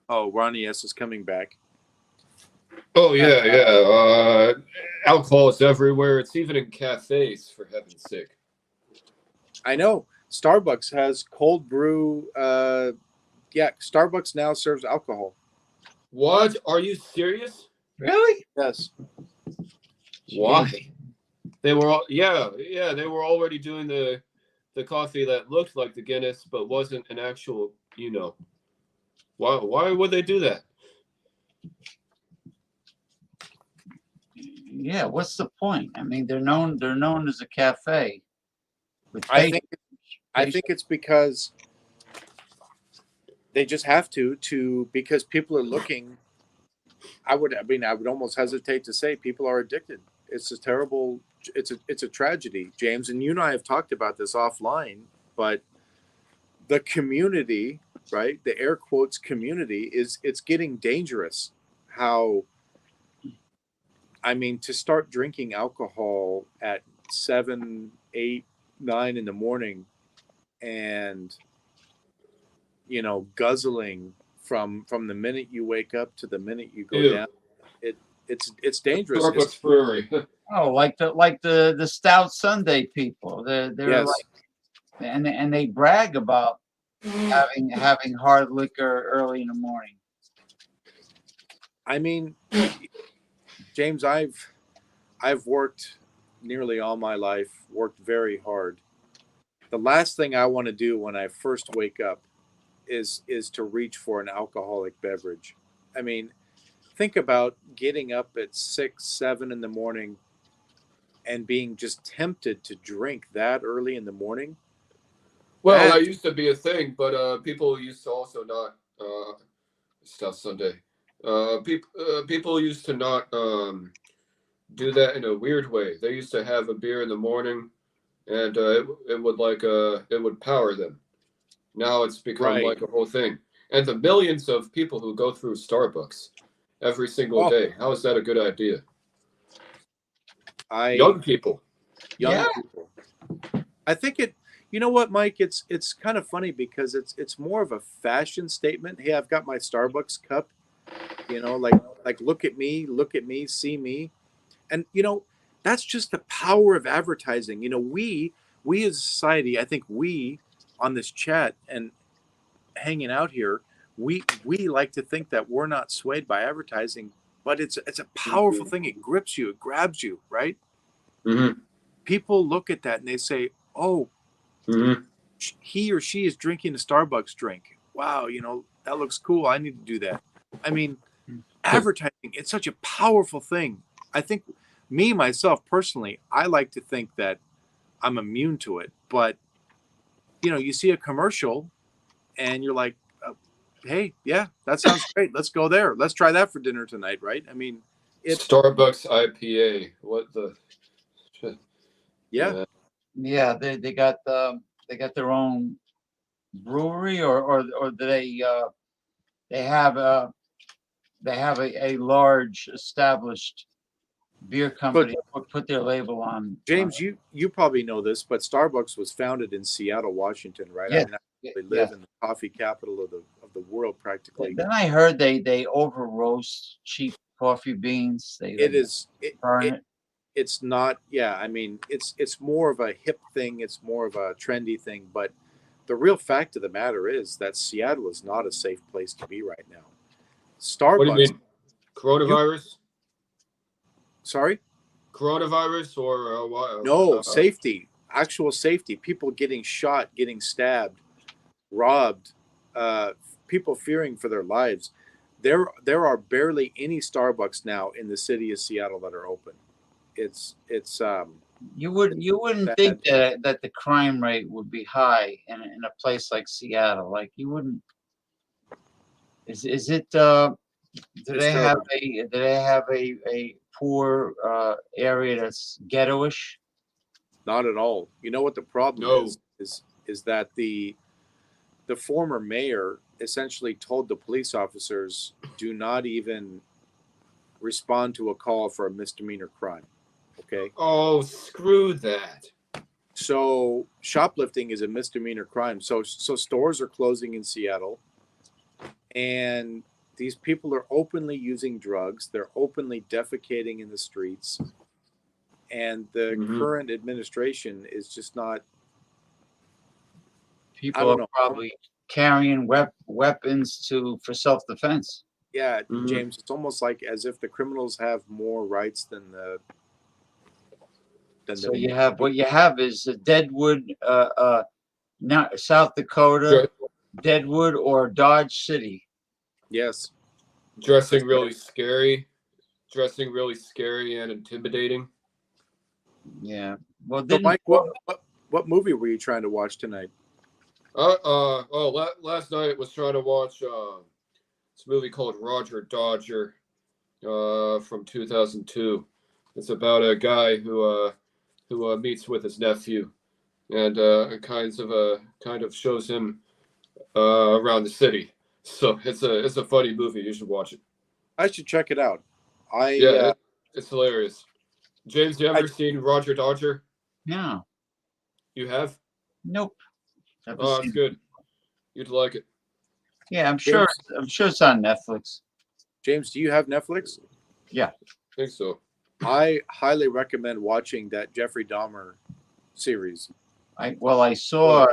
Oh, Ronnie S. is coming back. Oh yeah. Alcohol is everywhere. It's even in cafes, for heaven's sake. I know. Starbucks has cold brew Yeah, Starbucks now serves alcohol. What? Are you serious? Really? Yes. Why? They were all, yeah, they were already doing the coffee that looked like the Guinness but wasn't an actual, Why would they do that? Yeah. What's the point? I mean, they're known as a cafe. With I think it's because they just have to because people are looking. I would almost hesitate to say people are addicted. It's a terrible. It's a tragedy, James. And you and I have talked about this offline, but the community, right? The air quotes community it's getting dangerous. How, I mean, to start drinking alcohol at 7, 8, 9 in the morning, and guzzling from the minute you wake up to the minute you go Ew. down. It's dangerous. Starbucks Brewery. Oh, like the Stout Sunday people. They're Yes. like, and they brag about having hard liquor early in the morning. I mean, James, I've worked nearly all my life, worked very hard. The last thing I want to do when I first wake up is to reach for an alcoholic beverage. I mean, think about getting up at 6, 7 in the morning and being just tempted to drink that early in the morning. Well, that used to be a thing, but people used to also not stuff Sunday. People used to not do that in a weird way. They used to have a beer in the morning, and it would power them. Now it's become Right. like a whole thing. And the millions of people who go through Starbucks every single day. How is that a good idea? Young people. People. I think it. You know what, Mike? It's kind of funny because it's more of a fashion statement. Hey, I've got my Starbucks cup. Like look at me, see me, and that's just the power of advertising. We as a society, I think we on this chat and hanging out here, we like to think that we're not swayed by advertising, but it's a powerful thing. It grips you, it grabs you, right? Mm-hmm. People look at that and they say, "Oh, Mm-hmm. he or she is drinking a Starbucks drink. Wow, that looks cool. I need to do that." I mean, advertising, it's such a powerful thing. I think myself personally, I like to think that I'm immune to it, but you see a commercial and you're like, hey, yeah, that sounds great. Let's go there. Let's try that for dinner tonight, right? I mean, Starbucks IPA. What the? Yeah. Yeah, they got their own brewery, or do they have a large established beer company put their label on. James, you probably know this, but Starbucks was founded in Seattle, Washington, right? Yes. I live in the coffee capital of the world, practically. Then I heard they over roast cheap coffee beans. It's not. Yeah, I mean, it's more of a hip thing. It's more of a trendy thing. But the real fact of the matter is that Seattle is not a safe place to be right now. Starbucks. What do you mean? Coronavirus? Sorry? Coronavirus or what? No, safety. Actual safety. People getting shot, getting stabbed, robbed, people fearing for their lives. There are barely any Starbucks now in the city of Seattle that are open. It's you wouldn't think that the crime rate would be high in a place like Seattle. Like you wouldn't. Is it? Do they have a poor area that's ghettoish? Not at all. You know what the problem is that the former mayor essentially told the police officers, do not even respond to a call for a misdemeanor crime. Okay. Oh, screw that. So shoplifting is a misdemeanor crime. So stores are closing in Seattle, and these people are openly using drugs. They're openly defecating in the streets, and the current administration is just not. People are probably carrying weapons for self-defense. Yeah, Mhm. James, it's almost like as if the criminals have more rights than the. So what you have is Deadwood, now South Dakota, Dre- Deadwood or Dodge City. Yes. dressing really scary and intimidating. Yeah. Well, So, Mike, what movie were you trying to watch tonight? Last night was trying to watch this movie called Roger Dodger, from 2002. It's about a guy who meets with his nephew, and kind of shows him around the city. So it's a funny movie. You should watch it. I should check it out. It's hilarious. James, you ever seen Roger Dodger? No. You have? Nope. Never Oh, seen it's good. You'd like it. Yeah, I'm sure it's on Netflix. James, do you have Netflix? Yeah. I think so. I highly recommend watching that Jeffrey Dahmer series. I saw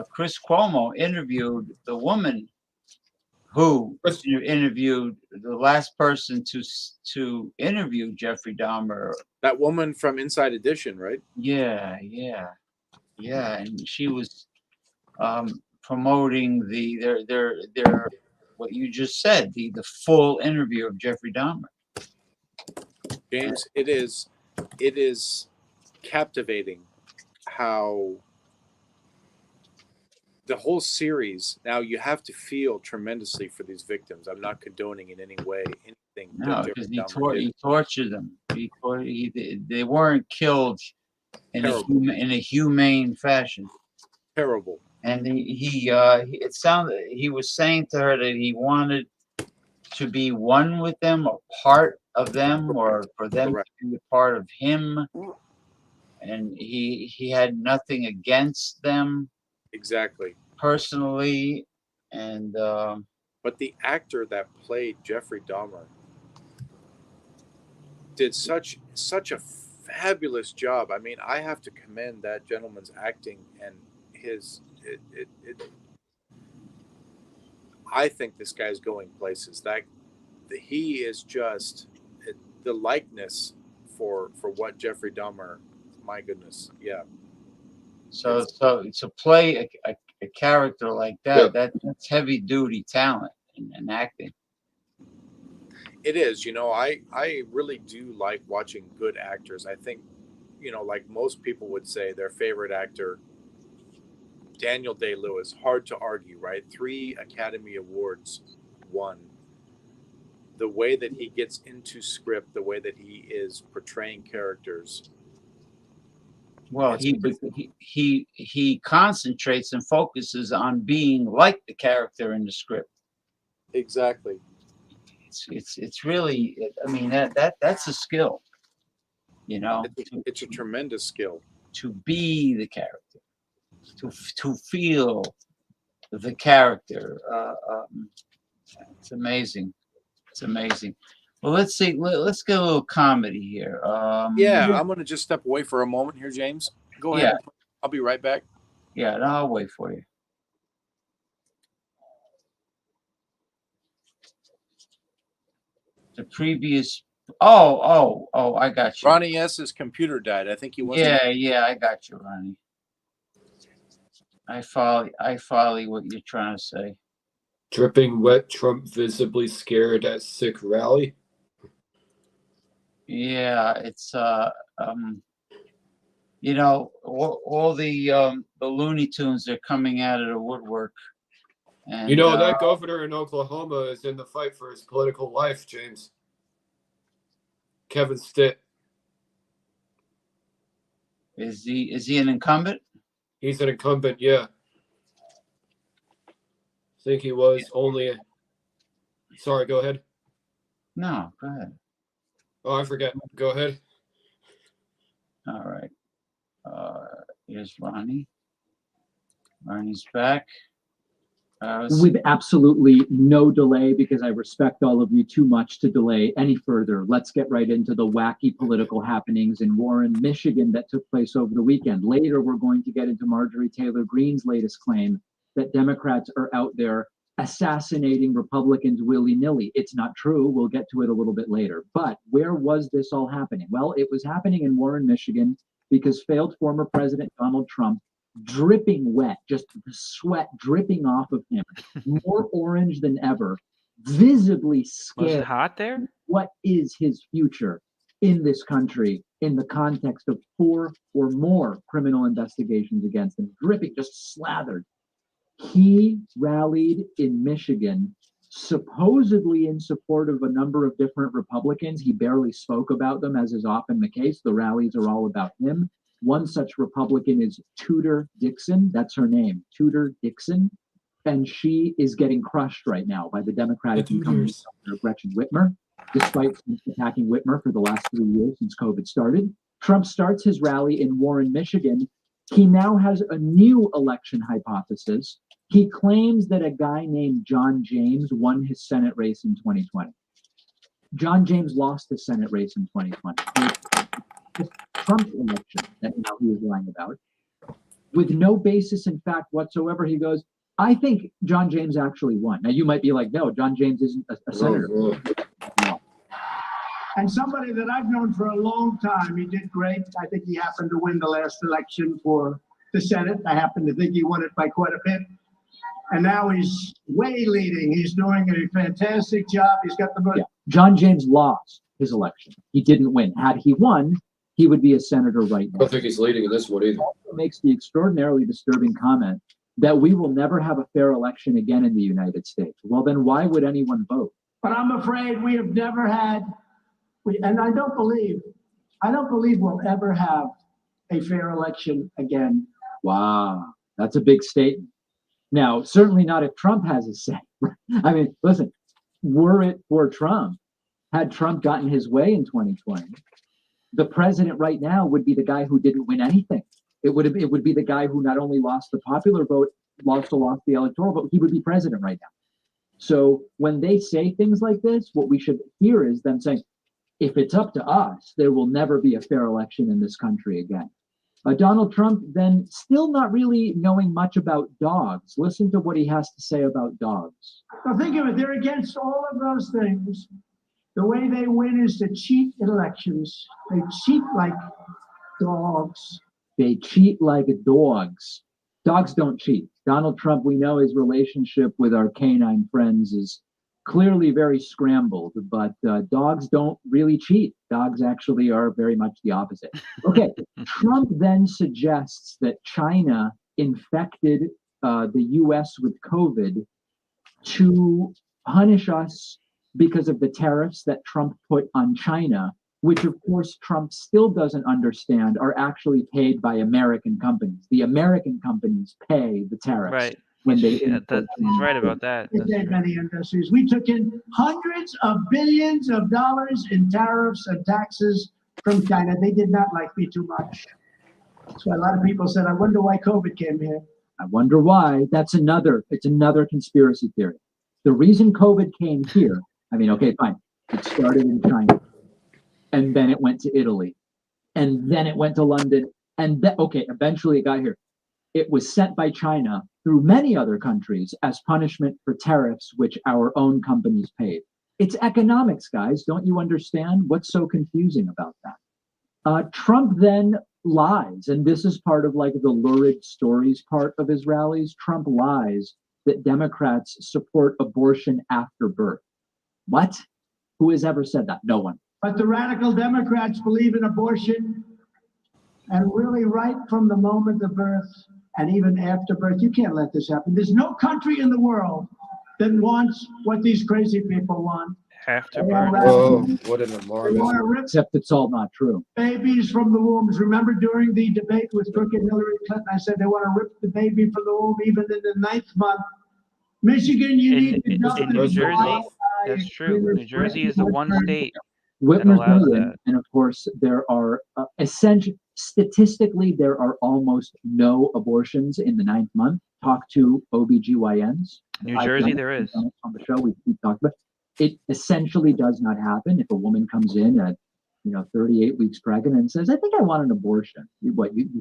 Chris Cuomo interviewed the woman who interviewed the last person to interview Jeffrey Dahmer. That woman from Inside Edition, right? Yeah, and she was promoting their what you just said, the full interview of Jeffrey Dahmer. James, it is captivating how the whole series. Now you have to feel tremendously for these victims. I'm not condoning in any way anything. No, because he tortured them. They weren't killed in a humane fashion. Terrible. And he was saying to her that he wanted to be one with them, a part of them, or for them to be a part of him. And he had nothing against them. Exactly. Personally, and but the actor that played Jeffrey Dahmer did such a fabulous job. I mean, I have to commend that gentleman's acting and his. I think this guy's going places. He is just the likeness for what Jeffrey Dahmer. My goodness, yeah. So to play a character like that, that's heavy duty talent and acting. It is. I really do like watching good actors. I think, like most people would say, their favorite actor, Daniel Day-Lewis, hard to argue, right? 3 Academy Awards won. The way that he gets into script, the way that he is portraying characters. Well, he concentrates and focuses on being like the character in the script. Exactly. It's really, I mean, that's a skill. It's a tremendous skill to be the character, to feel the character. It's amazing. It's amazing. Well, let's see. Let's get a little comedy here. I'm going to just step away for a moment here, James. Go ahead. Yeah. I'll be right back. Yeah, and I'll wait for you. The previous. Oh! I got you. Ronnie S.'s computer died. I think he was. Yeah, I got you, Ronnie. I follow what you're trying to say. Dripping wet, Trump visibly scared at sick rally. Yeah, it's all the Looney Tunes are coming out of the woodwork. And that governor in Oklahoma is in the fight for his political life, James. Kevin Stitt. Is he an incumbent? He's an incumbent, yeah. I think he was only. Sorry, go ahead. No, go ahead. Oh, I forget. Go ahead. All right. Here's Ronnie. Ronnie's back. With absolutely no delay, because I respect all of you too much to delay any further. Let's get right into the wacky political happenings in Warren, Michigan that took place over the weekend. Later, we're going to get into Marjorie Taylor Greene's latest claim that Democrats are out there assassinating Republicans willy-nilly. It's not true. We'll get to it a little bit later. But where was this all happening? Well, it was happening in Warren, Michigan, because failed former President Donald Trump, dripping wet, just the sweat dripping off of him, more orange than ever, visibly Was scared. it hot there? What is his future in this country in the context of 4 or more criminal investigations against him, dripping, just slathered. He rallied in Michigan, supposedly in support of a number of different Republicans. He barely spoke about them, as is often the case. The rallies are all about him. One such Republican is Tudor Dixon. That's her name, Tudor Dixon. And she is getting crushed right now by the Democratic incumbent Governor Gretchen Whitmer, despite attacking Whitmer for the last 3 years since COVID started. Trump starts his rally in Warren, Michigan. He now has a new election hypothesis. He claims that a guy named John James won his Senate race in 2020. John James lost his Senate race in 2020. The Trump election that now he is lying about. With no basis in fact whatsoever, he goes, I think John James actually won. Now you might be like, no, John James isn't a senator. No. And somebody that I've known for a long time, he did great. I think he happened to win the last election for the Senate. I happen to think he won it by quite a bit. And now he's way leading. He's doing a fantastic job. He's got the most. Yeah. John James lost his election. He didn't win. Had he won, he would be a senator right now. I don't think he's leading in this one either. He also makes the extraordinarily disturbing comment that we will never have a fair election again in the United States. Well, then why would anyone vote? But I'm afraid we have never had, and I don't believe we'll ever have a fair election again. Wow, that's a big statement. Now, certainly not if Trump has a say. I mean, listen, were it for Trump, had Trump gotten his way in 2020, the president right now would be the guy who didn't win anything. It would be the guy who not only lost the popular vote, lost the electoral vote, he would be president right now. So when they say things like this, what we should hear is them saying, if it's up to us, there will never be a fair election in this country again. Donald Trump then still not really knowing much about dogs. Listen to what he has to say about dogs. Now think of it, they're against all of those things. The way they win is to cheat in elections. They cheat like dogs. They cheat like dogs. Dogs don't cheat. Donald Trump, we know his relationship with our canine friends is clearly very scrambled, but dogs don't really cheat. Dogs actually are very much the opposite. Okay, Trump then suggests that China infected the US with COVID to punish us because of the tariffs that Trump put on China, which of course Trump still doesn't understand are actually paid by American companies. The American companies pay the tariffs. Right. When they He's right about that. That's true. Many industries. We took in hundreds of billions of dollars in tariffs and taxes from China. They did not like me too much. That's why a lot of people said, I wonder why COVID came here. I wonder why. It's another conspiracy theory. The reason COVID came here, I mean, okay, fine. It started in China, and then it went to Italy, and then it went to London, and then, okay, eventually it got here. It was sent by China through many other countries as punishment for tariffs, which our own companies paid. It's economics, guys. Don't you understand? What's so confusing about that? Trump then lies, and this is part of like the lurid stories part of his rallies. Trump lies that Democrats support abortion after birth. What? Who has ever said that? No one. But the radical Democrats believe in abortion, and really right from the moment of birth and even after birth. You can't let this happen. There's no country in the world that wants what these crazy people want. After They are birth. radical. Oh, what an They alarmist. want to rip Except it's all not true. babies from the wombs. Remember during the debate with Crook and Hillary Clinton, I said they want to rip the baby from the womb even in the 9th month. Michigan, you need to jump In in New the Jersey, side. that's true. New Jersey is the one state that Whitmer's allows million, that. and of course, there are statistically, there are almost no abortions in the 9th month. Talk to OBGYNs. New Jersey, there is. On the show, we talked about it. Essentially does not happen if a woman comes in at 38 weeks pregnant and says, I think I want an abortion. You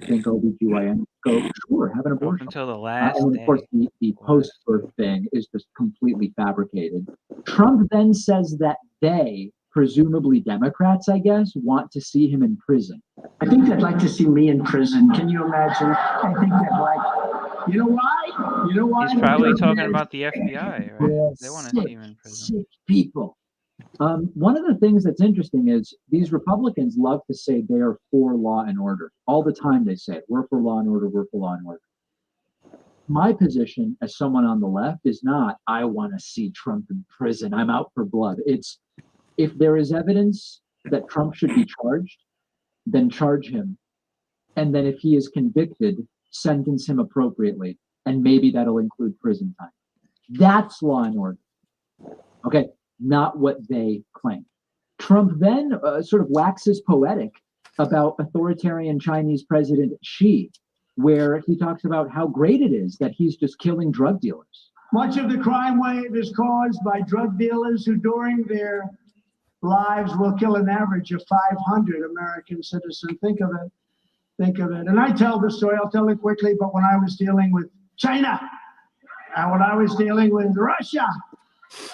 think OBGYN go, sure, have an Up abortion. until the last And day. of course, the post-birth thing is just completely fabricated. Trump then says that they, presumably Democrats, I guess, want to see him in prison. I think they'd like to see me in prison. Can you imagine? I think they'd like, you know why? You know why? He's probably Because talking there's- about the FBI, right? Yeah, They want to see him in prison. sick people. One of the things that's interesting is these Republicans love to say they are for law and order. All the time they say, we're for law and order, we're for law and order. My position as someone on the left is not, I want to see Trump in prison, I'm out for blood. It's, if there is evidence that Trump should be charged, then charge him. And then if he is convicted, sentence him appropriately. And maybe that'll include prison time. That's law and order. Okay, not what they claim. Trump then sort of waxes poetic about authoritarian Chinese President Xi, where he talks about how great it is that he's just killing drug dealers. Much of the crime wave is caused by drug dealers who during their lives will kill an average of 500 American citizens. Think of it. Think of it. And I tell the story, I'll tell it quickly, but when I was dealing with China, and when I was dealing with Russia,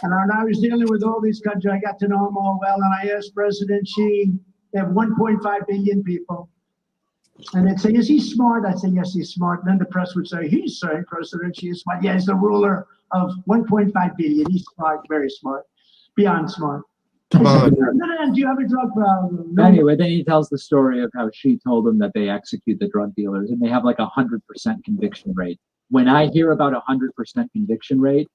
and when I was dealing with all these countries, I got to know them all well, and I asked President Xi, they have 1.5 billion people. And they'd say, is he smart? I'd say, yes, he's smart. And then the press would say, he's saying President Xi is smart. Yeah, he's the ruler of 1.5 billion. He's smart, very smart, beyond smart. Come on. No, do you have a drug problem? No. Anyway, then he tells the story of how Xi told him that they execute the drug dealers and they have like 100% conviction rate. When I hear about 100% conviction rate,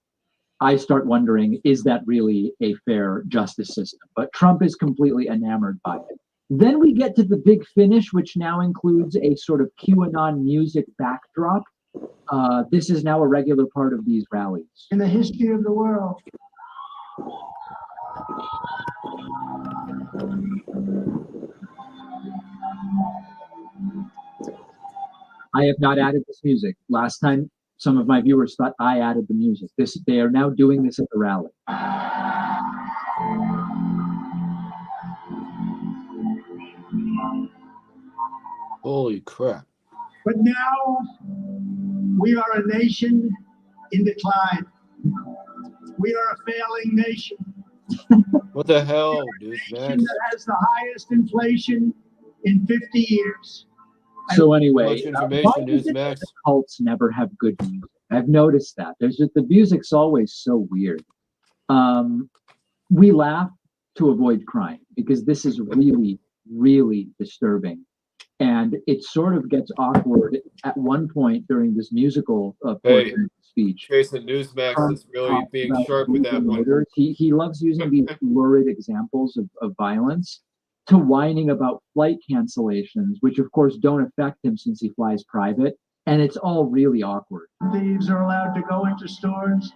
I start wondering, is that really a fair justice system? But Trump is completely enamored by it. Then we get to the big finish, which now includes a sort of QAnon music backdrop. This is now a regular part of these rallies. In the history of the world. I have not added this music. Last time, some of my viewers thought I added the music. They are now doing this at the rally. Holy crap. But now we are a nation in decline. We are a failing nation. What the hell, dude, A man? nation that has the highest inflation in 50 years. So anyway, Much information, why is it Newsmax. that the cults never have good music? I've noticed that. There's just the music's always so weird. We laugh to avoid crying because this is really, really disturbing. And it sort of gets awkward at one point during this musical portion of the speech. Jason, Newsmax is really Talks being about sharp with that brutal one. murders. He loves using these lurid examples of violence to whining about flight cancellations, which of course don't affect him since he flies private. And it's all really awkward. Thieves are allowed to go into stores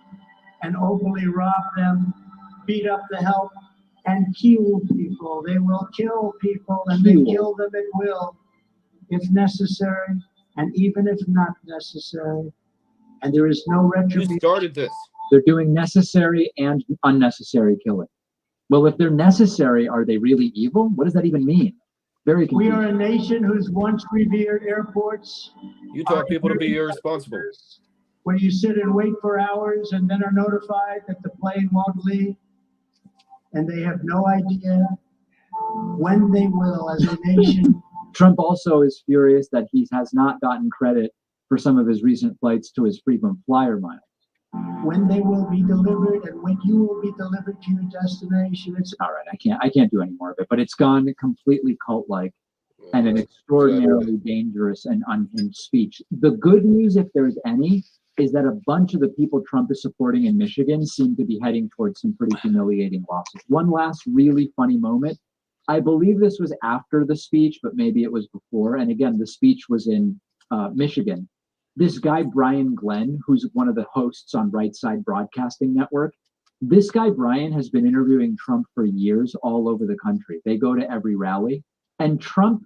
and openly rob them, beat up the help, and kill people. They will kill people and they kill them at will if necessary, and even if not necessary. And there is no Who retribution. started this? They're doing necessary and unnecessary killing. Well, if they're necessary, are they really evil? What does that even mean? Very We confusing. are a nation whose once revered airports You taught people to be irresponsible. where you sit and wait for hours and then are notified that the plane won't leave, and they have no idea when they will as a nation. Trump also is furious that he has not gotten credit for some of his recent flights to his frequent flyer miles. When they will be delivered and when you will be delivered to your destination. It's All right, I can't do any more of it, but it's gone completely cult-like and an extraordinarily dangerous and unhinged speech. The good news, if there's any, is that a bunch of the people Trump is supporting in Michigan seem to be heading towards some pretty humiliating losses. One last really funny moment. I believe this was after the speech, but maybe it was before. And again, the speech was in Michigan. This guy, Brian Glenn, who's one of the hosts on Right Side Broadcasting Network, this guy, Brian, has been interviewing Trump for years all over the country. They go to every rally. And Trump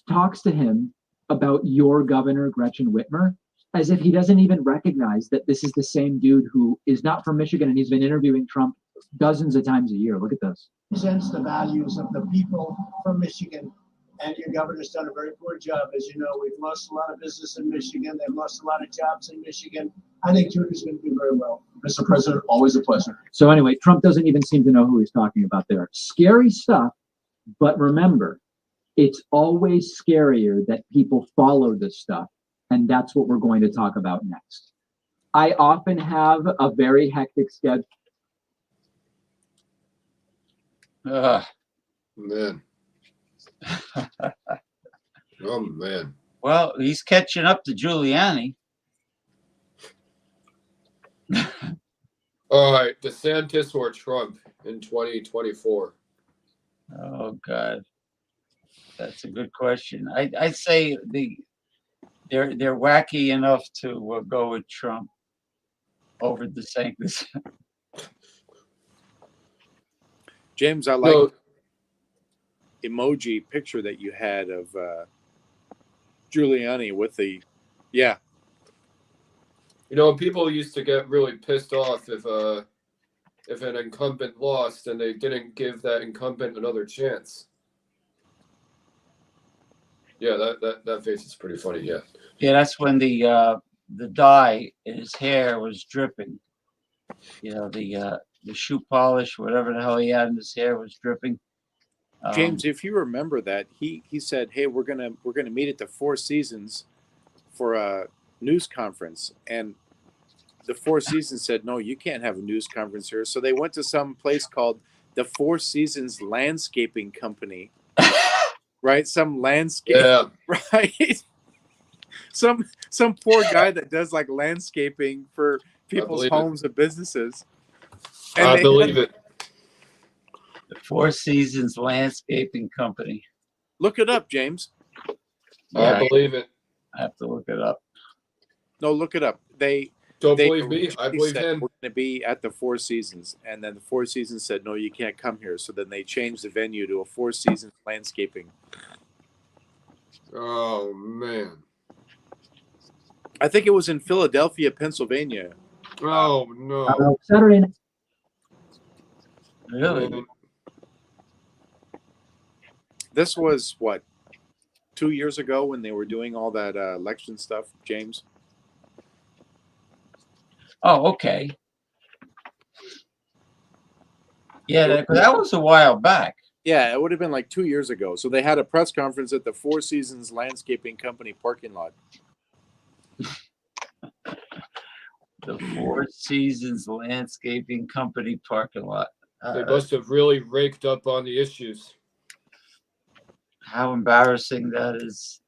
talks to him about your governor, Gretchen Whitmer, as if he doesn't even recognize that this is the same dude who is not from Michigan and he's been interviewing Trump dozens of times a year. Look at this. Presents the values of the people from Michigan. And your governor's done a very poor job. As you know, we've lost a lot of business in Michigan. They've lost a lot of jobs in Michigan. I think Judy's going to do very well. Mr. President, always a pleasure. So anyway, Trump doesn't even seem to know who he's talking about there. Scary stuff, but remember, it's always scarier that people follow this stuff, and that's what we're going to talk about next. I often have a very hectic schedule. Man. Oh man. Well, he's catching up to Giuliani. All right, DeSantis or Trump in 2024? Oh God, that's a good question. I'd say they're wacky enough to go with Trump over DeSantis. James, I like emoji picture that you had of Giuliani with the, yeah. You know, people used to get really pissed off if an incumbent lost and they didn't give that incumbent another chance. Yeah, that face is pretty funny. Yeah. Yeah, that's when the dye in his hair was dripping. You know, the shoe polish, whatever the hell he had in his hair, was dripping. James, if you remember that, he said, "Hey, we're gonna meet at the Four Seasons for a news conference," and the Four Seasons said, "No, you can't have a news conference here." So they went to some place called the Four Seasons Landscaping Company, right? Some landscape, Yeah. right? Some poor guy that does like landscaping for people's homes and businesses. And I believe it. The Four Seasons Landscaping Company. Look it up, James. Yeah, I believe it. I have to look it up. No, look it up. They believe me. I originally believe said, him. "We're going to be at the Four Seasons," and then the Four Seasons said, "No, you can't come here." So then they changed the venue to a Four Seasons Landscaping. Oh man. I think it was in Philadelphia, Pennsylvania. Oh no. Saturday night. Really? This was what, 2 years ago when they were doing all that election stuff, James. Oh, okay. Yeah, that was a while back. Yeah, it would have been like 2 years ago. So they had a press conference at the Four Seasons Landscaping Company parking lot. The Four Seasons Landscaping Company parking lot. They must have really raked up on the issues. How embarrassing that is.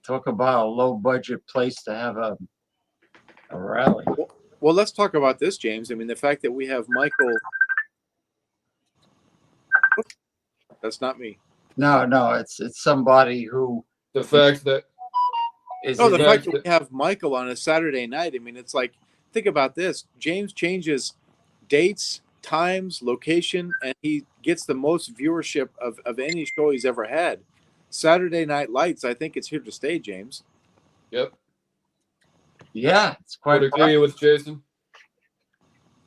Talk about a low budget place to have a rally. Well, let's talk about this, James. I mean, the fact that we have Michael. That's not me. No, it's somebody who. The fact that is No, the fact that we have Michael on a Saturday night. I mean, it's like, think about this. James changes dates, times, location, and he gets the most viewership of any show he's ever had. Saturday Night Lights, I think it's here to stay, James. Yep. Yeah, it's quite. Would agree with Jason.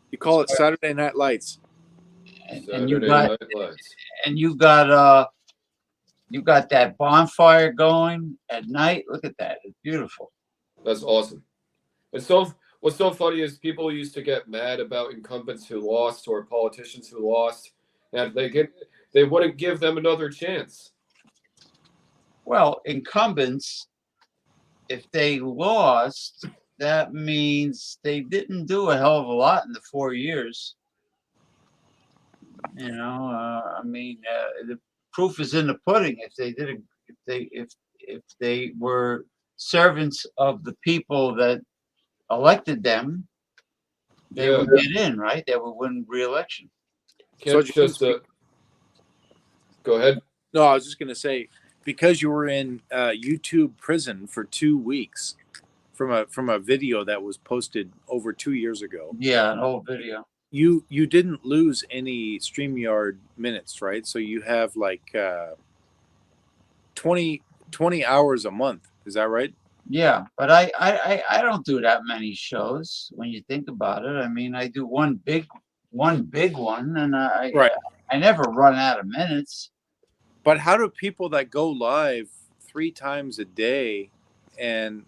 You call it Saturday Night Lights. And you got that bonfire going at night. Look at that; it's beautiful. That's awesome. What's so funny is people used to get mad about incumbents who lost or politicians who lost, and they wouldn't give them another chance. Well, incumbents, if they lost, that means they didn't do a hell of a lot in the 4 years. You know, I mean, the proof is in the pudding. If they were servants of the people that elected them, they would get in, right? They would win re-election. Can't just go ahead. No, I was just going to say, because you were in YouTube prison for 2 weeks from a video that was posted over 2 years ago. Yeah, an old video. You didn't lose any StreamYard minutes, right? So you have like 20 hours a month. Is that right? Yeah, but I don't do that many shows when you think about it. I mean, I do one big one big one, and Right. I never run out of minutes. But how do people that go live 3 times a day, and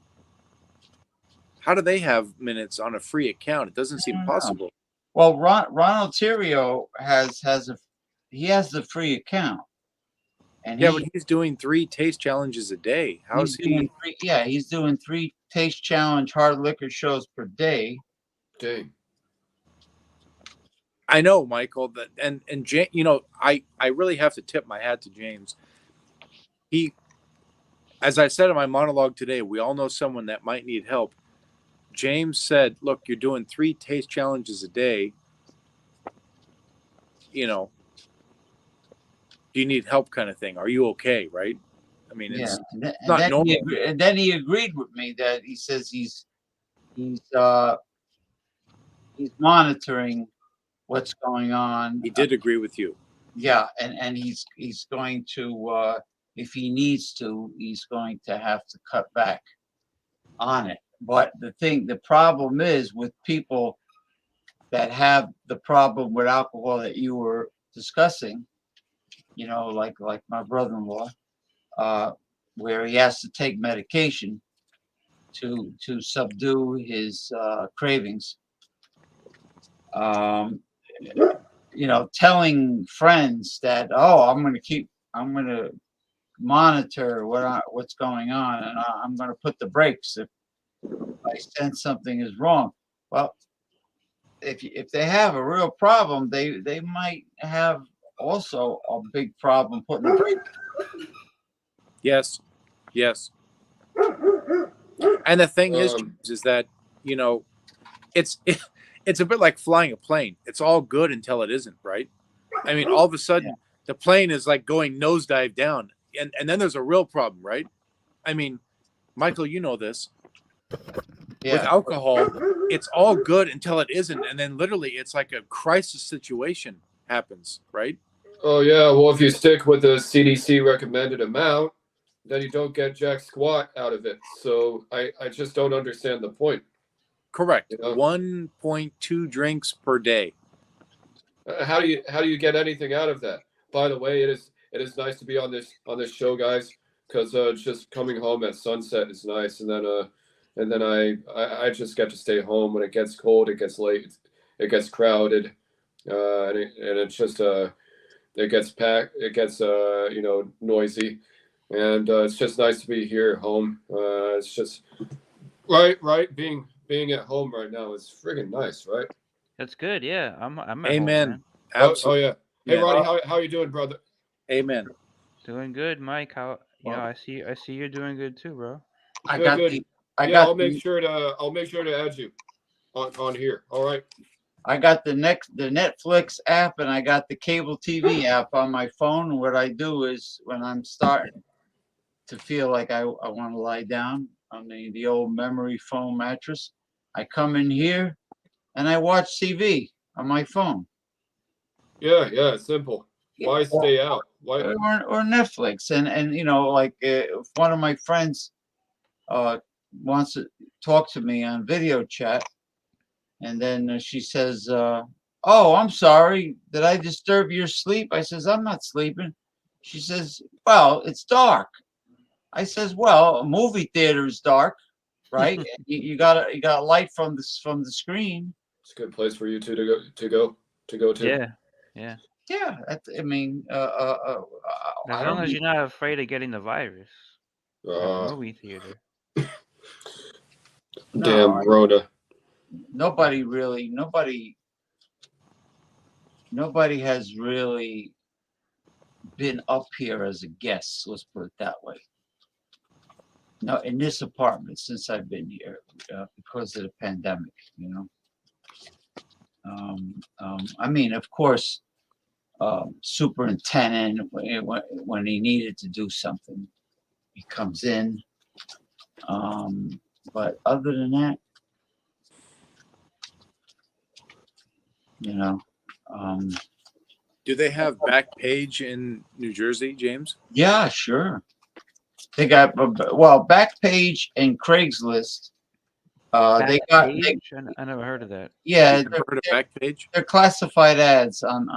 how do they have minutes on a free account? It doesn't I seem don't know. possible. Well, Ronald Tirio has the free account, and Yeah, but he's doing 3 taste challenges a day. How's he? he's doing 3 taste challenge hard liquor shows per day. Dang. I know, Michael, that and James, I really have to tip my hat to James. He, as I said in my monologue today, we all know someone that might need help. James said, "Look, you're doing 3 taste challenges a day. Do you need help, kind of thing? Are you okay?" Right? I mean, it's not normal. And then he agreed with me that he says he's monitoring what's going on. He did agree with you. Yeah, and he's going to if he needs to, he's going to have to cut back on it. But the problem is with people that have the problem with alcohol that you were discussing, like my brother-in-law, where he has to take medication to subdue his cravings. Telling friends that, I'm going to monitor what's going on, and I'm going to put the brakes if I sense something is wrong. Well, if they have a real problem, they might have also a big problem putting the brake. Yes. And the thing is that it's a bit like flying a plane. It's all good until it isn't, right? I mean, all of a sudden the plane is like going nosedive down, and then there's a real problem, right? I mean, Michael, you know this. Yeah. With alcohol, it's all good until it isn't, and then literally it's like a crisis situation happens, right? Oh yeah, well if you stick with the CDC recommended amount, then you don't get jack squat out of it. So I just don't understand the point. Correct. 1.2 drinks per day. How do you get anything out of that? By the way, it is nice to be on this show, guys, because just coming home at sunset is nice, and then I just get to stay home when it gets cold, it gets late, it gets crowded, and it's just it gets packed, it gets noisy, and it's just nice to be here at home. It's just right being at home right now is friggin' nice, right? That's good. Yeah, I'm at home, Amen. man. Absolutely. Oh yeah. Hey Ronnie, how you doing, brother? Amen. Doing good, Mike. I see you're doing good too, bro. I'll make sure to add you on here. All right. I got the Netflix app, and I got the cable TV app on my phone. And what I do is when I'm starting to feel like I want to lie down on the old memory foam mattress, I come in here and I watch TV on my phone. Yeah, simple. Why stay out? Why or Netflix? And if one of my friends wants to talk to me on video chat, and then she says, "Oh, I'm sorry. Did I disturb your sleep?" I says, "I'm not sleeping." She says, "Well, it's dark." I says, "Well, a movie theater is dark, right? you got a light from the screen." It's a good place for you two to go to. Yeah. Yeah, I mean, As long as you're not afraid of getting the virus. At the movie theater. Damn Rhoda. Nobody has really been up here as a guest. Let's put it that way. No, in this apartment since I've been here because of the pandemic. I mean, of course, superintendent when he needed to do something, he comes in. But other than that, do they have Backpage in New Jersey, James? Yeah, sure. They got Backpage and Craigslist They got I never heard of that. yeah, You ever heard of Backpage? they're classified ads on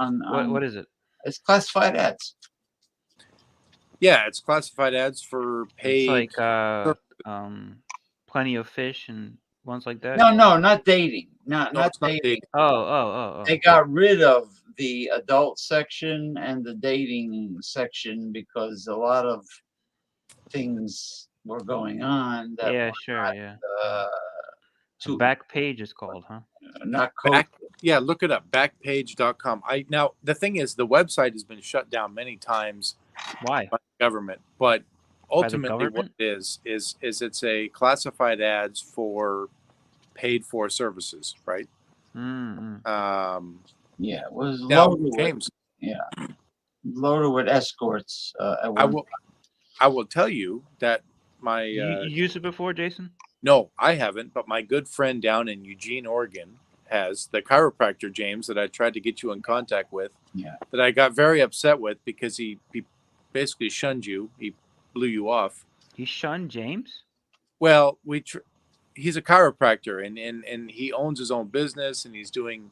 What is it? it's classified ads. Yeah, it's classified ads for paid. It's like Plenty of Fish and ones like that. No, not dating. Not it's not dating. dating. Oh. They got rid of the adult section and the dating section because a lot of things were going on that Yeah, were sure, yeah. too Backpage is called, huh? not cool. Yeah, look it up. Backpage.com. Now the thing is, the website has been shut down many times Why? by the government, but ultimately what government? it is it's a classified ads for paid for services, right? Yeah, it was Now, loaded James, loaded with escorts. At I one will tell you that my You used it before, Jason? no, I haven't, but my good friend down in Eugene, Oregon, has the chiropractor James that I tried to get you in contact with. Yeah. That I got very upset with because he basically shunned you. He blew you off. He shunned James? Well, he's a chiropractor and he owns his own business and he's doing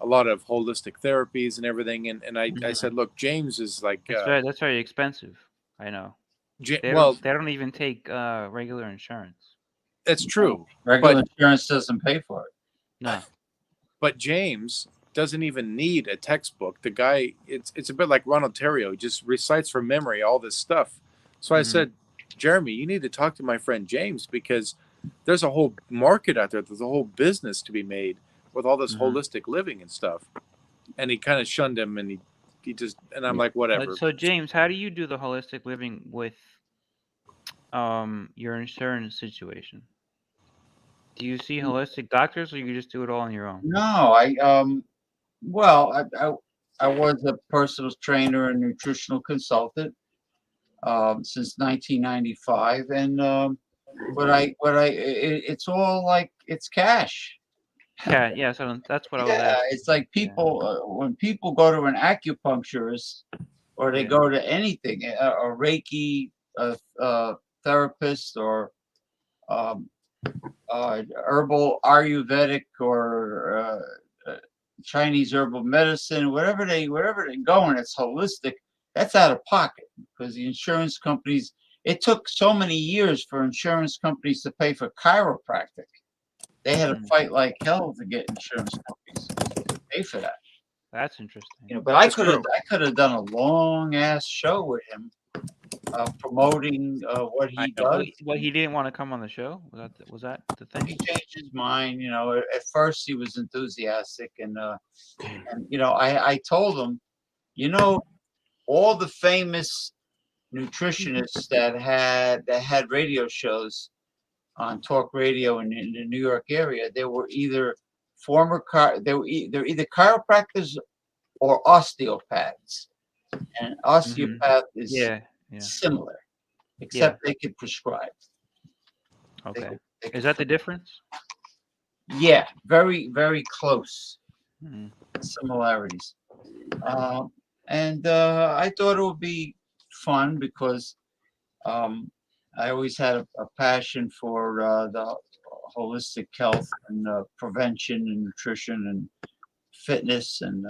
a lot of holistic therapies and everything. And I said, look, James is like That's very expensive. I know. They don't even take regular insurance. That's true. regular insurance doesn't pay for it. No. But James doesn't even need a textbook. The guy, it's a bit like Ron Ontario. He just recites from memory all this stuff. So I said, Jeremy, you need to talk to my friend James because there's a whole market out there. There's a whole business to be made with all this holistic living and stuff. And he kind of shunned him and he just, and I'm like, whatever. So James, how do you do the holistic living with your insurance situation? Do you see holistic doctors or you just do it all on your own? No, I was a personal trainer and nutritional consultant since 1995, and it's all like it's cash. Yeah. So that's what I was Yeah, asking. it's like people when people go to an acupuncturist or they go to anything, a Reiki therapist or herbal Ayurvedic or Chinese herbal medicine, wherever they're going, it's holistic. That's out of pocket because the insurance companies. It took so many years for insurance companies to pay for chiropractic. They had to fight like hell to get insurance companies to pay for that. That's interesting. But I could have done a long ass show with him, promoting what he does. What he didn't want to come on the show? Was that the thing? He changed his mind. At first he was enthusiastic, and I told him, all the famous nutritionists that had radio shows on talk radio in the New York area, they were either they're either chiropractors or osteopaths, and osteopath is similar, except they could prescribe. Okay, is that the difference? Yeah, very very close similarities, and I thought it would be fun because I always had a passion for the holistic health and prevention and nutrition and fitness and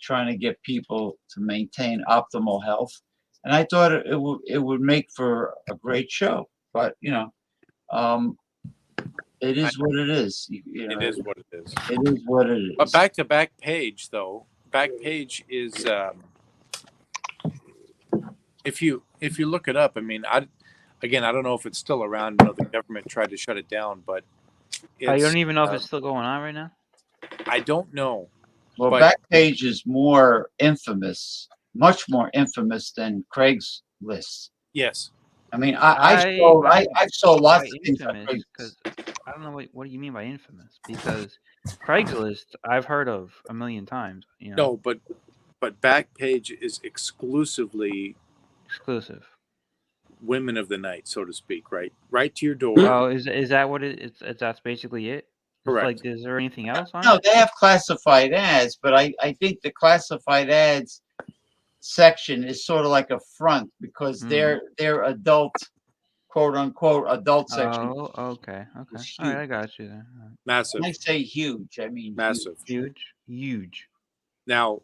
trying to get people to maintain optimal health. And I thought it would make for a great show. But it is what it is. It is what it is. It is what it is. But back to Backpage though. Backpage is if you look it up, I mean, I don't know if it's still around. I know the government tried to shut it down, but You don't even know if it's still going on right now? I don't know. Well, Backpage is more infamous, much more infamous than Craigslist. Yes. I mean, I saw lots of things on Craigslist. Because I don't know what do you mean by infamous? Because Craigslist I've heard of a million times. No, but Backpage is exclusive women of the night, so to speak, right to your door. Oh, is that what it's that's basically it? Correct. Like, is there anything else on No, it? they have classified ads, but I think the classified ads section is sort of like a front because they're adult quote unquote adult section. Oh, okay. Okay. It's All right, huge. I got you there. All right. Massive, When I say huge, I mean massive. Huge. Huge. Now,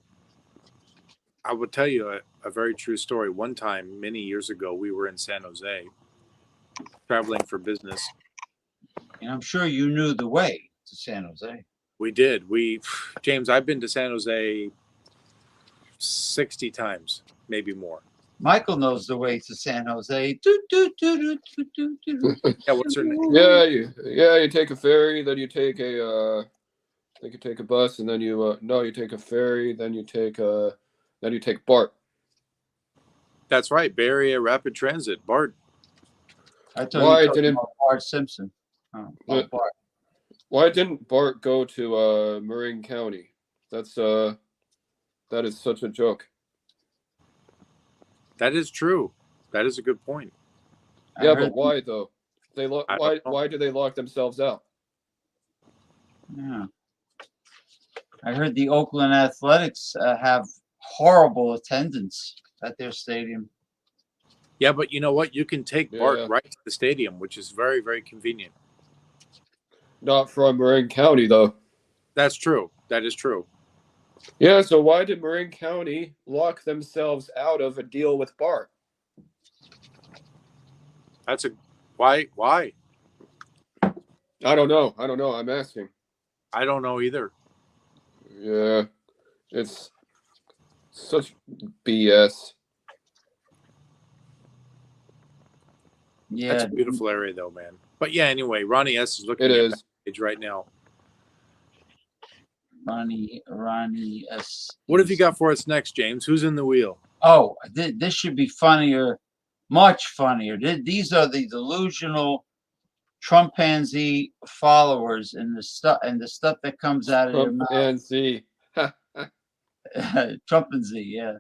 I will tell you a very true story. One time, many years ago, we were in San Jose, traveling for business. And I'm sure you knew the way to San Jose. We did. James, I've been to San Jose 60 times, maybe more. Michael knows the way to San Jose. Do, do, do, do, do, do, do. Yeah, what's her name? You take a ferry, then you take a I think you take a bus, and then you take a ferry, then you take BART. That's right, Bay Area Rapid Transit, BART. I thought Why you were talking didn't- about Bart Simpson. Oh, Bart. Why didn't BART go to Marin County? That is such a joke. That is true. That is a good point. I Yeah, heard but why though? I don't know. Why do they lock themselves out? Yeah. I heard the Oakland Athletics have horrible attendance at their stadium. Yeah, but you know what? You can take BART Yeah. right to the stadium, which is very, very convenient. Not from Marin County though. That's true. That is true. Yeah, so why did Marin County lock themselves out of a deal with BART? That's a why? I don't know. I'm asking. I don't know either. Yeah, it's such BS. Yeah. That's a beautiful area, though, man. But yeah, anyway, Ronnie S is looking It at is. that page right now. Ronnie S. What have you got for us next, James? Who's in the wheel? Oh, this should be funnier, much funnier. These are the delusional Trumpanzee followers and the stuff that comes out of their mouth. Trumpanzee. Trumpanzee, yeah.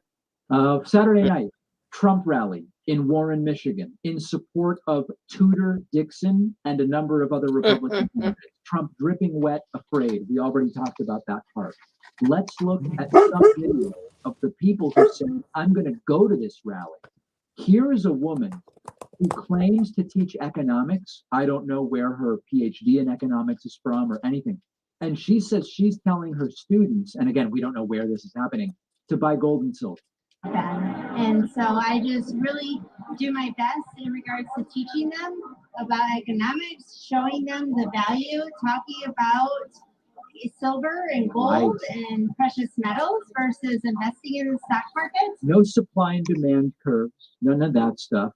Saturday night, Trump rally in Warren, Michigan, in support of Tudor Dixon and a number of other Republican candidates. Trump dripping wet, afraid. We already talked about that part. Let's look at some video of the people who said, I'm going to go to this rally. Here is a woman who claims to teach economics. I don't know where her PhD in economics is from or anything. And she says she's telling her students, and again, we don't know where this is happening, to buy gold and silver. And so I just really do my best in regards to teaching them about economics, showing them the value, talking about silver and gold and precious metals versus investing in the stock market. No supply and demand curves, none of that stuff.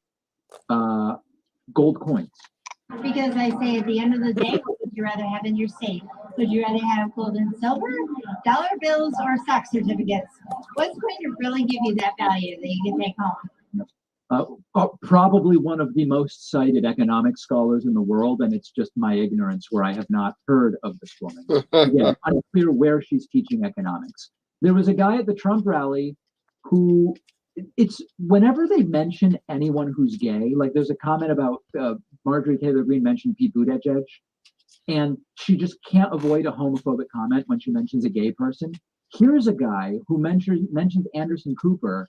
Gold coins. Because I say at the end of the day, what would you rather have in your safe? Would you rather have gold and silver, dollar bills, or stock certificates? What's going to really give you that value that you can take home? Probably one of the most cited economic scholars in the world, and it's just my ignorance where I have not heard of this woman. Again, unclear where she's teaching economics. There was a guy at the Trump rally who, it's whenever they mention anyone who's gay, like there's a comment about Marjorie Taylor Greene mentioned Pete Buttigieg, and she just can't avoid a homophobic comment when she mentions a gay person. Here's a guy who mentioned Anderson Cooper,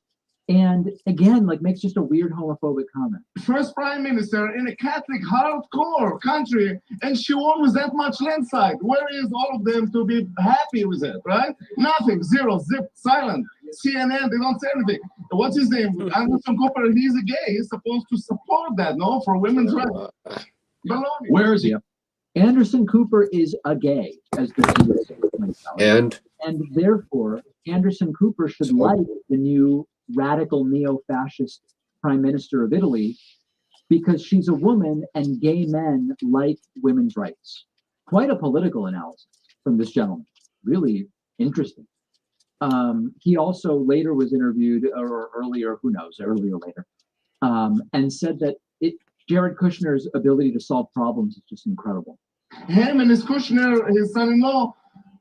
and again, like makes just a weird homophobic comment. First prime minister in a Catholic hardcore country, and she won with that much landslide. Where is all of them to be happy with it, right? Nothing, zero, zip, silent. CNN, they don't say anything. What's his name? Anderson Cooper, he's a gay. He's supposed to support that, no? For women's rights. Baloney. Where is he? Anderson Cooper is a gay, as the USA points out. And therefore, Anderson Cooper should like the new radical neo-fascist prime minister of Italy because she's a woman and gay men like women's rights. Quite a political analysis from this gentleman. Really interesting. He also later was interviewed, or earlier, who knows, earlier or later, and said that Jared Kushner's ability to solve problems is just incredible. Him and his Kushner, his son-in-law,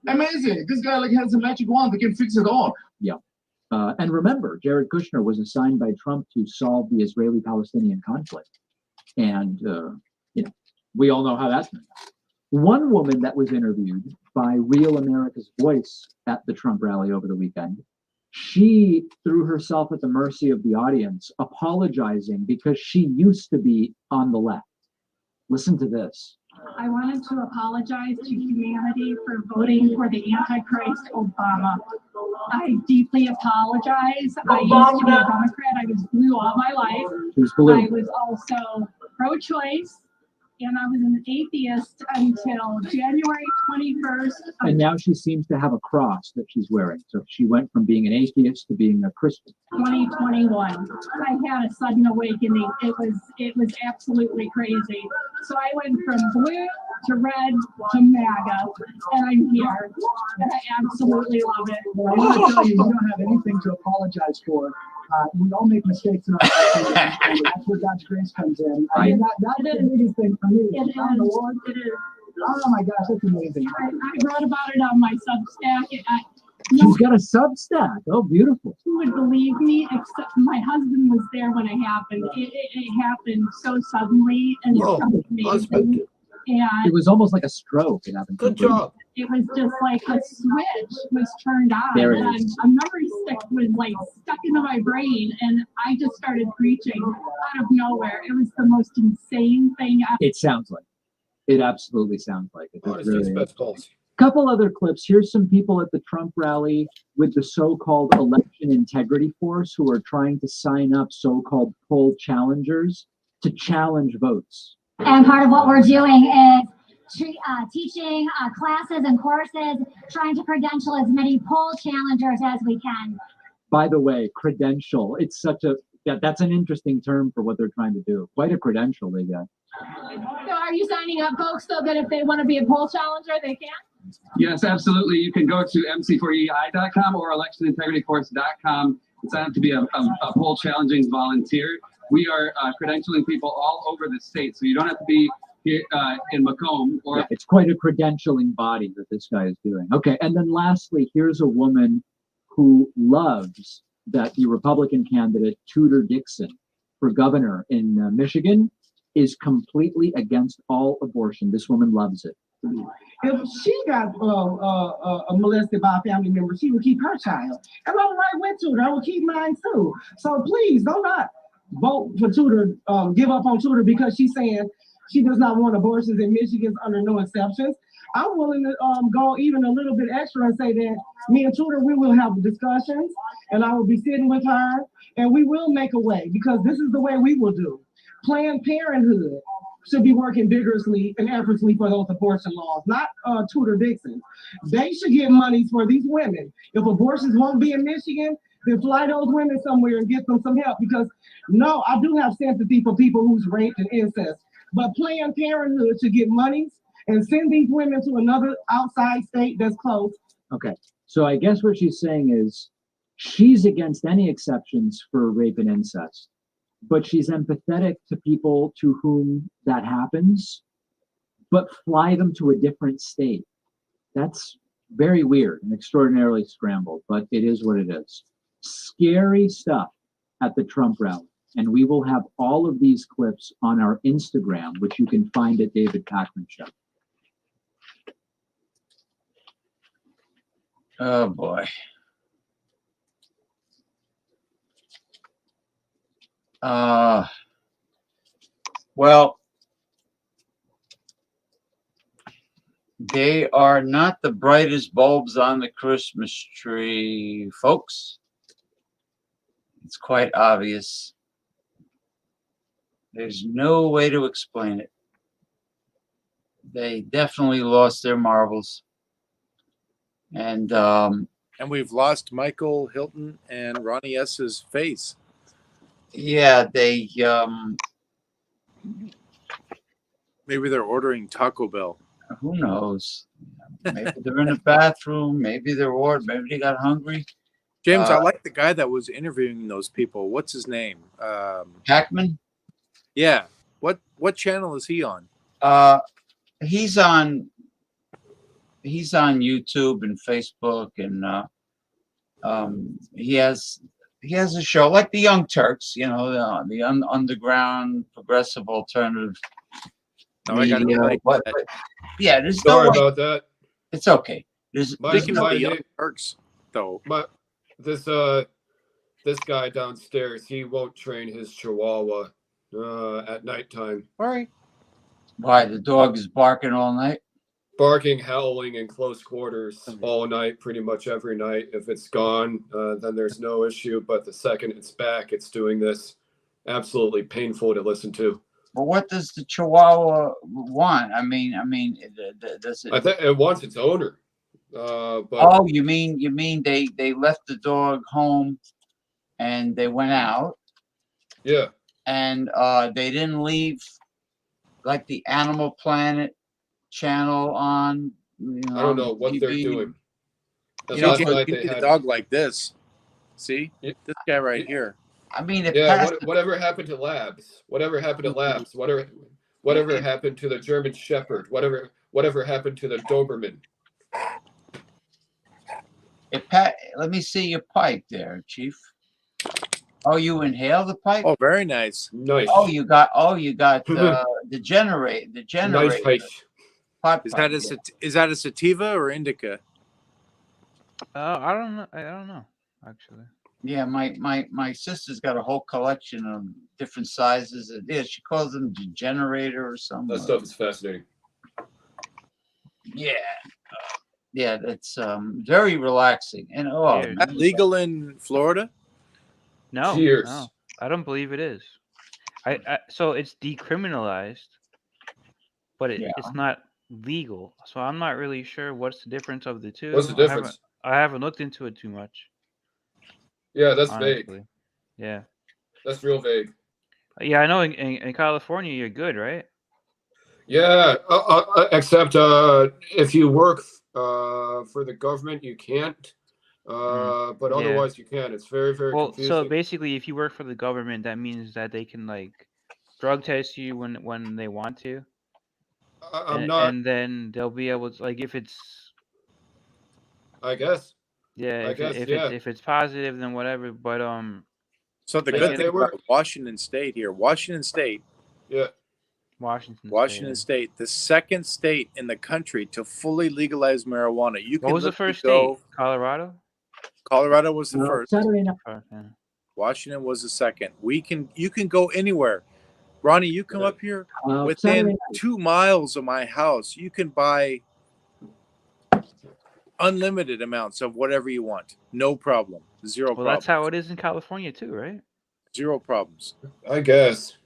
amazing. This guy like has a magic wand that can fix it all. Yeah. And remember, Jared Kushner was assigned by Trump to solve the Israeli-Palestinian conflict. And, we all know how that's turned out. One woman that was interviewed by Real America's Voice at the Trump rally over the weekend She threw herself at the mercy of the audience, apologizing because she used to be on the left. Listen to this. I wanted to apologize to humanity for voting for the Antichrist Obama. I deeply apologize. I used to be a Democrat. I was blue all my life. She was blue. I was also pro-choice, and I was an atheist until January 21st. And now she seems to have a cross that she's wearing. So she went from being an atheist to being a Christian. 2021. I had a sudden awakening. It was absolutely crazy. So I went from blue to red to MAGA, and I'm here. And I absolutely love it. Well, I want to tell you, you don't have anything to apologize for. We all make mistakes in our lives, and that's where God's grace comes in. I mean, that's the biggest thing for me. It is. The Lord. It is. Oh my gosh, that's amazing. I wrote about it on my Substack. She's got a Substack. Oh, beautiful. Who would believe me except my husband was there when it happened. It happened so suddenly and so amazing. And It was almost like a stroke. It happened. Good job. it was just like a switch was turned on. There it And is. a memory stick was like stuck into my brain, and I just started preaching out of nowhere. It was the most insane thing. It sounds like it. It absolutely sounds like it. It Honesty really is is. best policy. Couple other clips. Here's some people at the Trump rally with the so-called election integrity force who are trying to sign up so-called poll challengers to challenge votes. And part of what we're doing is teaching classes and courses, trying to credential as many poll challengers as we can. By the way, credential. It's such a that's an interesting term for what they're trying to do. Quite a credential they got. So are you signing up folks so that if they want to be a poll challenger, they can? Yes, absolutely. You can go to mc4ei.com or electionintegritycourse.com and sign up to be a poll challenging volunteer. We are credentialing people all over the state, so you don't have to be here in Macomb or. Yeah, it's quite a credentialing body that this guy is doing. Okay, and then lastly, here's a woman who loves that the Republican candidate Tudor Dixon for governor in Michigan is completely against all abortion. This woman loves it. If she got molested by a family member, she would keep her child. And I'm right with Tudor. I would keep mine too. So please do not vote for Tudor, give up on Tudor because she's saying she does not want abortions in Michigan under no exceptions. I'm willing to go even a little bit extra and say that me and Tudor, we will have discussions and I will be sitting with her and we will make a way because this is the way we will do. Planned Parenthood should be working vigorously and effortlessly for those abortion laws, not Tudor Dixon. They should get monies for these women. If abortions won't be in Michigan, then fly those women somewhere and get them some help because no, I do have sympathy for people who's raped and incest, but Planned Parenthood should get monies and send these women to another outside state that's close. Okay, so I guess what she's saying is she's against any exceptions for rape and incest, but she's empathetic to people to whom that happens, but fly them to a different state. That's very weird and extraordinarily scrambled, but it is what it is. Scary stuff at the Trump rally. And we will have all of these clips on our Instagram, which you can find at David Pakman Show. Oh boy. Well, they are not the brightest bulbs on the Christmas tree, folks. It's quite obvious. There's no way to explain it. They definitely lost their marbles. And we've lost Michael Hilton and Ronnie S.'s face. Yeah, they maybe they're ordering Taco Bell. Who knows? Maybe they're in the bathroom. Maybe they're bored. Maybe they got hungry. James, I like the guy that was interviewing those people. What's his name? Hackman? Yeah. What channel is he on? He's on YouTube and Facebook, and he has a show like the Young Turks, you know, the underground progressive alternative. No, I got no but yeah, there's Sorry no about that. It's okay. Speaking of the Young Turks, though, this guy downstairs, he won't train his Chihuahua at nighttime. All right. Why the dog is barking all night? Barking, howling in close quarters all night, pretty much every night. If it's gone, then there's no issue. But the second it's back, it's doing this. Absolutely painful to listen to. But what does the Chihuahua want? I mean, does it? I think it wants its owner. But Oh, you mean they left the dog home and they went out yeah, and they didn't leave like the Animal Planet channel on? I don't know what they're TV? doing. You That's know, last You night need they a had. dog like this. See? Yeah. This guy right here. I mean, it Yeah, passed. whatever happened to Labs? Whatever happened to Labs? Whatever happened to the German Shepherd? Whatever happened to the Doberman? Let me see your pipe there, Chief. Oh, you inhale the pipe? Oh, very nice. Nice. Oh, you got the generator. Nice pipe. Pipe, Is that yeah. is that a sativa or indica? I don't know. I don't know actually. Yeah, my sister's got a whole collection of different sizes. Yeah, she calls them the generator or something. That stuff is fascinating. Yeah, yeah, it's very relaxing and Yeah. Is that legal in Florida? No, Cheers. no, I don't believe it is. So it's decriminalized, but it's not legal. So I'm not really sure what's the difference of the two. What's the difference? I haven't looked into it too much. Yeah, that's honestly. vague. Yeah. That's real vague. Yeah, I know in California you're good, right? Yeah, except if you work for the government, you can't. But Yeah. otherwise, you can. It's very, very Well, confusing. so basically, if you work for the government, that means that they can like drug test you when they want to, and then they'll be able to, like, if it's, I guess. yeah, if it's positive, then whatever. But So the Like, good yeah, thing they about Washington State here, Washington State, yeah, Washington State, the second state in the country to fully legalize marijuana. You What can was the literally first go. state? Colorado. Colorado was the first. Saturday night. Okay. Washington was the second. You can go anywhere. Ronnie, you come up here Saturday within night. 2 miles of my house. You can buy unlimited amounts of whatever you want. No problem. Zero Well, problems. that's how it is in California too, right? Zero problems. I guess.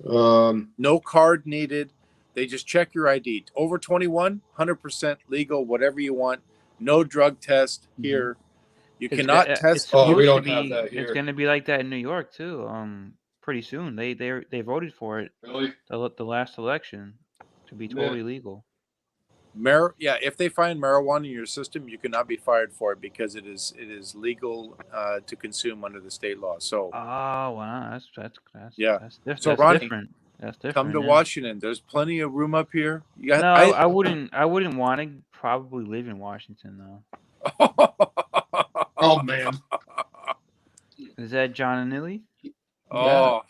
No card needed. They just check your ID. Over 21, 100% legal, whatever you want. No drug test here. You cannot test. Oh, we don't supposed to have be- that here. It's going to be like that in New York too. Pretty soon they voted for it. Really? The last election to be totally legal. Yeah, if they find marijuana in your system, you cannot be fired for it because it is legal to consume under the state law. So, Oh wow, that's yeah. That's So Ronnie, different. That's different. come to yeah. Washington. There's plenty of room up here. You got, No, I wouldn't want to probably live in Washington though. Oh man. Is that John and Nilly? Oh,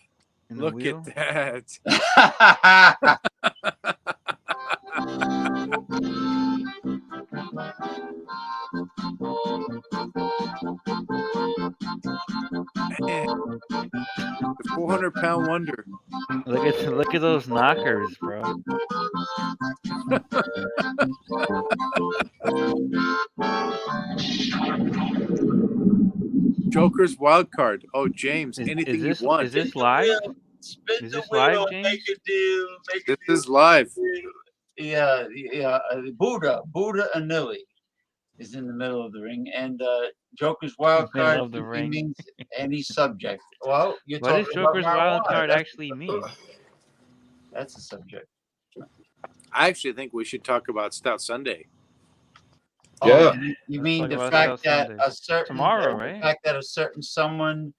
In the look wheel? at that. Man, the 400-pound wonder. Look at those knockers, bro. Joker's wild card. Oh, James, anything you want. Is this live? Is this live, James? This is live. Yeah. Buddha Anili is in the middle of the ring, and Joker's wild Middle card of the ring. means any subject. Well, you're What talking does Joker's about wild marijuana. card That's- actually mean? That's a subject. I actually think we should talk about Stout Sunday. Yeah. You Let's mean talk the about fact Stout that Sunday. a certain Tomorrow, the right? fact that a certain someone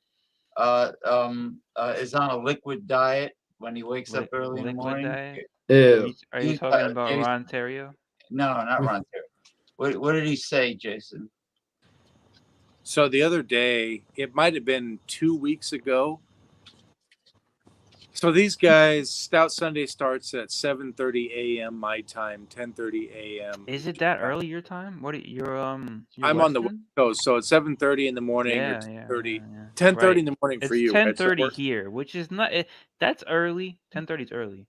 is on a liquid diet when he wakes up early in the Liquid morning? diet? Ew. Are you talking about Ron Terrio? No, not Ron Terry. What did he say, Jason? So the other day, it might have been 2 weeks ago, So these guys, Stout Sunday starts at 7:30 a.m. my time, 10:30 a.m. Is it that early your time? What you're I'm on the West Western? Coast, so it's 7:30 in the morning or Yeah, 10:30. yeah. 10:30 Right. in the morning for It's you, right? So 10:30 we're here, which is not that's early. 10:30 is early.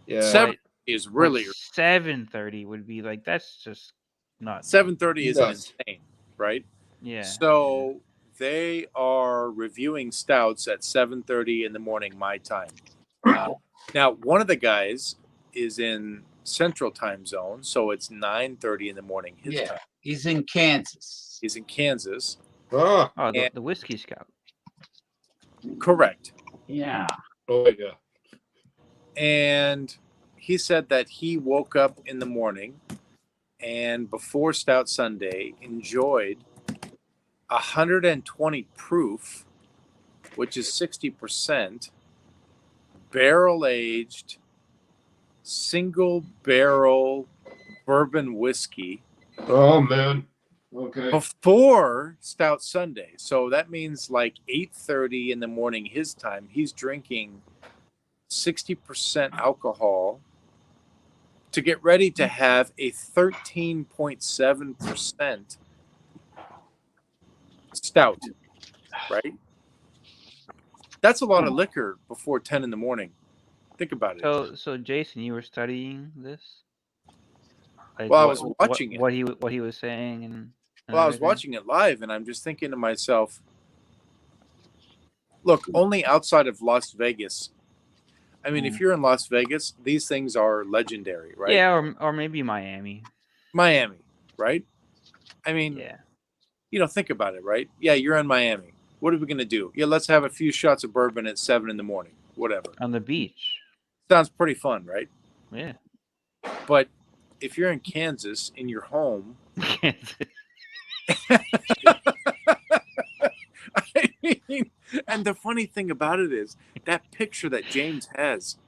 Yeah. 7 But is really 7:30 would be like that's just nuts. 7:30 isn't Nuts. insane, right? Yeah. So they are reviewing stouts at 7:30 in the morning my time. Now, one of the guys is in Central Time Zone, so it's 9:30 in the morning his Yeah, time. he's in Kansas. He's in Kansas. Ah. Oh, And- the Whiskey Scout. Correct. Yeah. Oh yeah. And he said that he woke up in the morning and before Stout Sunday enjoyed 120 proof, which is 60%, barrel aged, single barrel bourbon whiskey Oh man. Okay. before Stout Sunday. So that means like 8:30 in the morning his time, he's drinking 60% alcohol to get ready to have a 13.7% stout, right? That's a lot of liquor before 10 in the morning. Think about it. So Jason, you were studying this? Like Well, I was watching it. What he was saying and Well, I was everything? watching it live and I'm just thinking to myself, look, only outside of Las Vegas. I mean, if you're in Las Vegas, these things are legendary, right? Yeah, or maybe Miami. Miami, right? I mean, Yeah. Think about it, right? Yeah, you're in Miami. What are we going to do? Yeah, let's have a few shots of bourbon at 7 in the morning, whatever. On the beach. Sounds pretty fun, right? Yeah. But if you're in Kansas in your home, I mean, and the funny thing about it is that picture that James has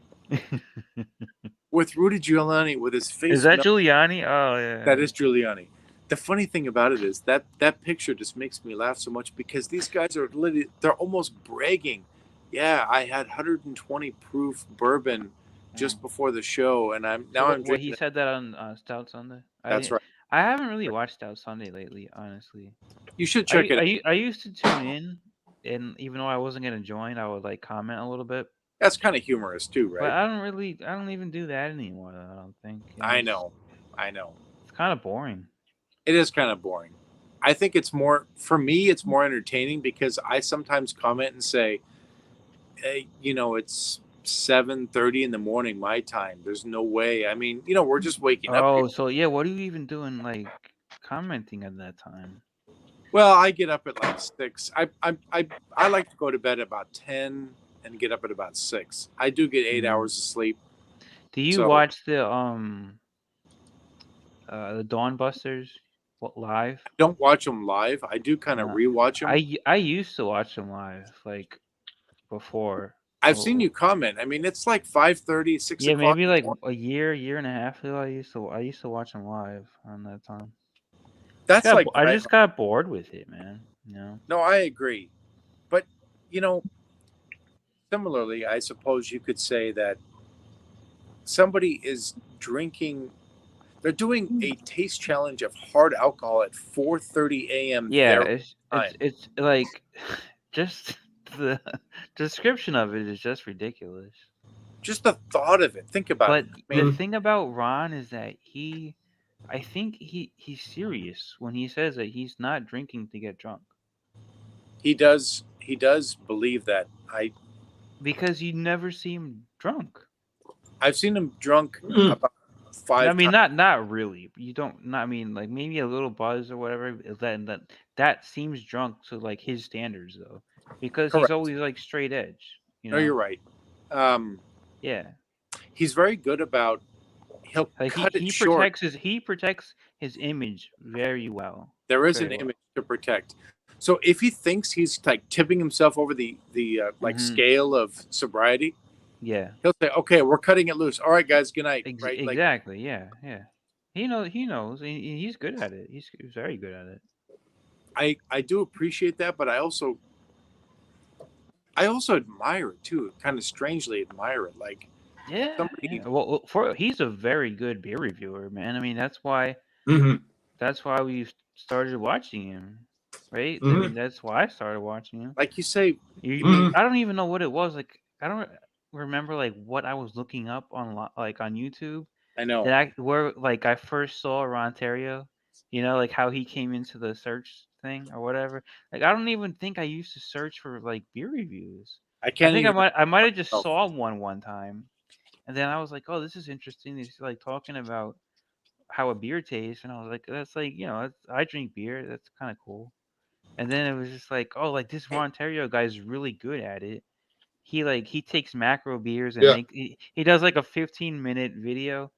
with Rudy Giuliani with his face. Is that Giuliani? Oh yeah. That is Giuliani. The funny thing about it is that picture just makes me laugh so much because these guys are literally, they're almost bragging. Yeah, I had 120 proof bourbon just before the show, and I'm What drinking. he said that on Stout Sunday. That's right. I haven't really watched Stout Sunday lately, honestly. You should check it out. I used to tune in, and even though I wasn't gonna join, I would like comment a little bit. That's kind of humorous too, right? But I don't even do that anymore. I don't think. I know. It's kind of boring. It is kind of boring. I think it's more, for me, it's more entertaining because I sometimes comment and say, hey, it's 7:30 in the morning my time. There's no way. I mean, we're just waking up. Oh, so yeah, what are you even doing like commenting at that time? Well, I get up at like 6. I like to go to bed about 10 and get up at about 6. I do get 8 hours of sleep. Do you watch the Dawn Busters live? I don't watch them live. I do kind of rewatch them. I used to watch them live, like before. I've seen you comment. I mean, it's like 5:30, 6 Yeah, o'clock. maybe like a year and a half ago. I used to watch them live on that time. That's like I just got bored with it, man. No, I agree. But similarly, I suppose you could say that somebody is drinking. They're doing a taste challenge of hard alcohol at 4:30 a.m. Yeah, it's like just the description of it is just ridiculous. Just the thought of it. Think about it. But the thing about Ron is that I think he's serious when he says that he's not drinking to get drunk. He does believe that. Because you never see him drunk. I've seen him drunk about 5 I mean, times. not really. You don't. I mean, like maybe a little buzz or whatever. That seems drunk to like his standards though, because Correct. he's always like straight edge. No, you're right. Yeah. He's very good about. He'll cut it short. He protects his image very well. There is an image to protect. So if he thinks he's like tipping himself over the scale of sobriety, yeah, he'll say, "Okay, we're cutting it loose. All right, guys, good night." Right? Exactly. Yeah. He knows. He's good at it. He's very good at it. I do appreciate that, but I also I also admire it too. Kind of strangely admire it. Like Yeah, somebody. yeah. Well, he's a very good beer reviewer, man. I mean, that's why we started watching him, right? I mean, that's why I started watching him. Like you say, I don't even know what it was. Like, I don't remember like what I was looking up on like on YouTube. I know. Where like I first saw Rontario, like how he came into the search thing or whatever. Like, I don't even think I used to search for like beer reviews. I can't think even. I might have just saw one time, and then I was like, oh, this is interesting. He's like talking about how a beer tastes, and I was like, that's like I drink beer. That's kind of cool. And then it was just like, oh, like this Rontario guy is really good at it. He takes macro beers and Yeah. he does like a 15-minute video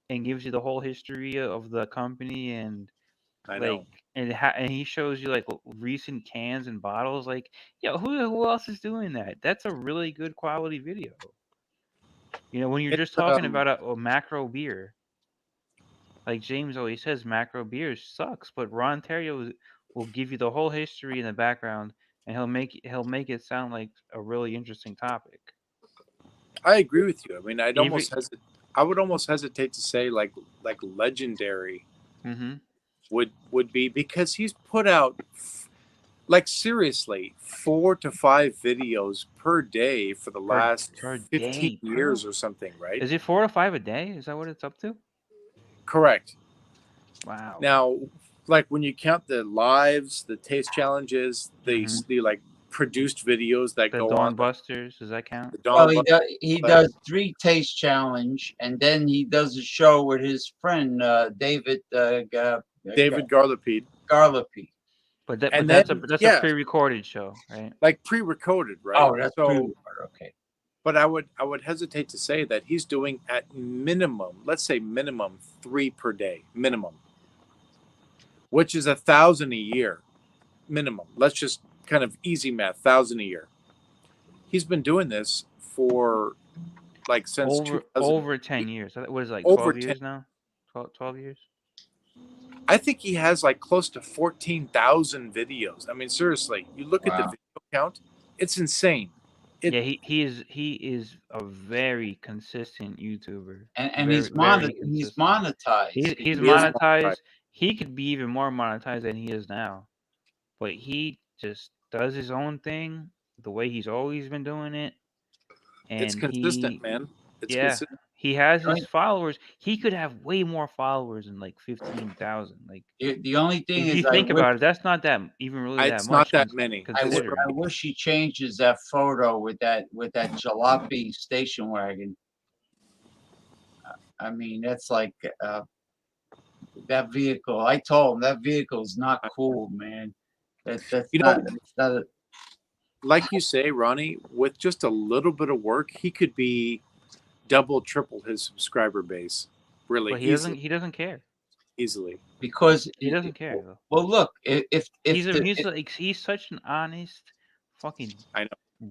and gives you the whole history of the company and I like know. and he shows you like recent cans and bottles. Like, yo, who else is doing that? That's a really good quality video. When you're just It's talking about a macro beer, like James always says, macro beer sucks, but Ron Terrio will give you the whole history in the background, and he'll make it sound like a really interesting topic. I agree with you. I mean, I would almost hesitate to say like legendary would be, because he's put out like seriously 4 to 5 videos per day for the last 15 years or something, right? Is it 4 to 5 a day? Is that what it's up to? Correct. Wow. Now, like when you count the lives, the taste challenges, the like produced videos that go on, Busters, does that count? Well, he does 3 taste challenge, and then he does a show with his friend David Garlipede. But that's a pre-recorded show, right? Like pre-recorded, right? Oh, that's pre-recorded. Okay. But I would hesitate to say that he's doing at minimum, let's say minimum 3 per day, minimum, which is 1,000 a year, minimum. Let's just kind of easy math, 1,000 a year. He's been doing this for like since over 10 years. What is it, like 12 years now? 12 years? I think he has like close to 14,000 videos. I mean, seriously, you look at the video count, it's insane. He is a very consistent YouTuber, and he's monetized. He's monetized. He could be even more monetized than he is now, but he just does his own thing the way he's always been doing it. And it's consistent, man. It's consistent. He has his followers. He could have way more followers than like 15,000. Like, the only thing if is, you think about it, that's not that even really that much. It's not that many. I wish he changes that photo with that jalopy station wagon. I mean, that's like that vehicle. I told him that vehicle is not cool, man. That's not like you say, Ronnie, with just a little bit of work, he could be double, triple his subscriber base. Really, but he doesn't care easily, because he doesn't care. Well, look, if he's such an honest, fucking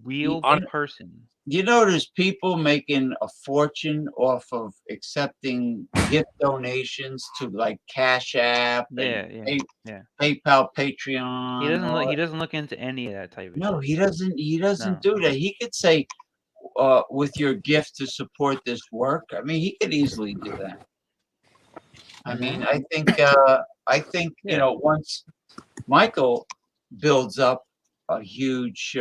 real person. You know, there's people making a fortune off of accepting gift donations to like Cash App, PayPal, Patreon. He doesn't look into any of that type of. No, he doesn't. He doesn't do that. He could say, with your gift to support this work. I mean, he could easily do that. I mean, I think once Michael builds up a huge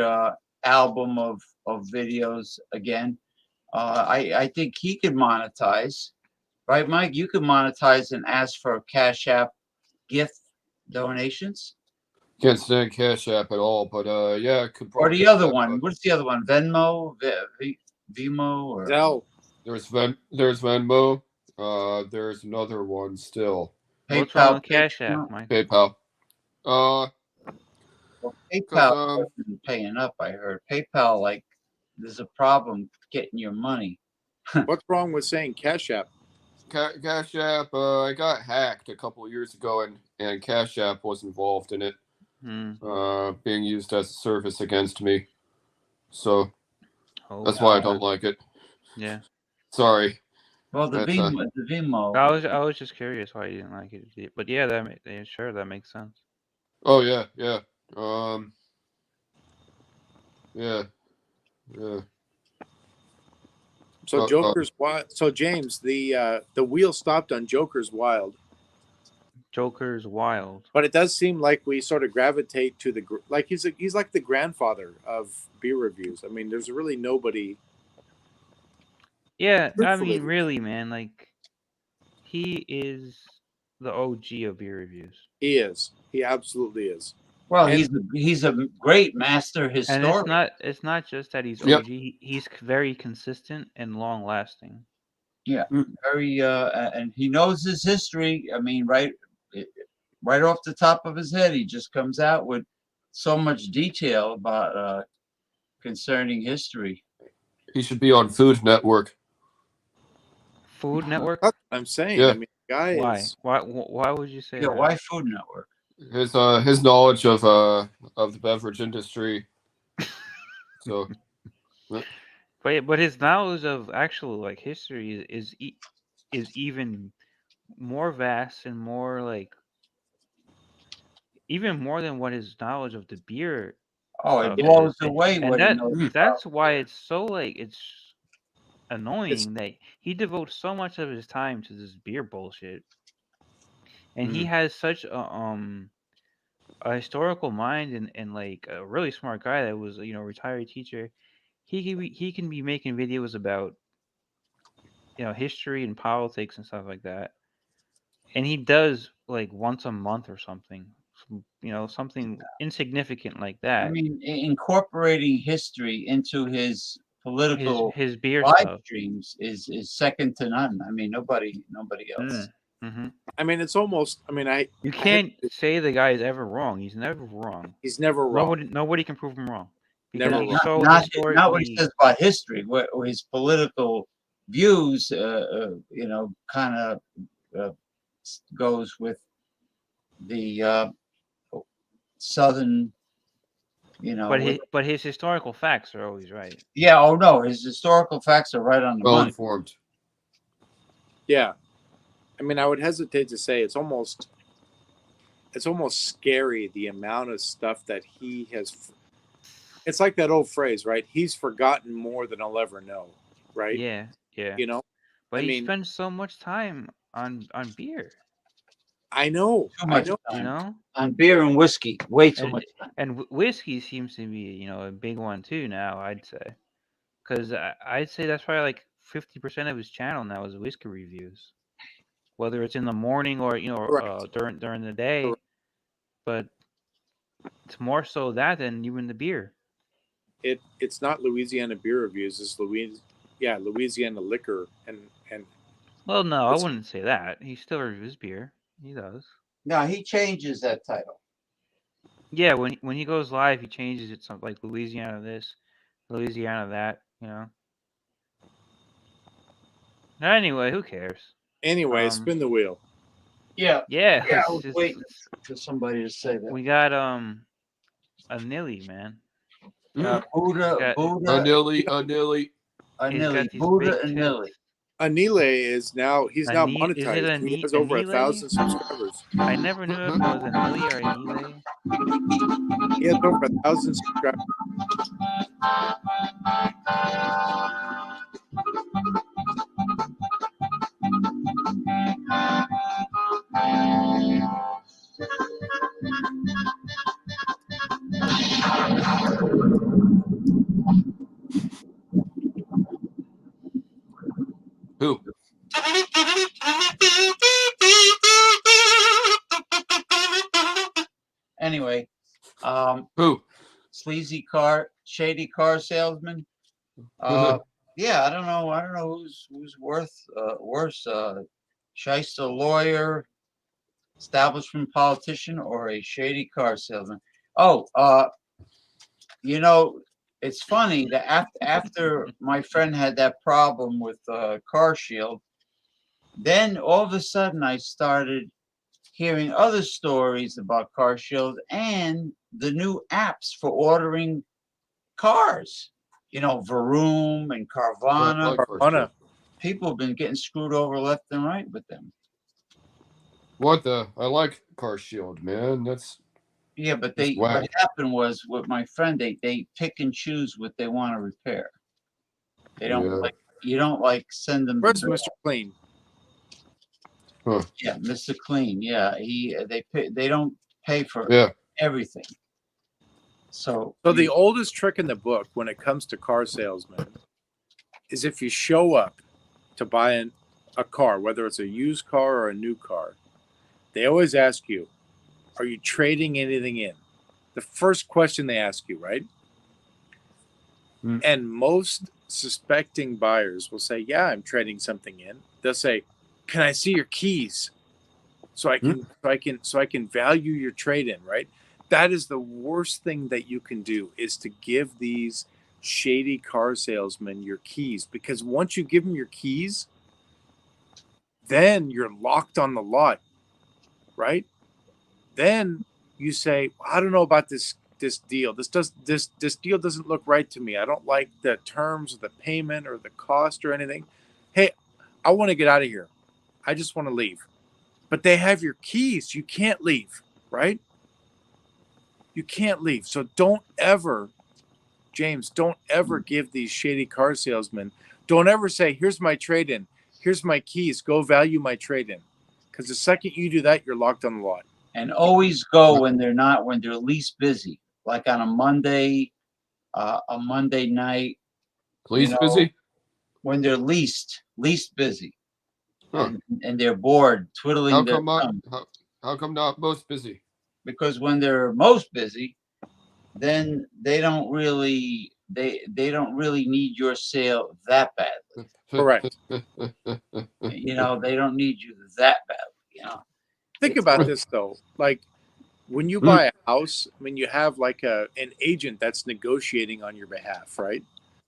album of videos again, I think he could monetize, right, Mike? You could monetize and ask for Cash App gift donations. Can't stand Cash App at all, but yeah, it could. Or the other one. What's the other one? Venmo, Vimo, or Zelle. There's Venmo. There's another one still. PayPal, Cash App, Mike. PayPal. Well, PayPal isn't paying up. I heard PayPal, like, there's a problem getting your money. What's wrong with saying Cash App? Cash App. I got hacked a couple of years ago, and Cash App was involved in it, being used as a service against me. So that's why I don't like it. Yeah. Sorry. Well, the Vimo. I was just curious why you didn't like it, but yeah, that makes sense. Oh yeah. Yeah. Yeah. So Joker's Wild. So James, the wheel stopped on Joker's Wild. Joker's Wild. But it does seem like we sort of gravitate to like he's like the grandfather of beer reviews. I mean, there's really nobody. Yeah, I mean, really, man. Like, he is the OG of beer reviews. He is. He absolutely is. Well, he's a great master historian. And it's not just that he's OG. He's very consistent and long lasting. Yeah, very. And he knows his history. I mean, right off the top of his head, he just comes out with so much detail about concerning history. He should be on Food Network. Food Network? I'm saying. Yeah. I mean, guy is. Why would you say that? Why Food Network? His knowledge of the beverage industry. So. But his knowledge of actual like history is even more vast and more like even more than what his knowledge of the beer. Oh, it blows away and what he knows. that's why it's so like it's annoying that he devotes so much of his time to this beer bullshit, and he has such a historical mind and like a really smart guy that was retired teacher. He can be making videos about history and politics and stuff like that, and he does like once a month or something, something insignificant like that. I mean, incorporating history into his political his beer live stuff streams is second to none. I mean, nobody else. Mm-hmm. I mean, it's almost. I mean, you can't say the guy is ever wrong. He's never wrong. He's never wrong. Nobody can prove him wrong. Never wrong. Not what he says about history. What his political views, kind of goes with the southern. But his historical facts are always right. Yeah. Oh no, his historical facts are right on the Well money. informed. Yeah. I mean, I would hesitate to say it's almost scary the amount of stuff that he has. It's like that old phrase, right? He's forgotten more than I'll ever know, right? Yeah. I But he mean, spends so much time on beer. I know. Too much time. On beer and whiskey, way too much time. And whiskey seems to be, a big one too now. I'd say, because I'd say that's probably like 50% of his channel now is whiskey reviews, whether it's in the morning or during the day. But it's more so that than even the beer. It's not Louisiana beer reviews. It's Louisiana liquor and. Well, no, I wouldn't say that. He still reviews beer. He does. No, he changes that title. Yeah, when he goes live, he changes it something like Louisiana this, Louisiana that. Anyway, who cares? Anyway, spin the wheel. Yeah. Yeah. I was waiting for somebody to say that. We got a Nilly, man. Buddha, Nilly. Buddha and Nilly. Anile is now now monetized. He has over 1,000 subscribers. I never knew if it was Anile or Anile. He has over 1,000 subscribers. Who? Anyway, who? Shady car salesman. Yeah, I don't know who's worse. Shyster lawyer, establishment politician, or a shady car salesman. Oh, it's funny that after my friend had that problem with Car Shield, then all of a sudden I started hearing other stories about Car Shield and the new apps for ordering cars. Vroom and Carvana. People have been getting screwed over left and right with them. I like Car Shield, man. Yeah, but Just what whack. happened was with my friend, they pick and choose what they want to repair. They don't Yeah. you don't like send them the Where's bill. Mr. Clean? Huh. Yeah, Mr. Clean. Yeah, they don't pay for Yeah. everything. So So the oldest trick in the book when it comes to car salesmen is if you show up to buy a car, whether it's a used car or a new car, they always ask you, are you trading anything in? The first question they ask you, right? Mm. And most suspecting buyers will say, yeah, I'm trading something in. They'll say, can I see your keys so I can value your trade in, right? That is the worst thing that you can do, is to give these shady car salesmen your keys, because once you give them your keys, then you're locked on the lot, right? Then you say, I don't know about this deal. This deal doesn't look right to me. I don't like the terms of the payment or the cost or anything. Hey, I want to get out of here. I just want to leave. But they have your keys. You can't leave, right? You can't leave. So don't ever, James, don't ever give these shady car salesmen, don't ever say, here's my trade-in. Here's my keys. Go value my trade-in. Because the second you do that, you're locked on the lot. and always go when they're least busy, like on a Monday night. Please busy. When they're least busy, Huh. and they're bored, twiddling How their come thumb. how come not most busy? Because when they're most busy, then they don't really need your sale that badly. Correct. They don't need you that badly. Think about this though. Like when you buy a house, I mean, you have like an agent that's negotiating on your behalf, right?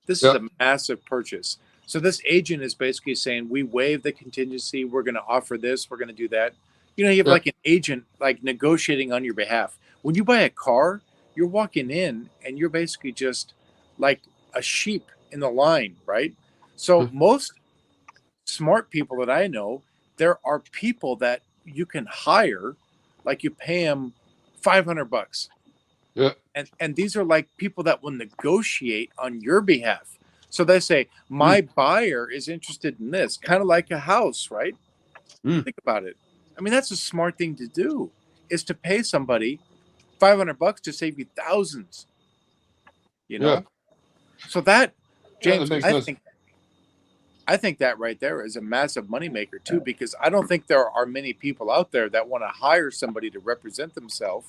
This is a massive purchase. So this agent is basically saying, we waive the contingency. We're going to offer this. We're going to do that. You have like an agent like negotiating on your behalf. When you buy a car, you're walking in and you're basically just like a sheep in the line, right? So most smart people that I know, there are people that you can hire, like you pay them $500. Yeah. And these are like people that will negotiate on your behalf. So they say, my buyer is interested in this, kind of like a house, right? Think about it. I mean, that's a smart thing to do, is to pay somebody $500 to save you thousands. Yeah. So that, James, that makes sense. I think that right there is a massive moneymaker too, because I don't think there are many people out there that want to hire somebody to represent themselves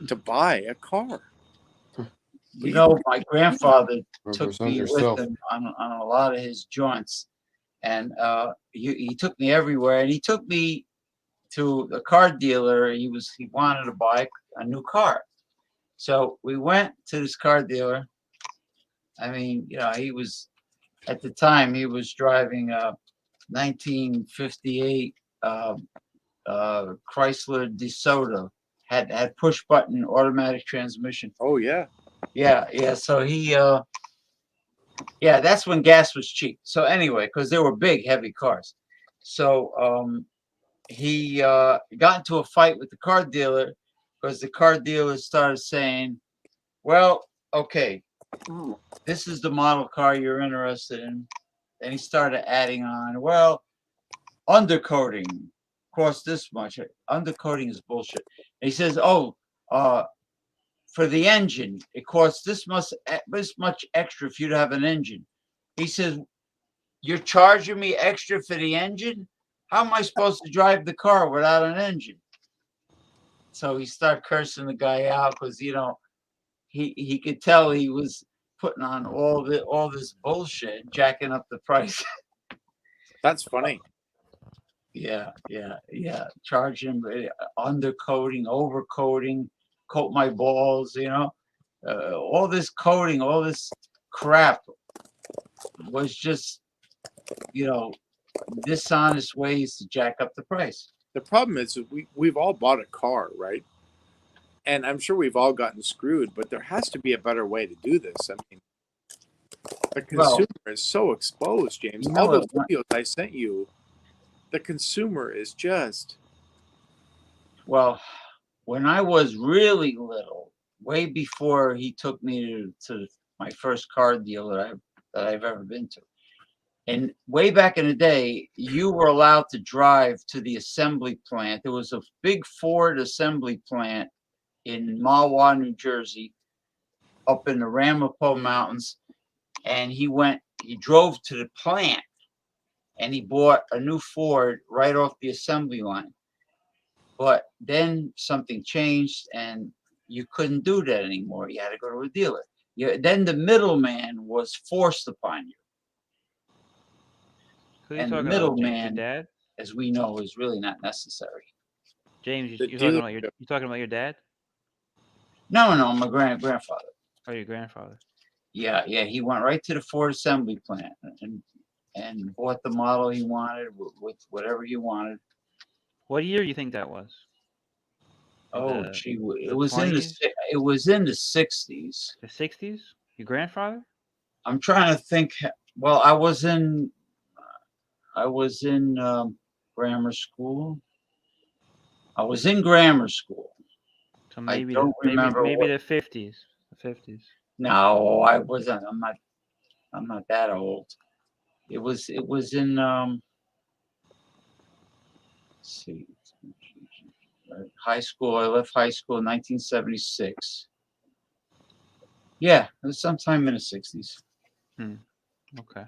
to buy a car. My grandfather took Represent me yourself. with him on a lot of his joints, and he took me everywhere. And he took me to a car dealer. He wanted to buy a new car, so we went to this car dealer. I mean, he was at the time he was driving a 1958 Chrysler DeSoto, had push button automatic transmission. Oh yeah. Yeah. So that's when gas was cheap. So anyway, because they were big, heavy cars. So he got into a fight with the car dealer because the car dealer started saying, well, okay, this is the model car you're interested in. And he started adding on, well, undercoating costs this much. Undercoating is bullshit. And he says, for the engine, it costs this much extra for you to have an engine. He says, you're charging me extra for the engine? How am I supposed to drive the car without an engine? So he started cursing the guy out because, he could tell he was putting on all this bullshit, jacking up the price. That's funny. Yeah. Charging, undercoating, overcoating, coat my balls, all this coating, all this crap was just, dishonest ways to jack up the price. The problem is we've all bought a car, right? And I'm sure we've all gotten screwed, but there has to be a better way to do this. I mean, the consumer is so exposed, James. All those videos I sent you, the consumer is just... Well, when I was really little, way before he took me to my first car deal that I've ever been to. And way back in the day, you were allowed to drive to the assembly plant. There was a big Ford assembly plant in Mahwah, New Jersey, up in the Ramapo Mountains. And he drove to the plant and he bought a new Ford right off the assembly line. But then something changed and you couldn't do that anymore. You had to go to a dealer. Then the middleman was forced upon you. Who are you And the talking about, James? Your middleman, dad? as we know, is really not necessary. James, The you're talking about dealer- you talking about your dad? No, my grandfather. Or your grandfather? Yeah, he went right to the Ford assembly plant and bought the model he wanted with whatever he wanted. What year do you think that was? Oh, The gee, it the was in the 20s? it was in the 60s. The 60s? Your grandfather? I'm trying to think. Well, I was in grammar school. I was in grammar school. So I maybe don't remember maybe what. the 50s. The 50s. No, I wasn't. I'm not that old. It was in let's see, high school. I left high school in 1976. Yeah, it was sometime in the 60s. Okay.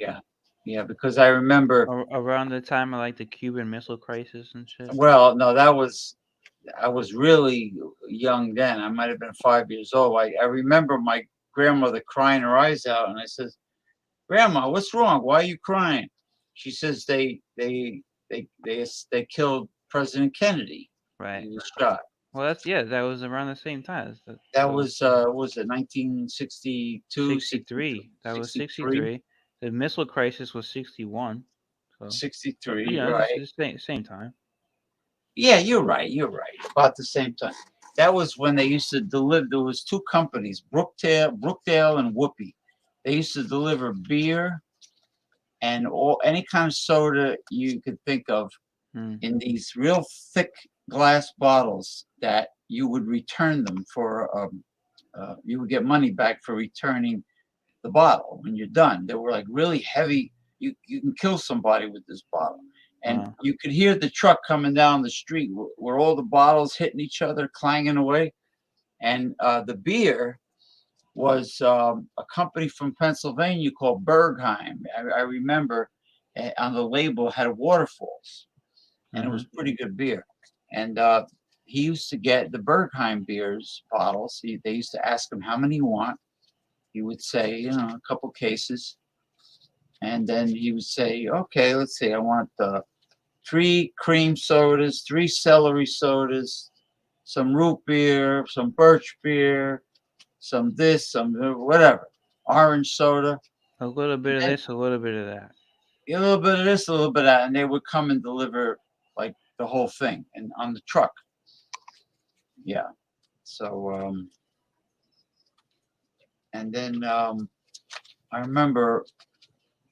Yeah, because I remember. Around the time of like the Cuban Missile Crisis and shit. Well, no, I was really young then. I might have been 5 years old. I remember my grandmother crying her eyes out, and I says, "Grandma, what's wrong? Why are you crying?" She says, "They killed President Kennedy. Right. He was shot." Well, that was around the same time. That was it 1962, 63. That was 63, 63. The missile crisis was 61. So 63, yeah, right? it's the same time. Yeah, you're right. About the same time. That was when they used to deliver. There was two companies, Brookdale and Whoopi. They used to deliver beer and any kind of soda you could think of in these real thick glass bottles that you would return them for. You would get money back for returning the bottle when you're done. They were like really heavy. You can kill somebody with this bottle. And you could hear the truck coming down the street where all the bottles hitting each other, clanging away. And the beer was a company from Pennsylvania called Bergheim. I remember on the label had waterfalls, and it was pretty good beer. And he used to get the Bergheim beers bottles. They used to ask him how many you want. He would say, a couple cases. And then he would say, okay, let's see, I want 3 cream sodas, 3 celery sodas, some root beer, some birch beer, some this, some whatever, orange soda. A little bit of this, a little bit of that. A little bit of this, a little bit of that. And they would come and deliver like the whole thing and on the truck. Yeah. So, and then I remember,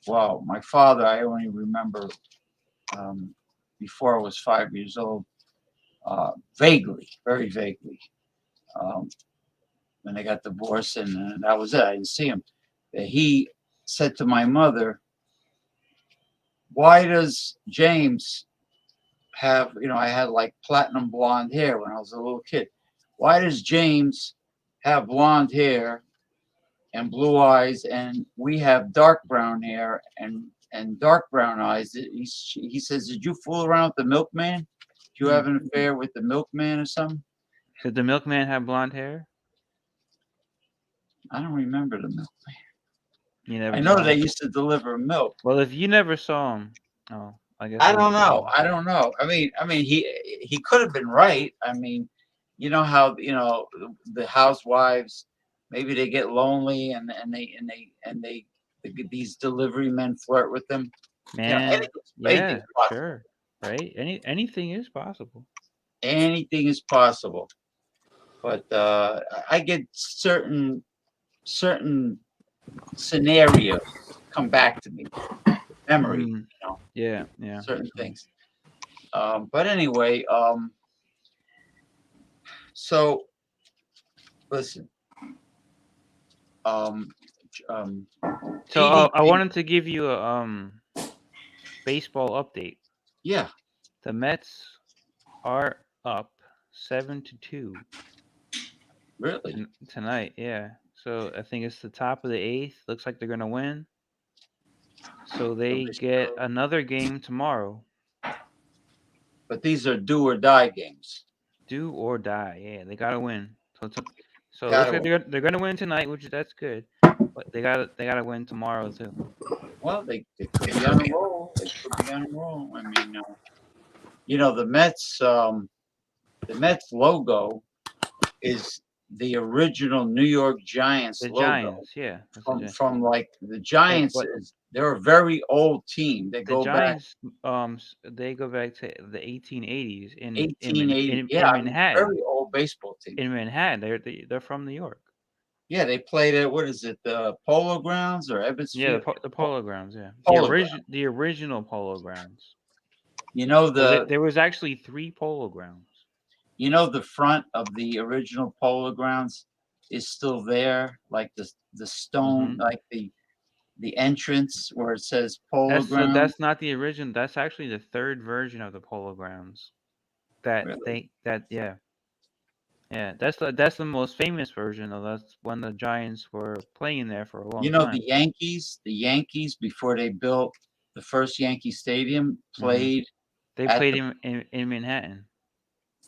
well, my father, I only remember before I was 5 years old, vaguely, very vaguely, when they got divorced, and that was it. I didn't see him. He said to my mother, "Why does James have, I had like platinum blonde hair when I was a little kid. Why does James have blonde hair and blue eyes, and we have dark brown hair and dark brown eyes?" He says, "Did you fool around with the milkman? Did you have an affair with the milkman or something?" Did the milkman have blonde hair? I don't remember the milkman. You never I know saw they him? used to deliver milk. Well, if you never saw him, I guess I don't know. I mean, he could have been right. I mean, you know how the housewives, maybe they get lonely and these delivery men flirt with them. Man, Anything's possible. sure, right? Anything is possible. Anything is possible. But I get certain scenarios come back to me, memory. Yeah. Certain things. But anyway, So, listen. Um, um, So I EDP, wanted to give you a baseball update. yeah, The Mets are up 7-2 really. tonight. Yeah. So I think it's the top of the eighth. Looks like they're gonna win. So they get another game tomorrow. But these are do or die games. Do or die. Yeah, they gotta win. So it looks Gotta like win. they're gonna win tonight, which that's good. But they gotta win tomorrow too. Well, they could be on a roll. They could be on a roll. I mean, the Mets logo is the original New York Giants The logo. Giants, yeah. That's the Giants. From like the Giants but they're a very old team. They the go back Giants, they go back to the 1880s in 1880. Yeah, I mean, Manhattan. very old baseball team. In Manhattan, they're from New York. Yeah, they played at what is it, the Polo Grounds or Ebbets Yeah, Field? the Polo Grounds. Yeah, Polo the original Polo Grounds. Well, There was actually 3 Polo Grounds. The front of the original Polo Grounds is still there, like the stone, like the entrance where it says Polo Grounds. That's not the original. That's actually the 3rd version of the Polo Grounds. Really? Yeah, that's the most famous version of that's when the Giants were playing there for a long time. The Yankees before they built the first Yankee Stadium played. They played in Manhattan.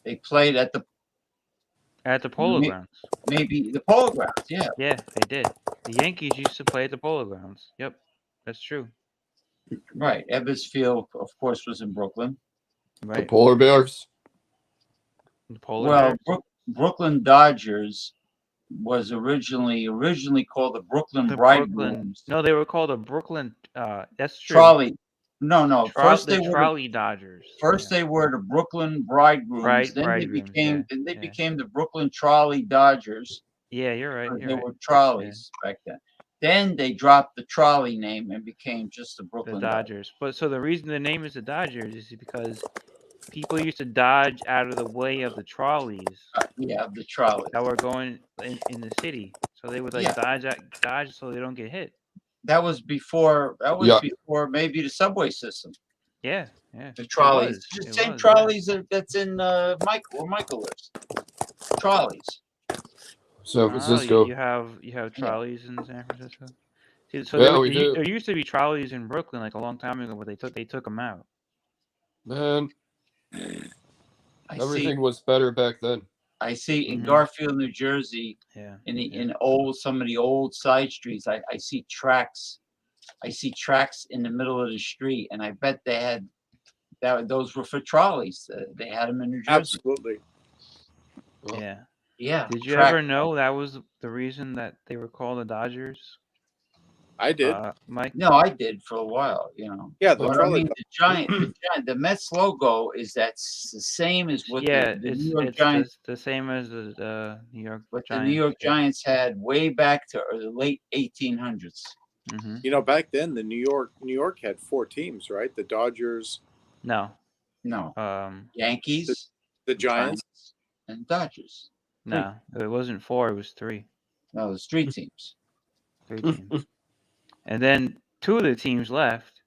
They played at the Polo Grounds. Maybe the Polo Grounds, yeah. Yeah, they did. The Yankees used to play at the Polo Grounds. Yep, that's true. Right. Ebbets Field, of course, was in Brooklyn. Right. The Polar Bears. The Polar Bears. Brooklyn Dodgers was originally called the Brooklyn Bridegrooms. No, they were called the Brooklyn. That's true. Trolley. No. First they were Trolley Dodgers. First they were the Brooklyn Bridegrooms. Then they became the Brooklyn Trolley Dodgers. Yeah, you're right. They were trolleys back then. Then they dropped the trolley name and became just the Brooklyn Dodgers. But so the reason the name is the Dodgers is because people used to dodge out of the way of the trolleys. Of the trolleys that were going in the city. So they would dodge so they don't get hit. That was before before maybe the subway system. Yeah. The trolleys. The same trolleys that's in Michael lives. Trolleys. San Francisco. You have trolleys in San Francisco. See, so there used to be trolleys in Brooklyn like a long time ago, but they took them out. Man, everything was better back then. I see in Garfield, New Jersey, in some of the old side streets, I see tracks. I see tracks in the middle of the street, and I bet they had those were for trolleys. They had them in New Jersey. Absolutely. Yeah. Yeah. Did you ever know that was the reason that they were called the Dodgers? I did. Mike? No, I did for a while, Yeah, the Mets logo is the same as what the New York Giants. The same as the New York what Giants. The New York Giants had way back to the late 1800s. Back then the New York had 4 teams, right? The Dodgers. No. Yankees, the Giants, and Dodgers. No, it wasn't 4. It was 3. No, it was 3 teams. 3 teams. And then 2 of the teams left,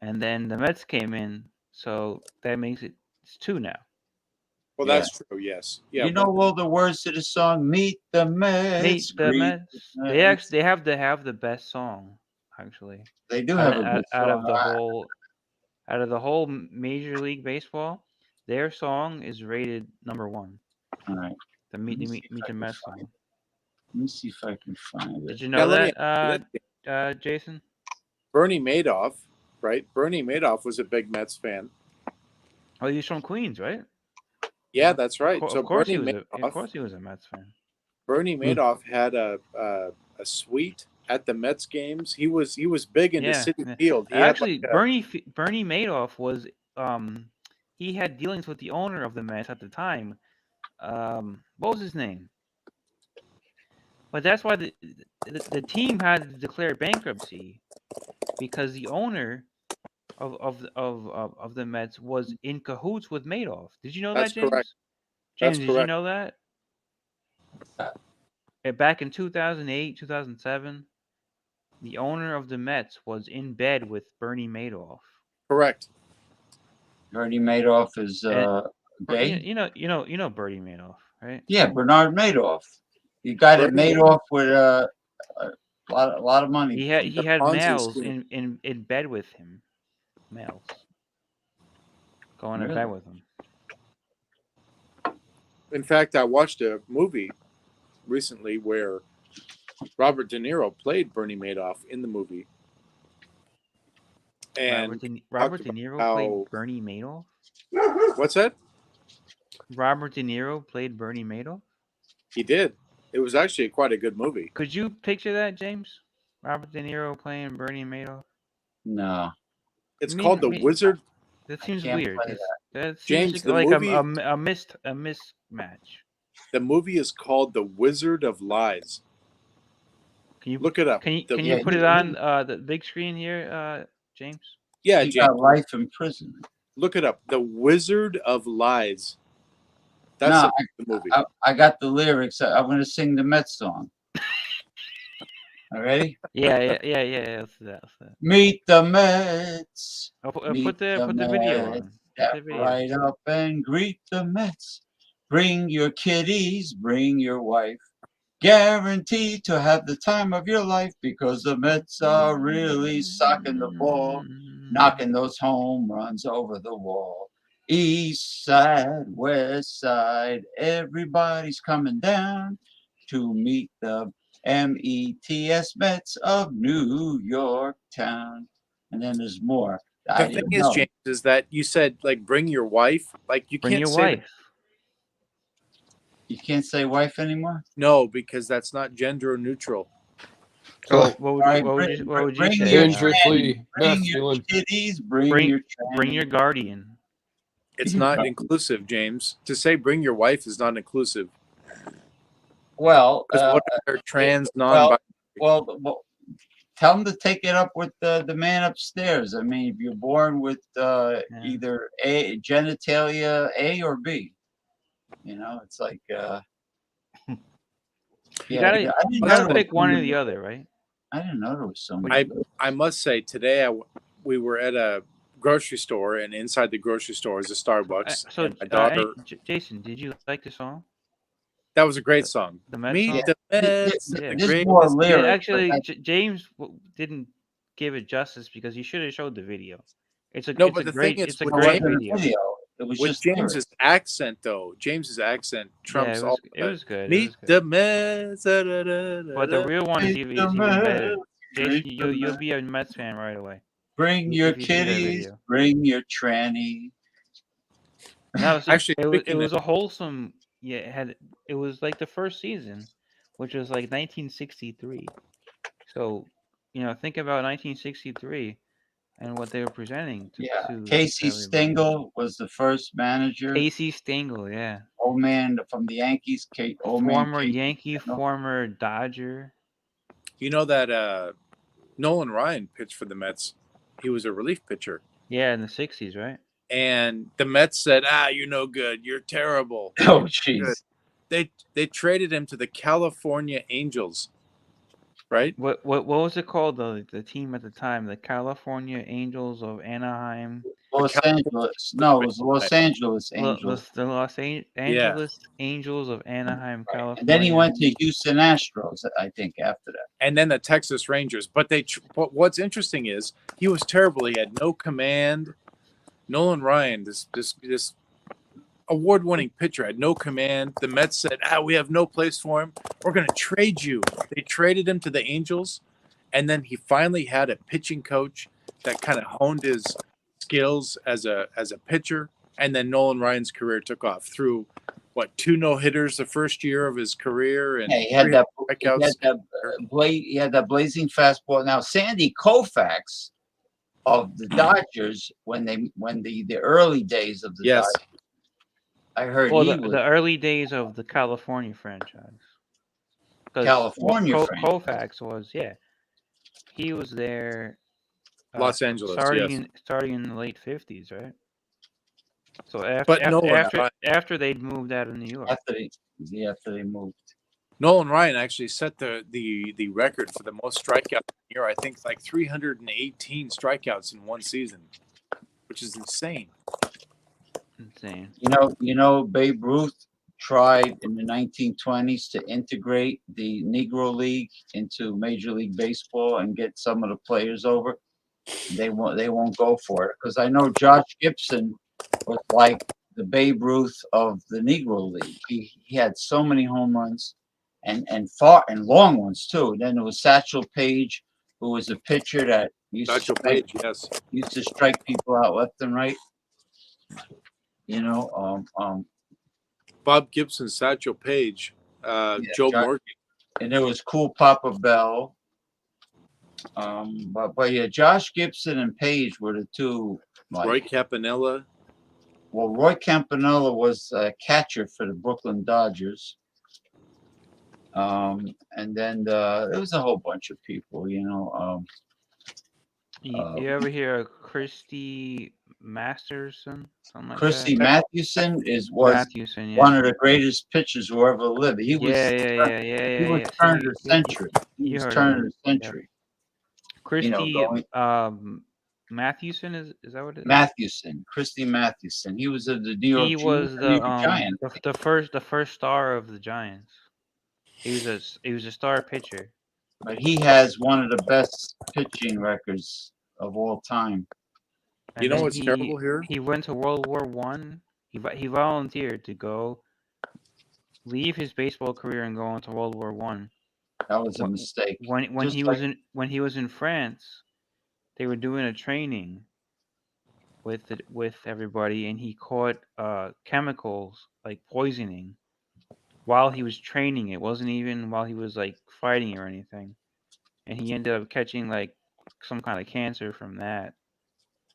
and then the Mets came in, so that makes it's 2 now. Well, that's true. Yes. Yeah. All the words to the song "Meet the Mets." Meet the Mets. They have to have the best song. Actually, they do have a good song. Out of the whole Major League Baseball, their song is rated number 1. All right. The Meet the Mets song. Let me see if I can find it. Did you know that, Jason? Bernie Madoff, right? Bernie Madoff was a big Mets fan. Oh, he's from Queens, right? Yeah, that's right. Of course he was a Mets fan. Bernie Madoff had a suite at the Mets games. He was big in the Citi Field. Actually, Bernie Madoff was he had dealings with the owner of the Mets at the time. What was his name? But that's why the team had to declare bankruptcy because the owner of the Mets was in cahoots with Madoff. Did you know That's that, James? correct. James, That's did you correct. know that? Back in 2008, 2007, the owner of the Mets was in bed with Bernie Madoff. Correct. Bernie Madoff is gay. You know Bernie Madoff, right? Yeah, Bernard Madoff. The guy that Bernie- made off with a lot of money. He had Ponzi males scheme. in bed with him. Males going to Really? bed with him. In fact, I watched a movie recently where Robert De Niro played Bernie Madoff in the movie. And Robert De Niro how- played Bernie Madoff? what's that? Robert De Niro played Bernie Madoff? He did. It was actually quite a good movie. Could you picture that, James? Robert De Niro playing Bernie Madoff? No. It's called The Wizard. That seems can't weird. play That James, seems the like movie- a mismatch. The movie is called The Wizard of Lies. Can you Look it up? Can you The- can you Yeah, put you- it on the big screen here, James? Yeah, He James. got life in prison. Look it up. The Wizard of Lies. That's No, the movie. I got the lyrics. I'm going to sing the Mets song. All ready? Yeah. Let's do that. Meet the Mets. Put Meet the video Mets. on. Put Step the video. right up and greet the Mets. Bring your kiddies, bring your wife. Guaranteed to have the time of your life because the Mets are really socking the ball, knocking those home runs over the wall. East side, west side, everybody's coming down to meet the METS Mets of New York Town. And then there's more. I The thing didn't is, know. James, is that you said like bring your wife. Like you Bring can't your say that- wife. You can't say wife anymore? no because that's not gender neutral. So what would, Alright, what would you what would you bring say? your Dangerously Bring your masculine. kiddies, Bring your your guardian. It's not inclusive, James. To say bring your wife is not inclusive. Well, Because what if they're trans, well, non-binary? well, tell them to take it up with the man upstairs. I mean, if you're born with either A genitalia A or B, you know, it's like You gotta pick one or the other. other, right? I didn't know there was so many. I must say today we were at a grocery store, and inside the grocery store is a Starbucks. So and my daughter. Jason, did you like the song? That was a great song. The Mets Meet song? the Mets. Yeah. the greatest- more lyrics, actually, but James didn't give it justice because he should have showed the video. It's a No, it's but a the great thing is, it's a with great James- video. It was With just James's lyrics. accent, though, James's accent trumps it all. was, it was good. It Meet was good. the Mets. Da, da, da, da, But the da. real one is Meet even the better. Mets. Jason, Meet the you'll Mets. be a Mets fan right away. Bring if your you see that kiddies, video. bring your tranny. No, see, Actually, it was speaking of- a wholesome. Yeah, it was like the first season, which was like 1963. So, think about 1963 and what they were presenting. Yeah, to Casey everybody. Stengel was the first manager. Casey Stengel, yeah. Old man from the Yankees. Old man Former Casey Yankee, Stengel. former Dodger. You know that Nolan Ryan pitched for the Mets. He was a relief pitcher. Yeah, in the 60s, right? And the Mets said, you're no good. You're terrible. Oh, jeez. They traded him to the California Angels, right? What was it called? The team at the time, the California Angels of Anaheim. Los Angeles. No, it was Los Angeles Angels. The Los Angeles Angels of Anaheim, California. And then he went to Houston Astros, I think, after that. And then the Texas Rangers. But what's interesting is he was terrible. He had no command. Nolan Ryan, this award-winning pitcher, had no command. The Mets said, we have no place for him. We're going to trade you. They traded him to the Angels, and then he finally had a pitching coach that kind of honed his skills as a pitcher, and then Nolan Ryan's career took off through, 2 no-hitters the first year of his career, and Yeah, he had that strikeouts. he had that blazing fastball. Now, Sandy Koufax of the Dodgers, when the early days of the Dodgers, I heard well, he was the early days of the California franchise. 'Cause California franchise. Koufax was, he was there. Los Angeles, starting in the late 50s, right? So after But Nolan after Ryan, after they'd moved out of New York. After they moved. Nolan Ryan actually set the record for the most strikeouts in a year. I think like 318 strikeouts in one season, which is insane. Insane. You know, Babe Ruth tried in the 1920s to integrate the Negro League into Major League Baseball and get some of the players over. They won't go for it, because I know Josh Gibson was like the Babe Ruth of the Negro League. He had so many home runs and far and long ones too. Then there was Satchel Paige, who was a pitcher that used Satchel to Paige, yes. used to strike people out left and right. You know, Bob Gibson, Satchel Paige, Joe Morgan. And there was Cool Papa Bell. But yeah, Josh Gibson and Page were the two. Like, Roy Campanella. Well, Roy Campanella was a catcher for the Brooklyn Dodgers. And then there was a whole bunch of people, you know. You ever hear of Christy Masterson? Something like Christy that? Mathewson was Mathewson, yeah. one of the greatest pitchers who ever lived. He was He was turn of the century. He was turn of the century. Christy Mathewson is that what it is? Mathewson, Christy Mathewson. He was of the New York. He was Giants. the first star of the Giants. He was a star pitcher. But he has one of the best pitching records of all time. And you know what's terrible here? He went to World War I. He volunteered to go leave his baseball career and go into World War I. That was a mistake. When he was in France, they were doing a training with everybody, and he caught chemicals like poisoning while he was training. It wasn't even while he was like fighting or anything, and he ended up catching like some kind of cancer from that.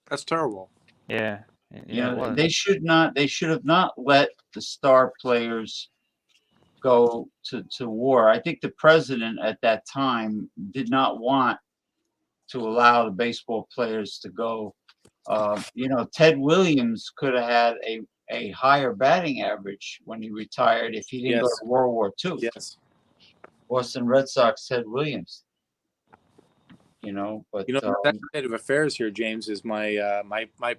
That's terrible. Yeah. Yeah, they should have not let the star players go to war. I think the president at that time did not want to allow the baseball players to go. You know, Ted Williams could have had a higher batting average when he retired if he didn't go to World War II. Yes. Boston Red Sox, Ted Williams. You know, but the second state of affairs here, James, is my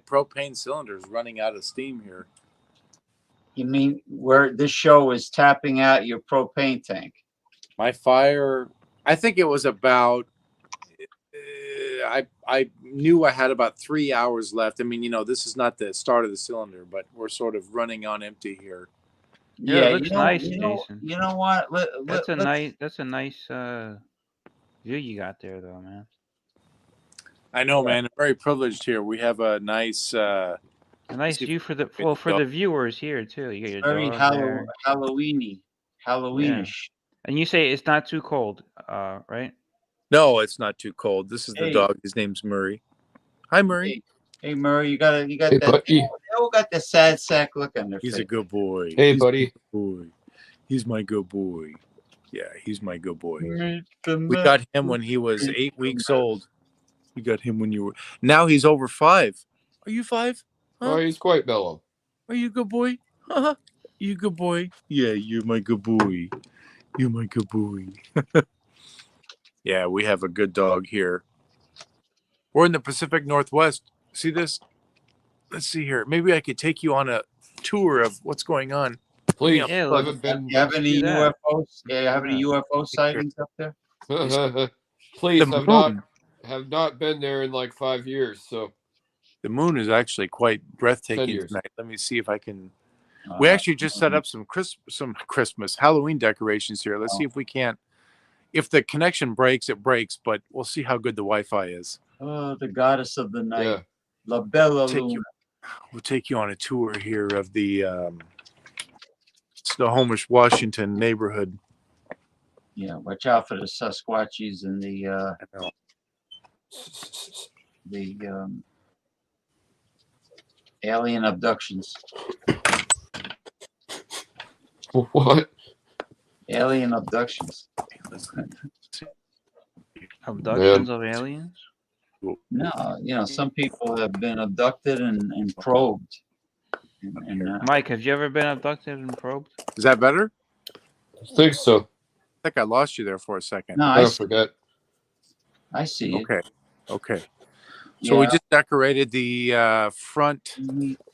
propane cylinder is running out of steam here. You mean where this show is tapping out your propane tank? My fire, I think it was about. I knew I had about 3 hours left. I mean, you know, this is not the start of the cylinder, but we're sort of running on empty here. Yeah, it looks nice, Jason. You know what? That's a nice view you got there, though, man. I know, man. I'm very privileged here. We have a nice view for the viewers here too. You got your very Halloweenish. Yeah. And you say it's not too cold, right? No, it's not too cold. This is the dog. His name's Murray. Hi, Murray. Hey Murray, you got that. Buddy. They all got the sad sack look on their face. He's a good boy. Hey, buddy. Boy. He's my good boy. Yeah, he's my good boy. We got him when he was 8 weeks old. We got him when you were. Now he's over 5. Are you 5? Huh? Oh, he's quite mellow. Are you a good boy? You a good boy? Yeah, you're my good boy. You're my good boy. Yeah, we have a good dog here. We're in the Pacific Northwest. See this? Let's see here. Maybe I could take you on a tour of what's going on. Please. Yeah, you have any UFOs? Yeah, you have any UFO sightings up there? Please, have not been there in like 5 years. So the moon is actually quite breathtaking tonight. Let me see if I can. We actually just set up some Christmas Halloween decorations here. Let's see if we can't. If the connection breaks, it breaks. But we'll see how good the Wi-Fi is. Oh, the goddess of the night, La Bella Luna. We'll take you on a tour here of the Snohomish, Washington neighborhood. Yeah, watch out for the Sasquatches and the alien abductions. What? Alien abductions. Abductions of aliens? No, you know, some people have been abducted and probed. Mike, have you ever been abducted and probed? Is that better? I think so. I think I lost you there for a second. No, I I don't see, forget. I see it. Okay. Okay. So we Yeah. just decorated the front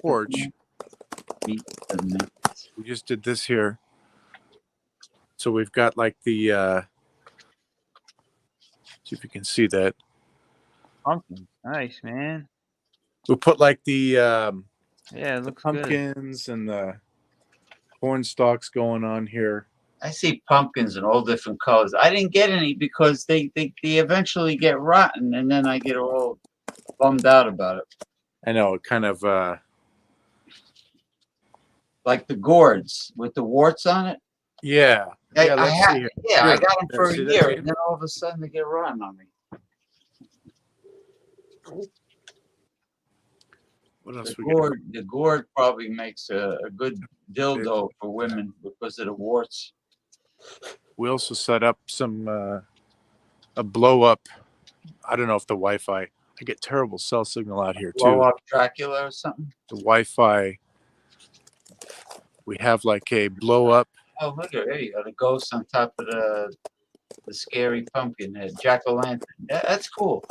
porch. Meet the Met. We just did this here. So we've got like the see if you can see that. Pumpkin. Nice, man. We put like the Yeah, it looks good. pumpkins and the corn stalks going on here. I see pumpkins in all different colors. I didn't get any because they eventually get rotten, and then I get all bummed out about it. I know, it kind of Like the gourds with the warts on it. yeah. I Let's see here. I Here, got them for a see that year, here? and then all of a sudden they get rotten on me. What else The we got? gourd probably makes a good dildo for women because of the warts. We also set up some a blow up. I don't know if the Wi-Fi. I get terrible cell signal out here Blow too. up Dracula or something. The Wi-Fi. We have like a blow up. Oh, look at there you go. The ghost on top of the scary pumpkin head, jack-o'-lantern. That's cool.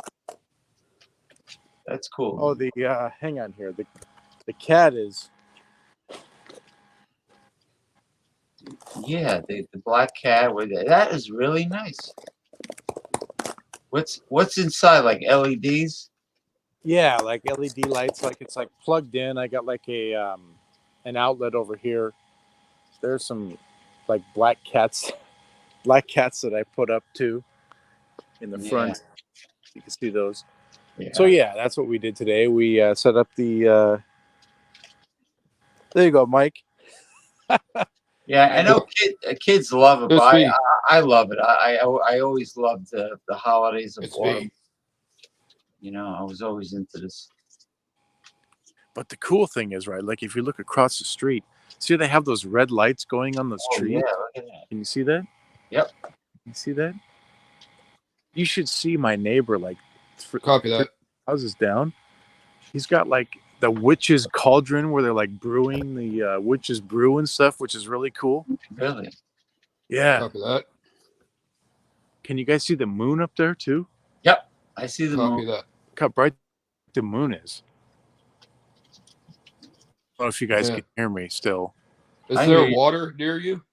That's cool. Oh, the hang on here. The cat is. Yeah, the black cat with it. That is really nice. What's inside? Like LEDs? Yeah, like LED lights. Like it's like plugged in. I got like a an outlet over here. There's some like black cats that I put up too in the front. You can see those. Yeah. So yeah, that's what we did today. We set up the. There you go, Mike. Yeah, I know kids love it, It's but me. I love it. I always loved the holidays of It's autumn. me. You know, I was always into this. But the cool thing is, right? Like if you look across the street, see they have those red lights going on the Oh, street. yeah, look at that. Can you see that? Yep. You see that? You should see my neighbor like Copy that. houses down. He's got like the witch's cauldron where they're like brewing the witch's brew and stuff, which is really cool. Really? Yeah. Copy that. Can you guys see the moon up there too? Yep. I see the Copy moon. that. Look how bright the moon is. I don't know if you guys Yeah. can hear me still. Is I hear there you. water near you?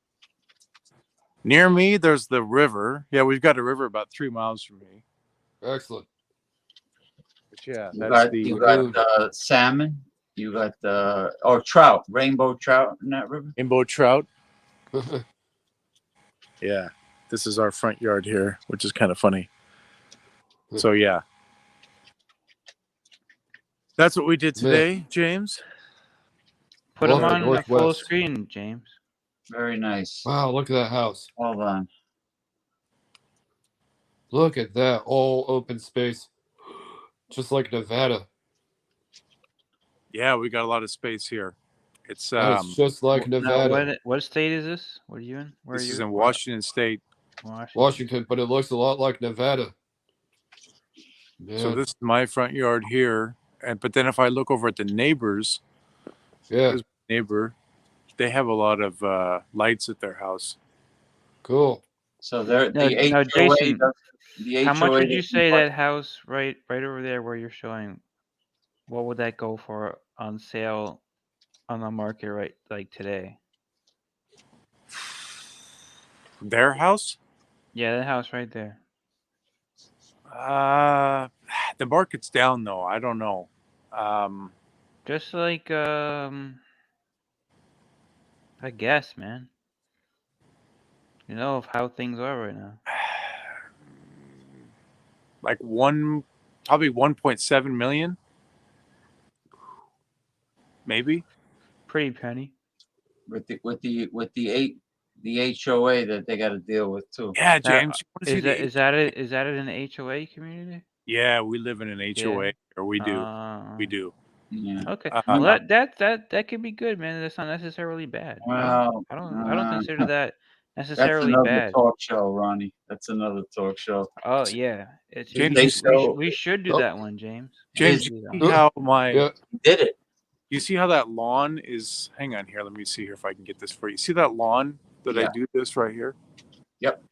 Near me, there's the river. Yeah, we've got a river about 3 miles from me. Excellent. But yeah, You that's got, the you got salmon. You got trout, rainbow trout in that river. rainbow trout. Yeah, this is our front yard here, which is kind of funny. So yeah, that's what we did today, James. Put them Well, on the full Northwest. screen, James. Very nice. Wow, look at that house. Hold on. Look at that. All open space. Just like Nevada. Yeah, we got a lot of space here. It's That's just like Now, Nevada. what state is this? What are you in? Where this are you? is in Washington State. Washington, but it looks a lot like Nevada. So Yeah. this is my front yard here, but then if I look over at the neighbors, Yeah. there's my neighbor. They have a lot of lights at their house. Cool. So there, Now, the now, HOA. Jason, The how much HOA would you doesn't say put- that house right over there where you're showing? What would that go for on sale on the market right like today? Their house? Yeah, that house right there. The market's down though. I don't know. Just like I guess, man. You know of how things are right now. Like probably 1.7 million. Maybe. Pretty penny. with the HOA that they got to deal with too. Yeah, Now, James. You want to see is that it in the HOA community? Yeah, we live in an HOA, or we do. We do. Yeah. Okay. Um, Well, that could be good, man. That's not necessarily bad. Well, I don't consider that that's necessarily another bad. talk show, Ronnie. That's another talk show. Oh yeah, James, They so- we should do that one, James. We James, should do that you one. see how my Yeah. He did it. You see how that lawn is? Hang on here. Let me see here if I can get this for you. See that lawn that I Yeah. do this right here? Yep.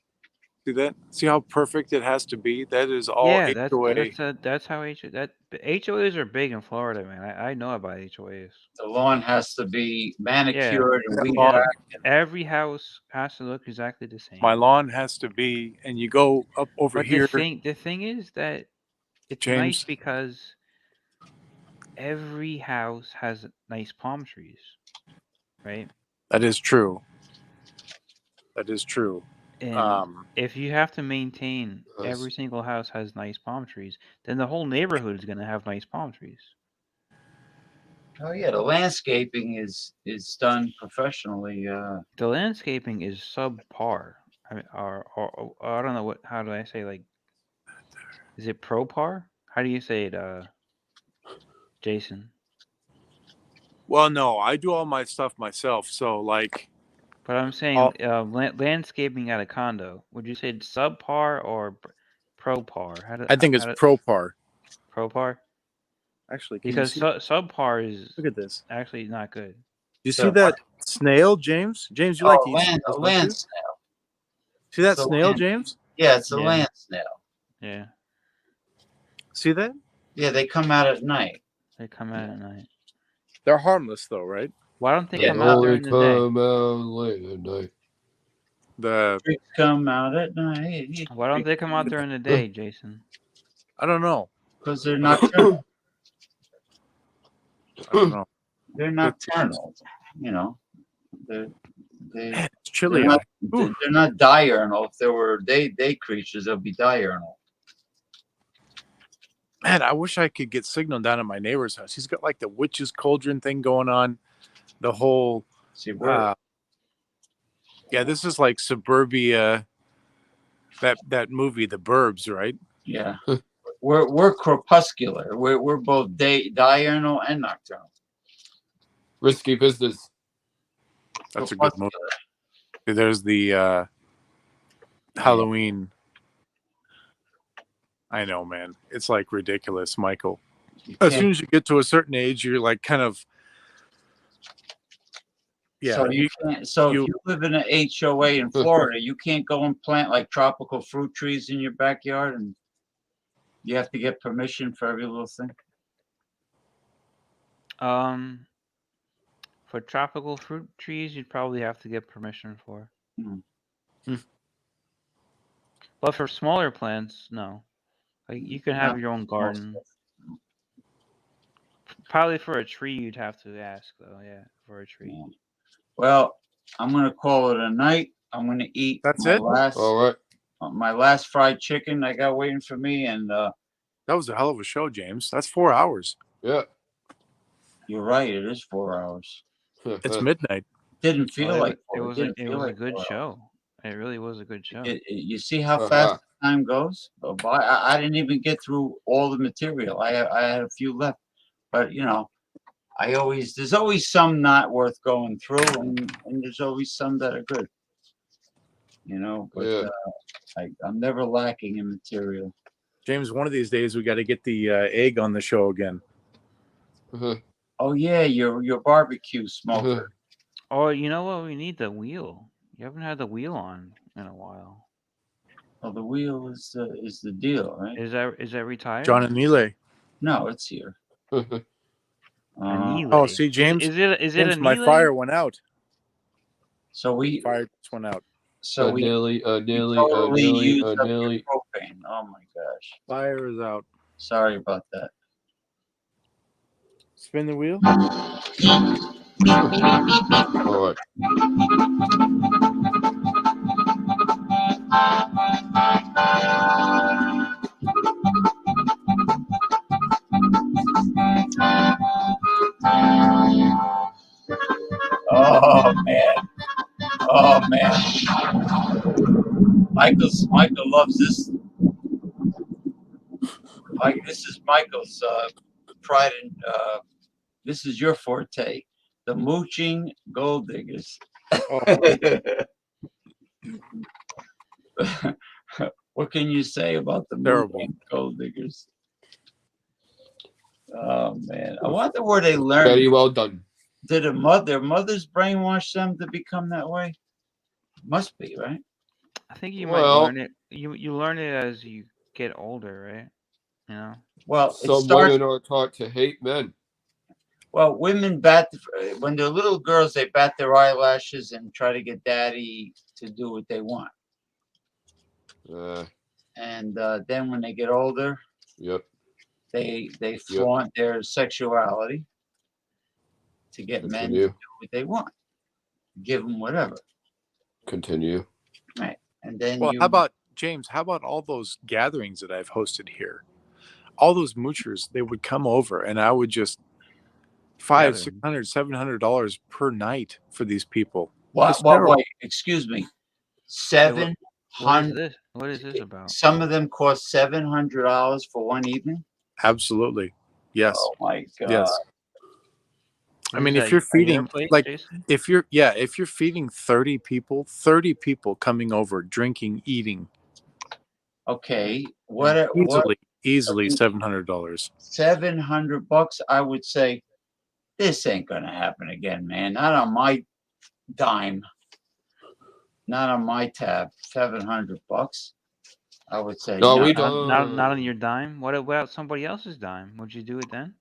See that? See how perfect it has to be? That is all Yeah, HOA. that's how HOAs are big in Florida, man. I know about HOAs. The lawn has to be Yeah, manicured and weed lawn- whacked. every house has to look exactly the same. My lawn has to be, and you go up over But here, the thing is that it's nice James. because every house has nice palm trees, right? That is true. That is true. And if you have to maintain every single house has nice palm trees, then the whole neighborhood is going to have nice palm trees. Oh yeah, the landscaping is done professionally. The landscaping is subpar. I mean, or I don't know how do I say, like, is it pro par? How do you say it, Jason? Well, no, I do all my stuff myself. So, like, But I'm saying landscaping at a condo. Would you say it's subpar or pro par? I think it's pro par. Pro par? Actually, can Because you see? subpar is Look at this. actually not good. You see that snail, James? James, you like to eat snails, a don't land you? snail. See that It's a snail, land- James? Yeah, it's a Yeah. land snail. Yeah, See that? Yeah, they come out at night. they come out at night. They're harmless, though, right? Why don't they Yeah, come out Only during the day? come out late at night. The Trees come out at night Why don't they come out during the day, Jason? I don't know. because they're nocturnal. I don't know. They're nocturnal. You know, they Man, it's chilly they're out. not, they're not diurnal. If there were day creatures, they'll be diurnal. Man, I wish I could get signal down at my neighbor's house. He's got like the witch's cauldron thing going on. The whole See, we're yeah, this is like suburbia. That movie, The Burbs, right? yeah, we're crepuscular. We're both diurnal and nocturnal. Risky business. That's a good movie. There's the Halloween. I know, man. It's like ridiculous, Michael. As soon as you get to a certain age, you're like kind of yeah. So you can't. So if you live in an HOA in Florida, you can't go and plant like tropical fruit trees in your backyard, and you have to get permission for every little thing. For tropical fruit trees, you'd probably have to get permission for. But for smaller plants, no. Like you can have your own garden. Probably for a tree, you'd have to ask, though. Yeah, for a tree. Yeah. Well, I'm gonna call it a night. I'm gonna eat. That's my it? Last, All right. my last fried chicken I got waiting for me, and that was a hell of a show, James. That's 4 hours. Yeah. you're right. It is 4 hours. It's midnight. Didn't feel like It was didn't a feel like good 4 hours. show. It really was a good show. You see how fast time goes? I didn't even get through all the material. I had a few left, but you know, there's always some not worth going through, and there's always some that are good. You know, but I'm never lacking in material. James, one of these days we got to get the egg on the show again. Oh yeah, your barbecue smoker. Oh, you know what? We need the wheel. You haven't had the wheel on in a while. Oh, the wheel is the deal, right? Is that retired? John and Neely. No, it's here. Oh, see, James. Is it James, a my Neely? fire went out. So we fire just went out. So we Nearly, totally used up your propane. Oh my gosh. Fire is out. Sorry about that. Spin the wheel. All right. Oh man. Oh man. Michael loves this. Like this is Michael's pride and this is your forte. The mooching gold diggers. What can you say about the mooching gold diggers? Oh man, I wonder where they learned. Very well done. Did their mothers brainwash them to become that way? Must be, right? I think you might Well, learn it. You learn it as you get older, right? You know. Well, it some starts. women are taught to hate men. Well, women when they're little girls, they bat their eyelashes and try to get daddy to do what they want. And then when they get older, Yep. they flaunt their sexuality to get men to do what they want. Give them whatever. Continue. Right. And then Well, how about James? How about all those gatherings that I've hosted here? All those moochers, they would come over, and I would just $500, $600, $700 per night for these people. What? Excuse me. $700. What is this about? Some of them cost $700 for one evening. Absolutely. Yes. Oh my God. Yes. I mean, if you're feeding if you're feeding 30 people coming over, drinking, eating. Okay. Easily $700. $700, I would say this ain't gonna happen again, man. Not on my dime. Not on my tab. $700. I would say no. We don't. Not on your dime. What about somebody else's dime? Would you do it then?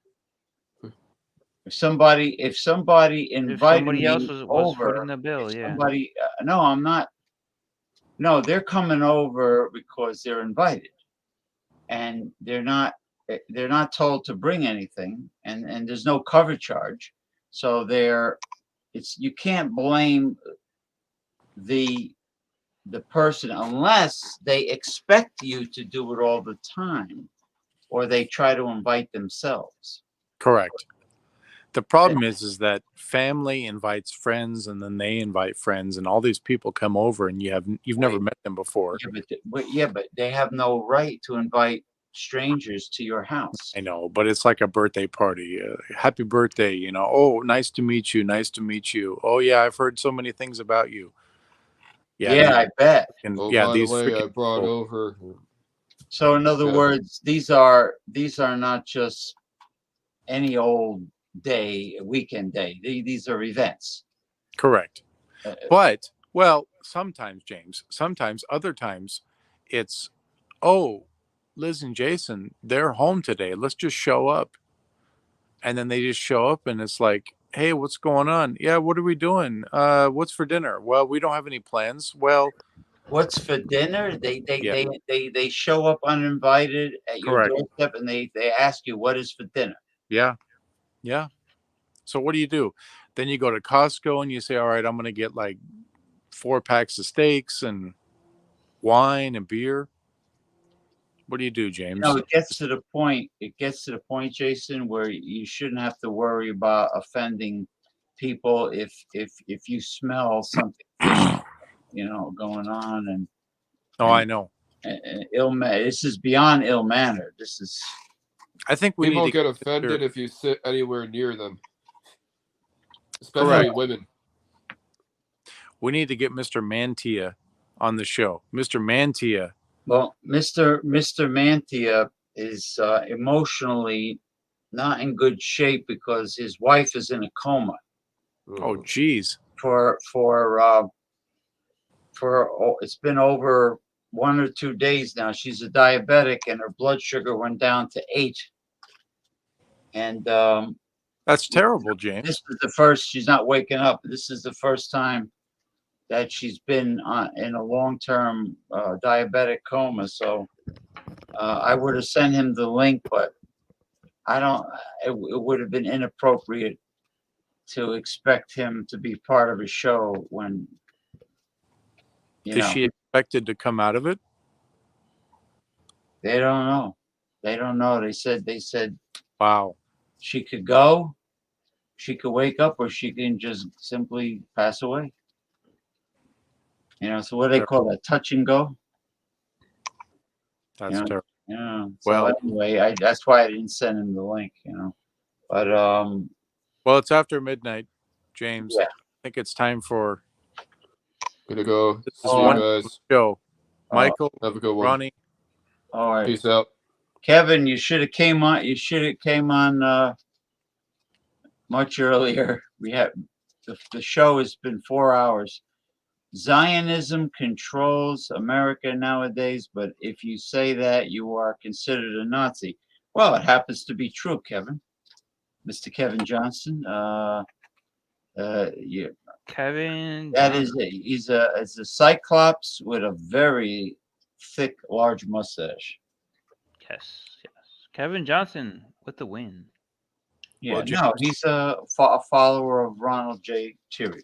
If somebody invited me else was over, footing the bill, yeah. Somebody, no, I'm not. No, they're coming over because they're invited, and they're not told to bring anything, and there's no cover charge, so you can't blame the person unless they expect you to do it all the time, or they try to invite themselves. Correct. The problem is that family invites friends, and then they invite friends, and all these people come over, and you've never met them before. But they have no right to invite strangers to your house. I know, but it's like a birthday party. Happy birthday, you know. Oh, nice to meet you. Nice to meet you. Oh yeah, I've heard so many things about you. Yeah, I bet. And by the way, I brought over. So in other words, these are not just any old weekend day. These are events. Correct. But sometimes, James, other times it's, oh, Liz and Jason, they're home today. Let's just show up. And then they just show up, and it's like, hey, what's going on? Yeah, what are we doing? What's for dinner? Well, we don't have any plans. Well, what's for dinner? They show up uninvited at your doorstep, and they ask you what is for dinner. Yeah. So what do? Then you go to Costco and you say, all right, I'm going to get like 4 packs of steaks and wine and beer. What do you do, James? It gets to the point. Jason, where you shouldn't have to worry about offending people if you smell something fishy, going on. And I know. And this is beyond ill-mannered. This is. I think people need to get offended if you sit anywhere near them, especially women. We need to get Mr. Mantia on the show. Mr. Mantia. Well, Mr. Mantia is emotionally not in good shape because his wife is in a coma. Oh, geez. For it's been over 1 or 2 days now. She's a diabetic, and her blood sugar went down to 8. And that's terrible, James. This is the first. She's not waking up. This is the first time that she's been in a long-term diabetic coma. So I would have sent him the link, but I don't. It would have been inappropriate to expect him to be part of a show when. Is she expected to come out of it? They don't know. They said. Wow. She could go. She could wake up, or she can just simply pass away. So what do they call that? Touch and go. That's terrible. Yeah. So anyway, that's why I didn't send him the link. But well, it's after midnight, James. Yeah. I think it's time for. Gonna go. This is one show. Michael, have a good one. Ronnie. All right. Peace out. Kevin, you should have came on. You should have came on much earlier. We have the show has been 4 hours. Zionism controls America nowadays, but if you say that, you are considered a Nazi. Well, it happens to be true, Kevin. Mr. Kevin Johnson. Yeah, Kevin. that is it. He's a cyclops with a very thick, large mustache. Yes. Kevin Johnson with the win. Yeah, Well, no, he's a follower of Ronald J. Tyrio.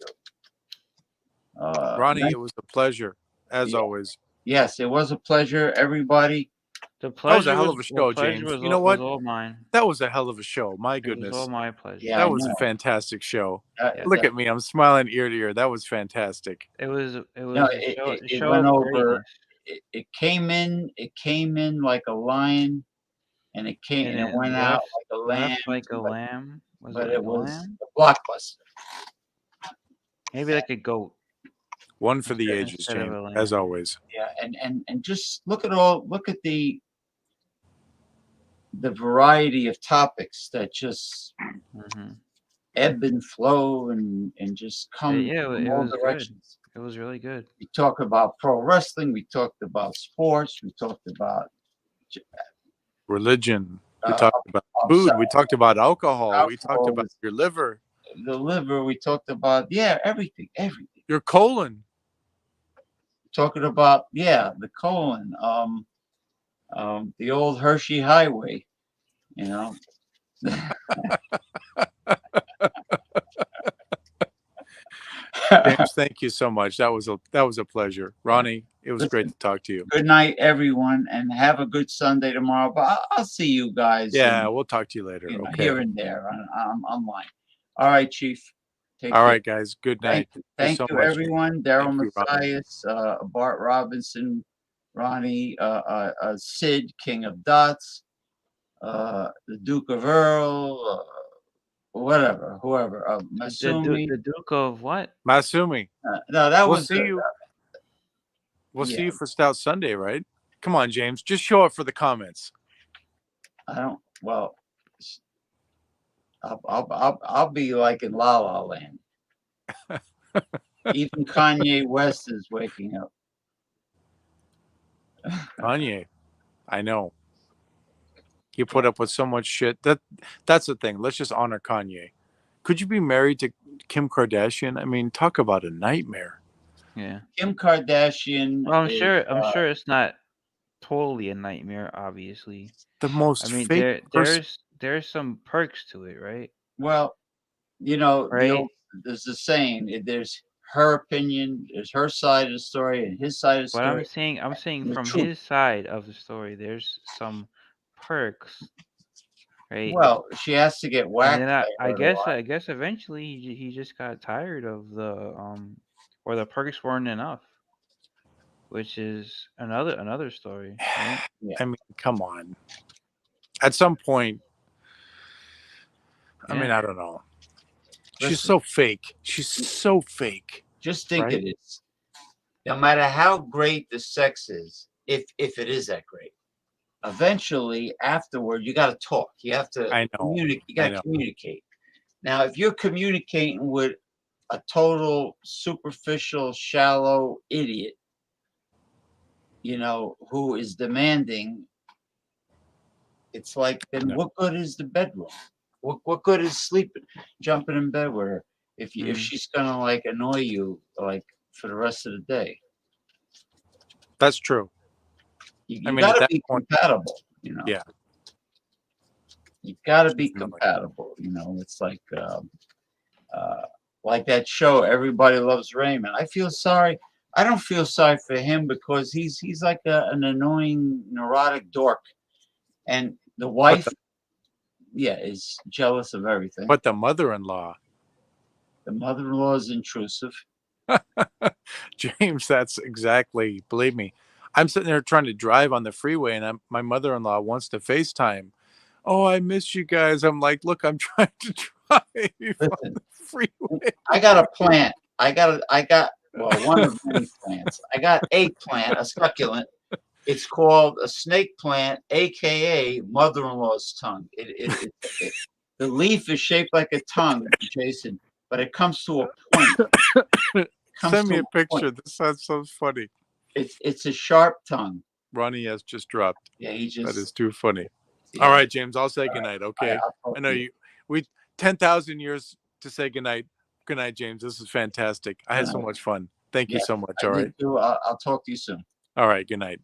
Ronnie, it was a pleasure, as Yeah. always. Yes, it was a pleasure, everybody. The That was pleasure a hell of a the show, pleasure James. was You know all, what? was all mine. That was a hell of a show. My It was goodness. all my pleasure. Yeah, That I was a know. fantastic show. Yeah. Look at me. I'm smiling ear to ear. That was fantastic. It was No, a show, a it show went of over. greatness. It came in like a lion, and it And it went out left, like a lamb. left like a lamb. Was But it like it a was lamb? a blockbuster. Maybe like a goat. One for the Instead- ages, instead of James, a lamb. as always. Yeah, and just look at the variety of topics that just Mhm. ebb and flow and just come Yeah, from it all was good. directions. It was really good. We talked about pro wrestling. We talked about sports. We talked about Religion. We Uh, talked about I'm food. sorry. We talked about alcohol. We talked Alcohol about was- your liver, the liver. We talked about everything. your colon. Talking about the colon, the old Hershey Highway, you know. James, thank you so much. That was a pleasure. Ronnie, it was great to talk to you. Good night, everyone, and have a good Sunday tomorrow. But I'll see you guys. Yeah, we'll talk to you later. Okay. Here and there online. All right, Chief. Take All care. right, guys. Good night. Thank so you, much. everyone. Daryl Thank you, Ronnie. Matthias, Bart Robinson, Ronnie, Sid, King of Dots, the Duke of Earl, whoever, Masumi. The Duke of what? Masumi. No, that We'll was see good. you. We'll see yeah. you for Stout Sunday, right? Come on, James. Just show up for the comments. I don't. Well, I'll be like in La La Land. Even Kanye West is waking up. Kanye, I know. He put up with so much shit. That's the thing. Let's just honor Kanye. Could you be married to Kim Kardashian? I mean, talk about a nightmare. Yeah. Kim Kardashian. Well, I'm is, sure it's not totally a nightmare. Obviously, The most I mean, fake person. there's some perks to it, right? Well, you know, Right. there's a saying. There's her opinion. There's her side of the story and his side of the But story. I'm saying the from truth. his side of the story, there's some perks, right? Well, she has to get And whacked. then by her a lot. I guess eventually he just got tired of or the perks weren't enough, which is another story, right? I mean, come on. At some point, I mean, Yeah. I don't know. Listen. She's so fake. She's so fake. Just think Right? of this. No matter how great the sex is, if it is that great, eventually afterward you got to talk. You have to I know. communicate. You I got to know. communicate. Now, if you're communicating with a total superficial, shallow idiot, you know, who is demanding, it's like, then No. what good is the bedroom? What good is sleeping, jumping in bed with her if she's gonna like annoy you like for the rest of the day? That's true. You I mean, at gotta that be point- compatible, you know. Yeah. You gotta be Definitely. compatible, you know. It's like that show, Everybody Loves Raymond. I don't feel sorry for him because he's like an annoying, neurotic dork, and the wife, is jealous of everything. But the mother-in-law, The mother-in-law is intrusive. James, that's exactly, believe me. I'm sitting there trying to drive on the freeway and my mother-in-law wants to FaceTime. Oh, I miss you guys. I'm like, look, I'm trying to drive on the freeway. I got a plant. I got one of many plants. I got a plant, a succulent It's called a snake plant, aka mother-in-law's tongue. The leaf is shaped like a tongue, Jason, but it comes to a point. Send me a picture. This sounds so funny. It's a sharp tongue. Ronnie has just dropped. Yeah, he just. That is too funny. Yeah. All right, James. I'll say goodnight. Okay. I know you. We 10,000 years to say goodnight. Good night, James. This is fantastic. I had so much fun. Thank you so much. All right. I'll talk to you soon. All right. Good night.